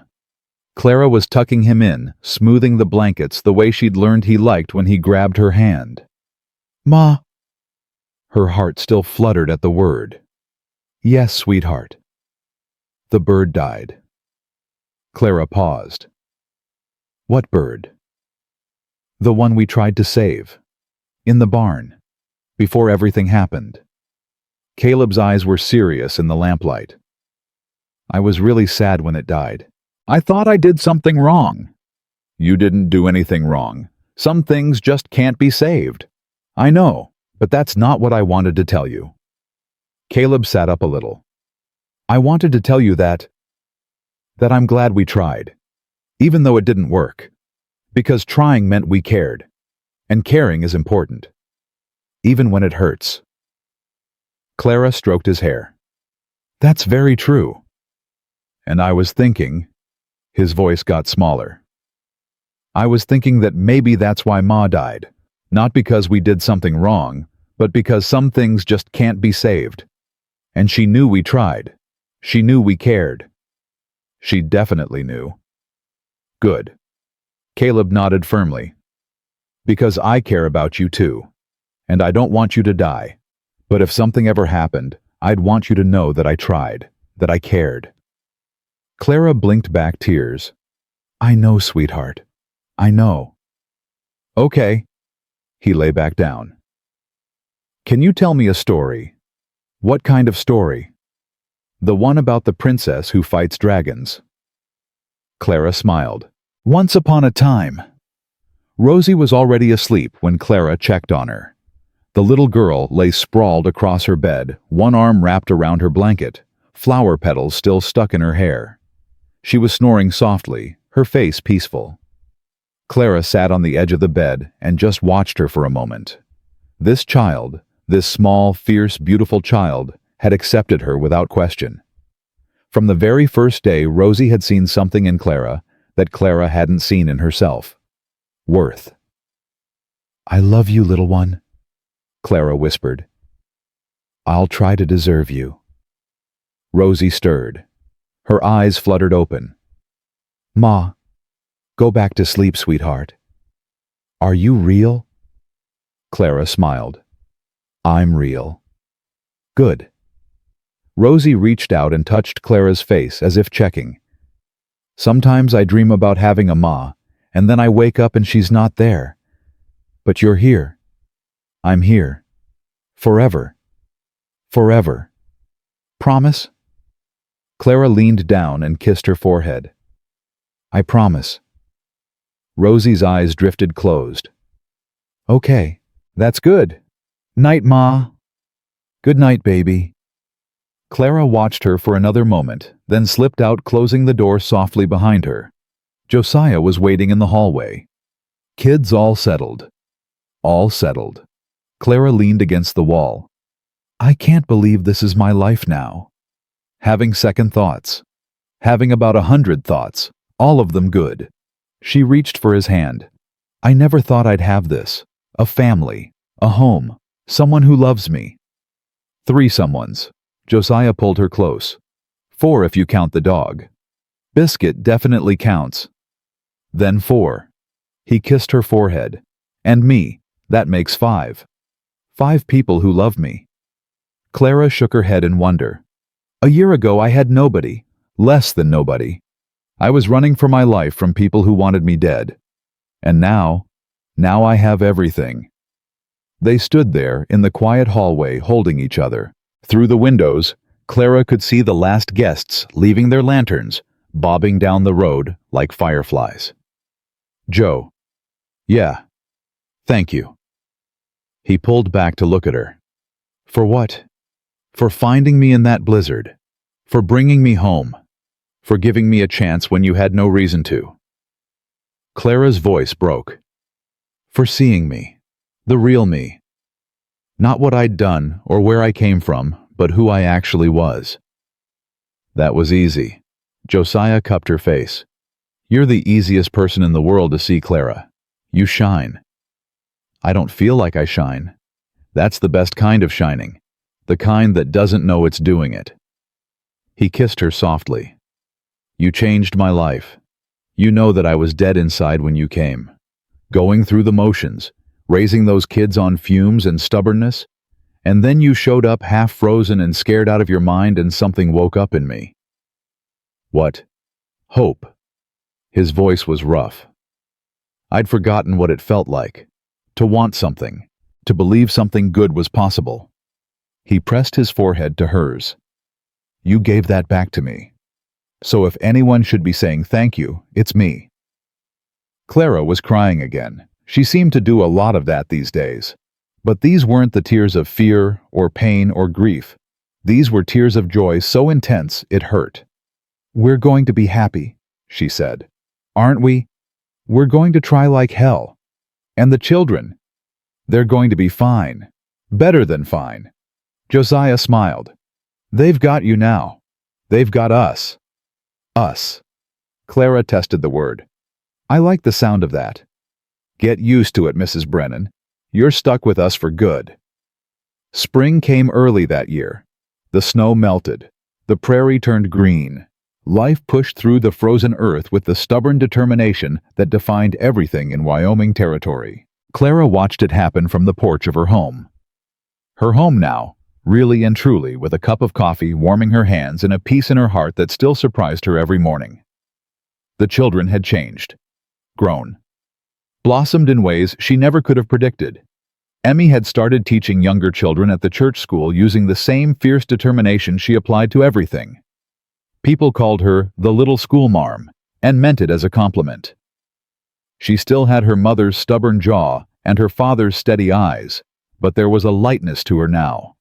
Clara was tucking him in, smoothing the blankets the way she'd learned he liked when he grabbed her hand. Ma. Her heart still fluttered at the word. Yes, sweetheart. The bird died. Clara paused. What bird? The one we tried to save. In the barn. Before everything happened. Caleb's eyes were serious in the lamplight. I was really sad when it died. I thought I did something wrong. You didn't do anything wrong. Some things just can't be saved. I know, but that's not what I wanted to tell you. Caleb sat up a little. I wanted to tell you that I'm glad we tried, even though it didn't work, because trying meant we cared, and caring is important, even when it hurts. Clara stroked his hair. That's very true. And I was thinking, his voice got smaller. I was thinking that maybe that's why Ma died, not because we did something wrong, but because some things just can't be saved. And she knew we tried. She knew we cared. She definitely knew. Good. Caleb nodded firmly. Because I care about you too. And I don't want you to die. But if something ever happened, I'd want you to know that I tried, that I cared. Clara blinked back tears. I know, sweetheart. I know. Okay. He lay back down. Can you tell me a story? What kind of story? The one about the princess who fights dragons. Clara smiled. Once upon a time. Rosie was already asleep when Clara checked on her. The little girl lay sprawled across her bed, one arm wrapped around her blanket, flower petals still stuck in her hair. She was snoring softly, her face peaceful. Clara sat on the edge of the bed and just watched her for a moment. This child, this small, fierce, beautiful child, had accepted her without question. From the very first day, Rosie had seen something in Clara that Clara hadn't seen in herself. Worth. "I love you, little one," Clara whispered. "I'll try to deserve you." Rosie stirred. Her eyes fluttered open. "Ma, go back to sleep, sweetheart." "Are you real?" Clara smiled. "I'm real." "Good." Rosie reached out and touched Clara's face as if checking. "Sometimes I dream about having a ma, and then I wake up and she's not there. But you're here. I'm here. Forever. Forever. Promise?" Clara leaned down and kissed her forehead. "I promise." Rosie's eyes drifted closed. "Okay, that's good. Night, Ma." "Good night, baby." Clara watched her for another moment, then slipped out, closing the door softly behind her. Josiah was waiting in the hallway. Kids all settled. All settled. Clara leaned against the wall. "I can't believe this is my life now." Having second thoughts. Having about 100 thoughts, all of them good. She reached for his hand. "I never thought I'd have this. A family. A home. Someone who loves me." 3 someones. Josiah pulled her close. 4 if you count the dog. Biscuit definitely counts. Then 4. He kissed her forehead. "And me, that makes 5. 5 people who love me." Clara shook her head in wonder. "A year ago I had nobody. Less than nobody. I was running for my life from people who wanted me dead. And now I have everything." They stood there in the quiet hallway holding each other. Through the windows, Clara could see the last guests leaving their lanterns, bobbing down the road like fireflies. "Joe." "Yeah. Thank you." He pulled back to look at her. "For what?" "For finding me in that blizzard. For bringing me home. For giving me a chance when you had no reason to." Clara's voice broke. "For seeing me. The real me. Not what I'd done or where I came from, but who I actually was." "That was easy." Josiah cupped her face. "You're the easiest person in the world to see, Clara. You shine." "I don't feel like I shine. That's the best kind of shining. The kind that doesn't know it's doing it." He kissed her softly. "You changed my life. You know that I was dead inside when you came. Going through the motions, raising those kids on fumes and stubbornness, and then you showed up half frozen and scared out of your mind and something woke up in me." "What?" "Hope." His voice was rough. "I'd forgotten what it felt like. To want something. To believe something good was possible." He pressed his forehead to hers. "You gave that back to me. So if anyone should be saying thank you, it's me." Clara was crying again. She seemed to do a lot of that these days. But these weren't the tears of fear or pain or grief. These were tears of joy so intense it hurt. "We're going to be happy," she said. "Aren't we? We're going to try like hell. And the children, they're going to be fine. Better than fine." Josiah smiled. "They've got you now. They've got us." "Us." Clara tested the word. "I like the sound of that." "Get used to it, Mrs. Brennan. You're stuck with us for good." Spring came early that year. The snow melted. The prairie turned green. Life pushed through the frozen earth with the stubborn determination that defined everything in Wyoming territory. Clara watched it happen from the porch of her home. Her home now, really and truly, with a cup of coffee warming her hands and a peace in her heart that still surprised her every morning. The children had changed. Grown. Blossomed in ways she never could have predicted. Emmy had started teaching younger children at the church school using the same fierce determination she applied to everything. People called her the little schoolmarm, and meant it as a compliment. She still had her mother's stubborn jaw and her father's steady eyes, But there was a lightness to her now,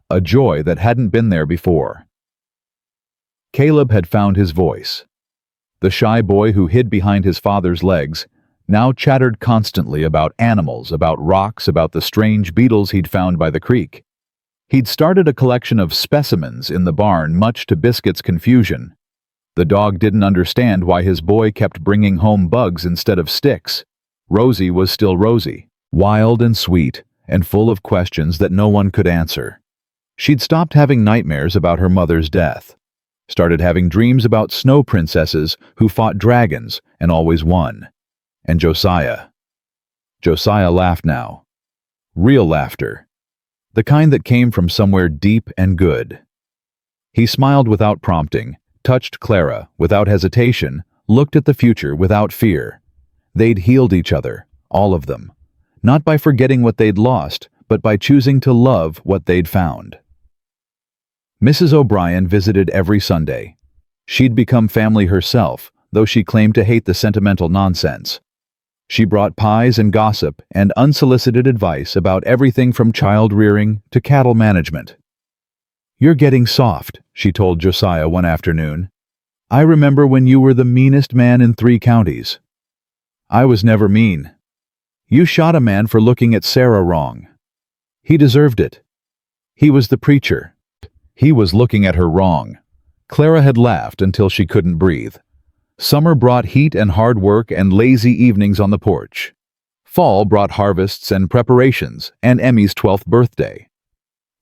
a joy that hadn't been there before. Caleb had found his voice. The shy boy who hid behind his father's legs now chattered constantly about animals, about rocks, about the strange beetles he'd found by the creek. He'd started a collection of specimens in the barn, much to Biscuit's confusion. The dog didn't understand why his boy kept bringing home bugs instead of sticks. Rosie was still Rosie, wild and sweet, and full of questions that no one could answer. She'd stopped having nightmares about her mother's death, started having dreams about snow princesses who fought dragons and always won. And Josiah. Josiah laughed now. Real laughter. The kind that came from somewhere deep and good. He smiled without prompting, touched Clara without hesitation, looked at the future without fear. They'd healed each other, all of them. Not by forgetting what they'd lost, but by choosing to love what they'd found. Mrs. O'Brien visited every Sunday. She'd become family herself, though she claimed to hate the sentimental nonsense. She brought pies and gossip and unsolicited advice about everything from child rearing to cattle management. "You're getting soft," she told Josiah one afternoon. "I remember when you were the meanest man in 3 counties. "I was never mean. You shot a man for looking at Sarah wrong. He deserved it. He was the preacher. He was looking at her wrong." Clara had laughed until she couldn't breathe. Summer brought heat and hard work and lazy evenings on the porch. Fall brought harvests and preparations and Emmy's 12th birthday.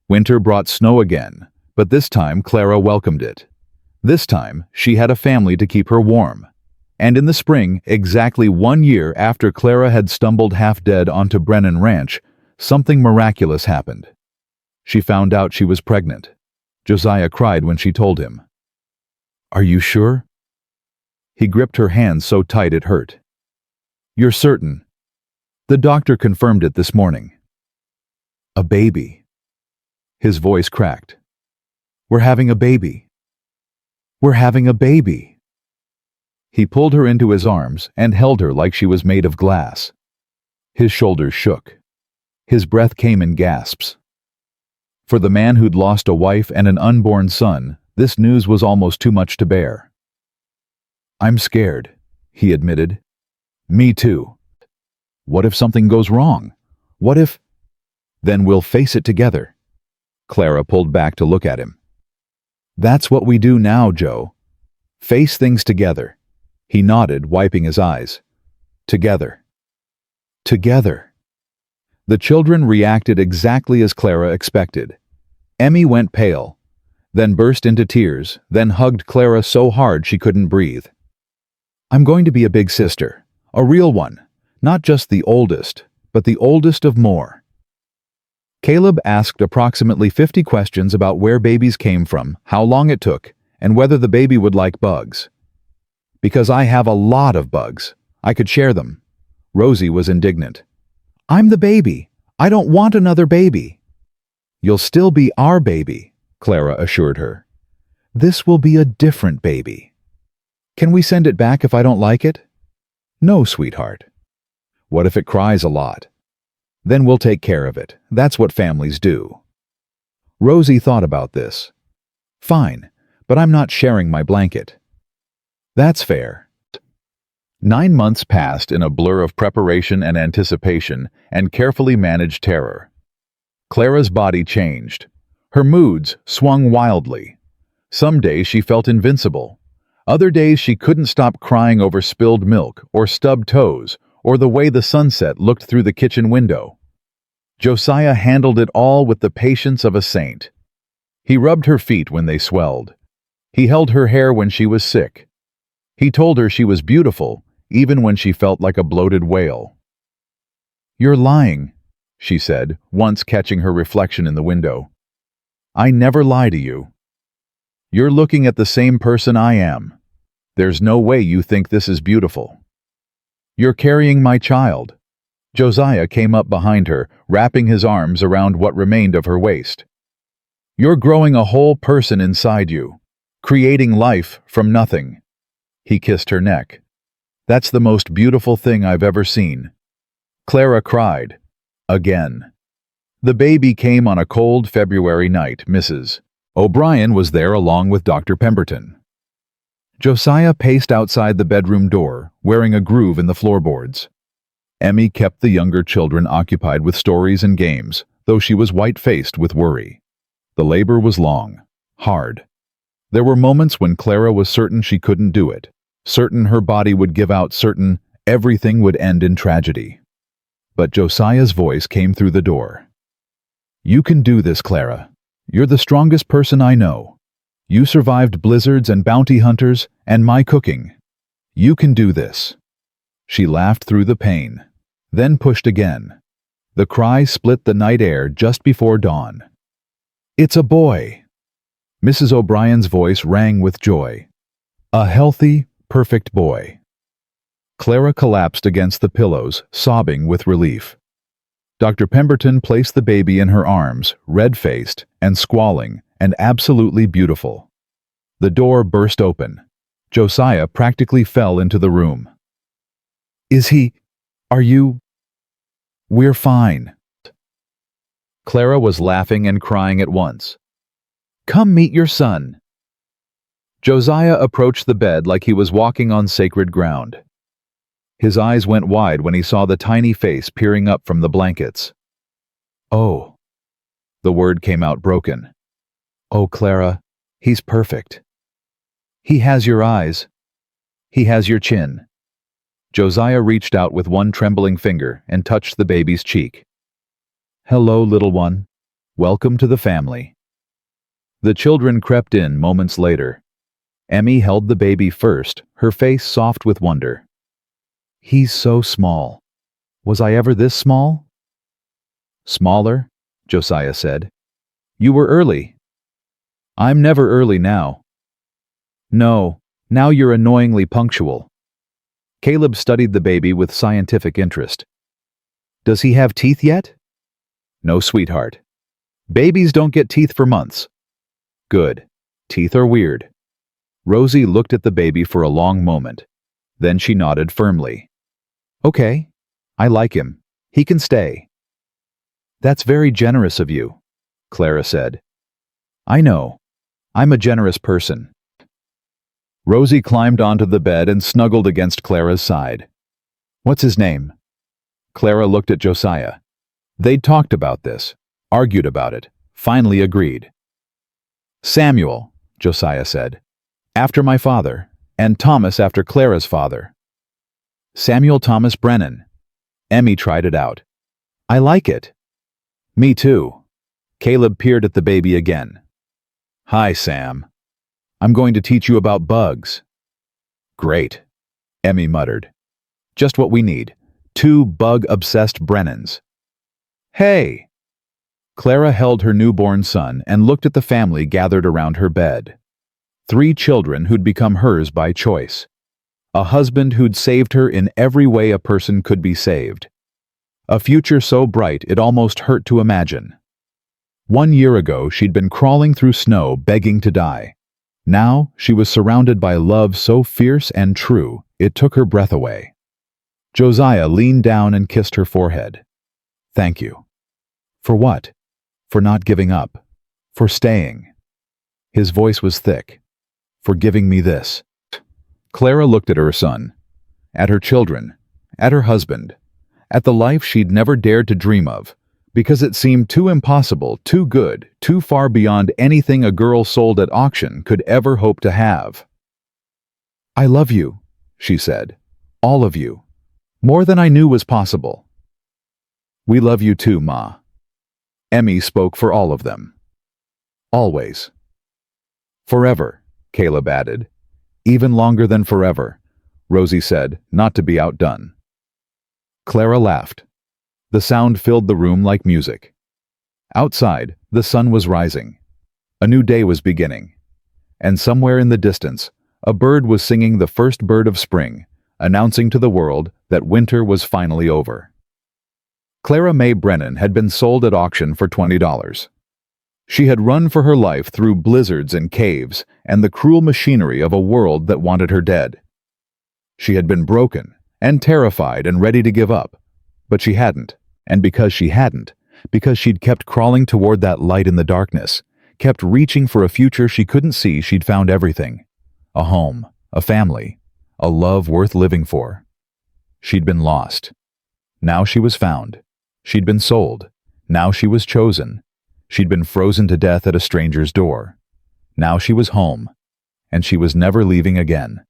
Winter brought snow again, but this time Clara welcomed it. This time she had a family to keep her warm. And in the spring, exactly 1 year after Clara had stumbled half dead onto Brennan Ranch, something miraculous happened. She found out she was pregnant. Josiah cried when she told him. "Are you sure?" He gripped her hand so tight it hurt. "You're certain? The doctor confirmed it this morning." "A baby." His voice cracked. "We're having a baby. We're having a baby." He pulled her into his arms and held her like she was made of glass. His shoulders shook. His breath came in gasps. For the man who'd lost a wife and an unborn son, this news was almost too much to bear. "I'm scared," he admitted. "Me too. What if something goes wrong? What if—" "Then we'll face it together." Clara pulled back to look at him. "That's what we do now, Joe. Face things together." He nodded, wiping his eyes. "Together. Together." The children reacted exactly as Clara expected. Emmy went pale, then burst into tears, then hugged Clara so hard she couldn't breathe. "I'm going to be a big sister, a real one, not just the oldest, but the oldest of more." Caleb asked approximately 50 questions about where babies came from, how long it took, and whether the baby would like bugs. "Because I have a lot of bugs. I could share them." Rosie was indignant. "I'm the baby. I don't want another baby." "You'll still be our baby," Clara assured her. "This will be a different baby." "Can we send it back if I don't like it?" "No, sweetheart." "What if it cries a lot?" "Then we'll take care of it. That's what families do." Rosie thought about this. "Fine, but I'm not sharing my blanket." "That's fair." 9 months passed in a blur of preparation and anticipation and carefully managed terror. Clara's body changed. Her moods swung wildly. Some days she felt invincible. Other days she couldn't stop crying over spilled milk or stubbed toes or the way the sunset looked through the kitchen window. Josiah handled it all with the patience of a saint. He rubbed her feet when they swelled. He held her hair when she was sick. He told her she was beautiful, even when she felt like a bloated whale. "You're lying," she said, once catching her reflection in the window. "I never lie to you. You're looking at the same person I am. There's no way you think this is beautiful. You're carrying my child." Josiah came up behind her, wrapping his arms around what remained of her waist. "You're growing a whole person inside you, creating life from nothing." He kissed her neck. "That's the most beautiful thing I've ever seen." Clara cried. Again. The baby came on a cold February night. Mrs. O'Brien was there along with Dr. Pemberton. Josiah paced outside the bedroom door, wearing a groove in the floorboards. Emmy kept the younger children occupied with stories and games, though she was white-faced with worry. The labor was long, hard. There were moments when Clara was certain she couldn't do it, certain her body would give out, certain everything would end in tragedy. But Josiah's voice came through the door. "You can do this, Clara. You're the strongest person I know. You survived blizzards and bounty hunters and my cooking. You can do this." She laughed through the pain, then pushed again. The cry split the night air just before dawn. "It's a boy!" Mrs. O'Brien's voice rang with joy. "A healthy, perfect boy." Clara collapsed against the pillows, sobbing with relief. Dr. Pemberton placed the baby in her arms, red-faced and squalling and absolutely beautiful. The door burst open. Josiah practically fell into the room. Are you? We're fine." Clara was laughing and crying at once. "Come meet your son." Josiah approached the bed like he was walking on sacred ground. His eyes went wide when he saw the tiny face peering up from the blankets. "Oh." The word came out broken. "Oh, Clara, he's perfect. He has your eyes. He has your chin." Josiah reached out with one trembling finger and touched the baby's cheek. "Hello, little one. Welcome to the family." The children crept in moments later. Emmy held the baby first, her face soft with wonder. "He's so small. Was I ever this small?" "Smaller," Josiah said. "You were early." "I'm never early now." "No, now you're annoyingly punctual." Caleb studied the baby with scientific interest. "Does he have teeth yet?" "No, sweetheart. Babies don't get teeth for months." "Good. Teeth are weird." Rosie looked at the baby for a long moment. Then she nodded firmly. "Okay. I like him. He can stay." "That's very generous of you," Clara said. "I know. I'm a generous person." Rosie climbed onto the bed and snuggled against Clara's side. "What's his name?" Clara looked at Josiah. They'd talked about this, argued about it, finally agreed. "Samuel," Josiah said. "After my father, and Thomas after Clara's father." "Samuel Thomas Brennan." Emmy tried it out. "I like it." "Me too." Caleb peered at the baby again. "Hi, Sam. I'm going to teach you about bugs." "Great," Emmy muttered. "Just what we need. 2 bug-obsessed Brennans." "Hey!" Clara held her newborn son and looked at the family gathered around her bed. 3 children who'd become hers by choice. A husband who'd saved her in every way a person could be saved. A future so bright it almost hurt to imagine. 1 year ago, she'd been crawling through snow begging to die. Now, she was surrounded by love so fierce and true, it took her breath away. Josiah leaned down and kissed her forehead. "Thank you." "For what?" "For not giving up. For staying." His voice was thick. "For giving me this." Clara looked at her son, at her children, at her husband, at the life she'd never dared to dream of, because it seemed too impossible, too good, too far beyond anything a girl sold at auction could ever hope to have. "I love you," she said. "All of you. More than I knew was possible." "We love you too, Ma." Emmy spoke for all of them. "Always." "Forever," Caleb added. "Even longer than forever," Rosie said, not to be outdone. Clara laughed. The sound filled the room like music. Outside, the sun was rising. A new day was beginning. And somewhere in the distance, a bird was singing the first bird of spring, announcing to the world that winter was finally over. Clara Mae Brennan had been sold at auction for $20. She had run for her life through blizzards and caves and the cruel machinery of a world that wanted her dead. She had been broken and terrified and ready to give up, but she hadn't, and because she hadn't, Because she'd kept crawling toward that light in the darkness, kept reaching for a future she couldn't see. She'd found everything. A home, a family, a love worth living for. She'd been lost. Now she was found. She'd been sold. Now she was chosen. She'd been frozen to death at a stranger's door. Now she was home, and she was never leaving again.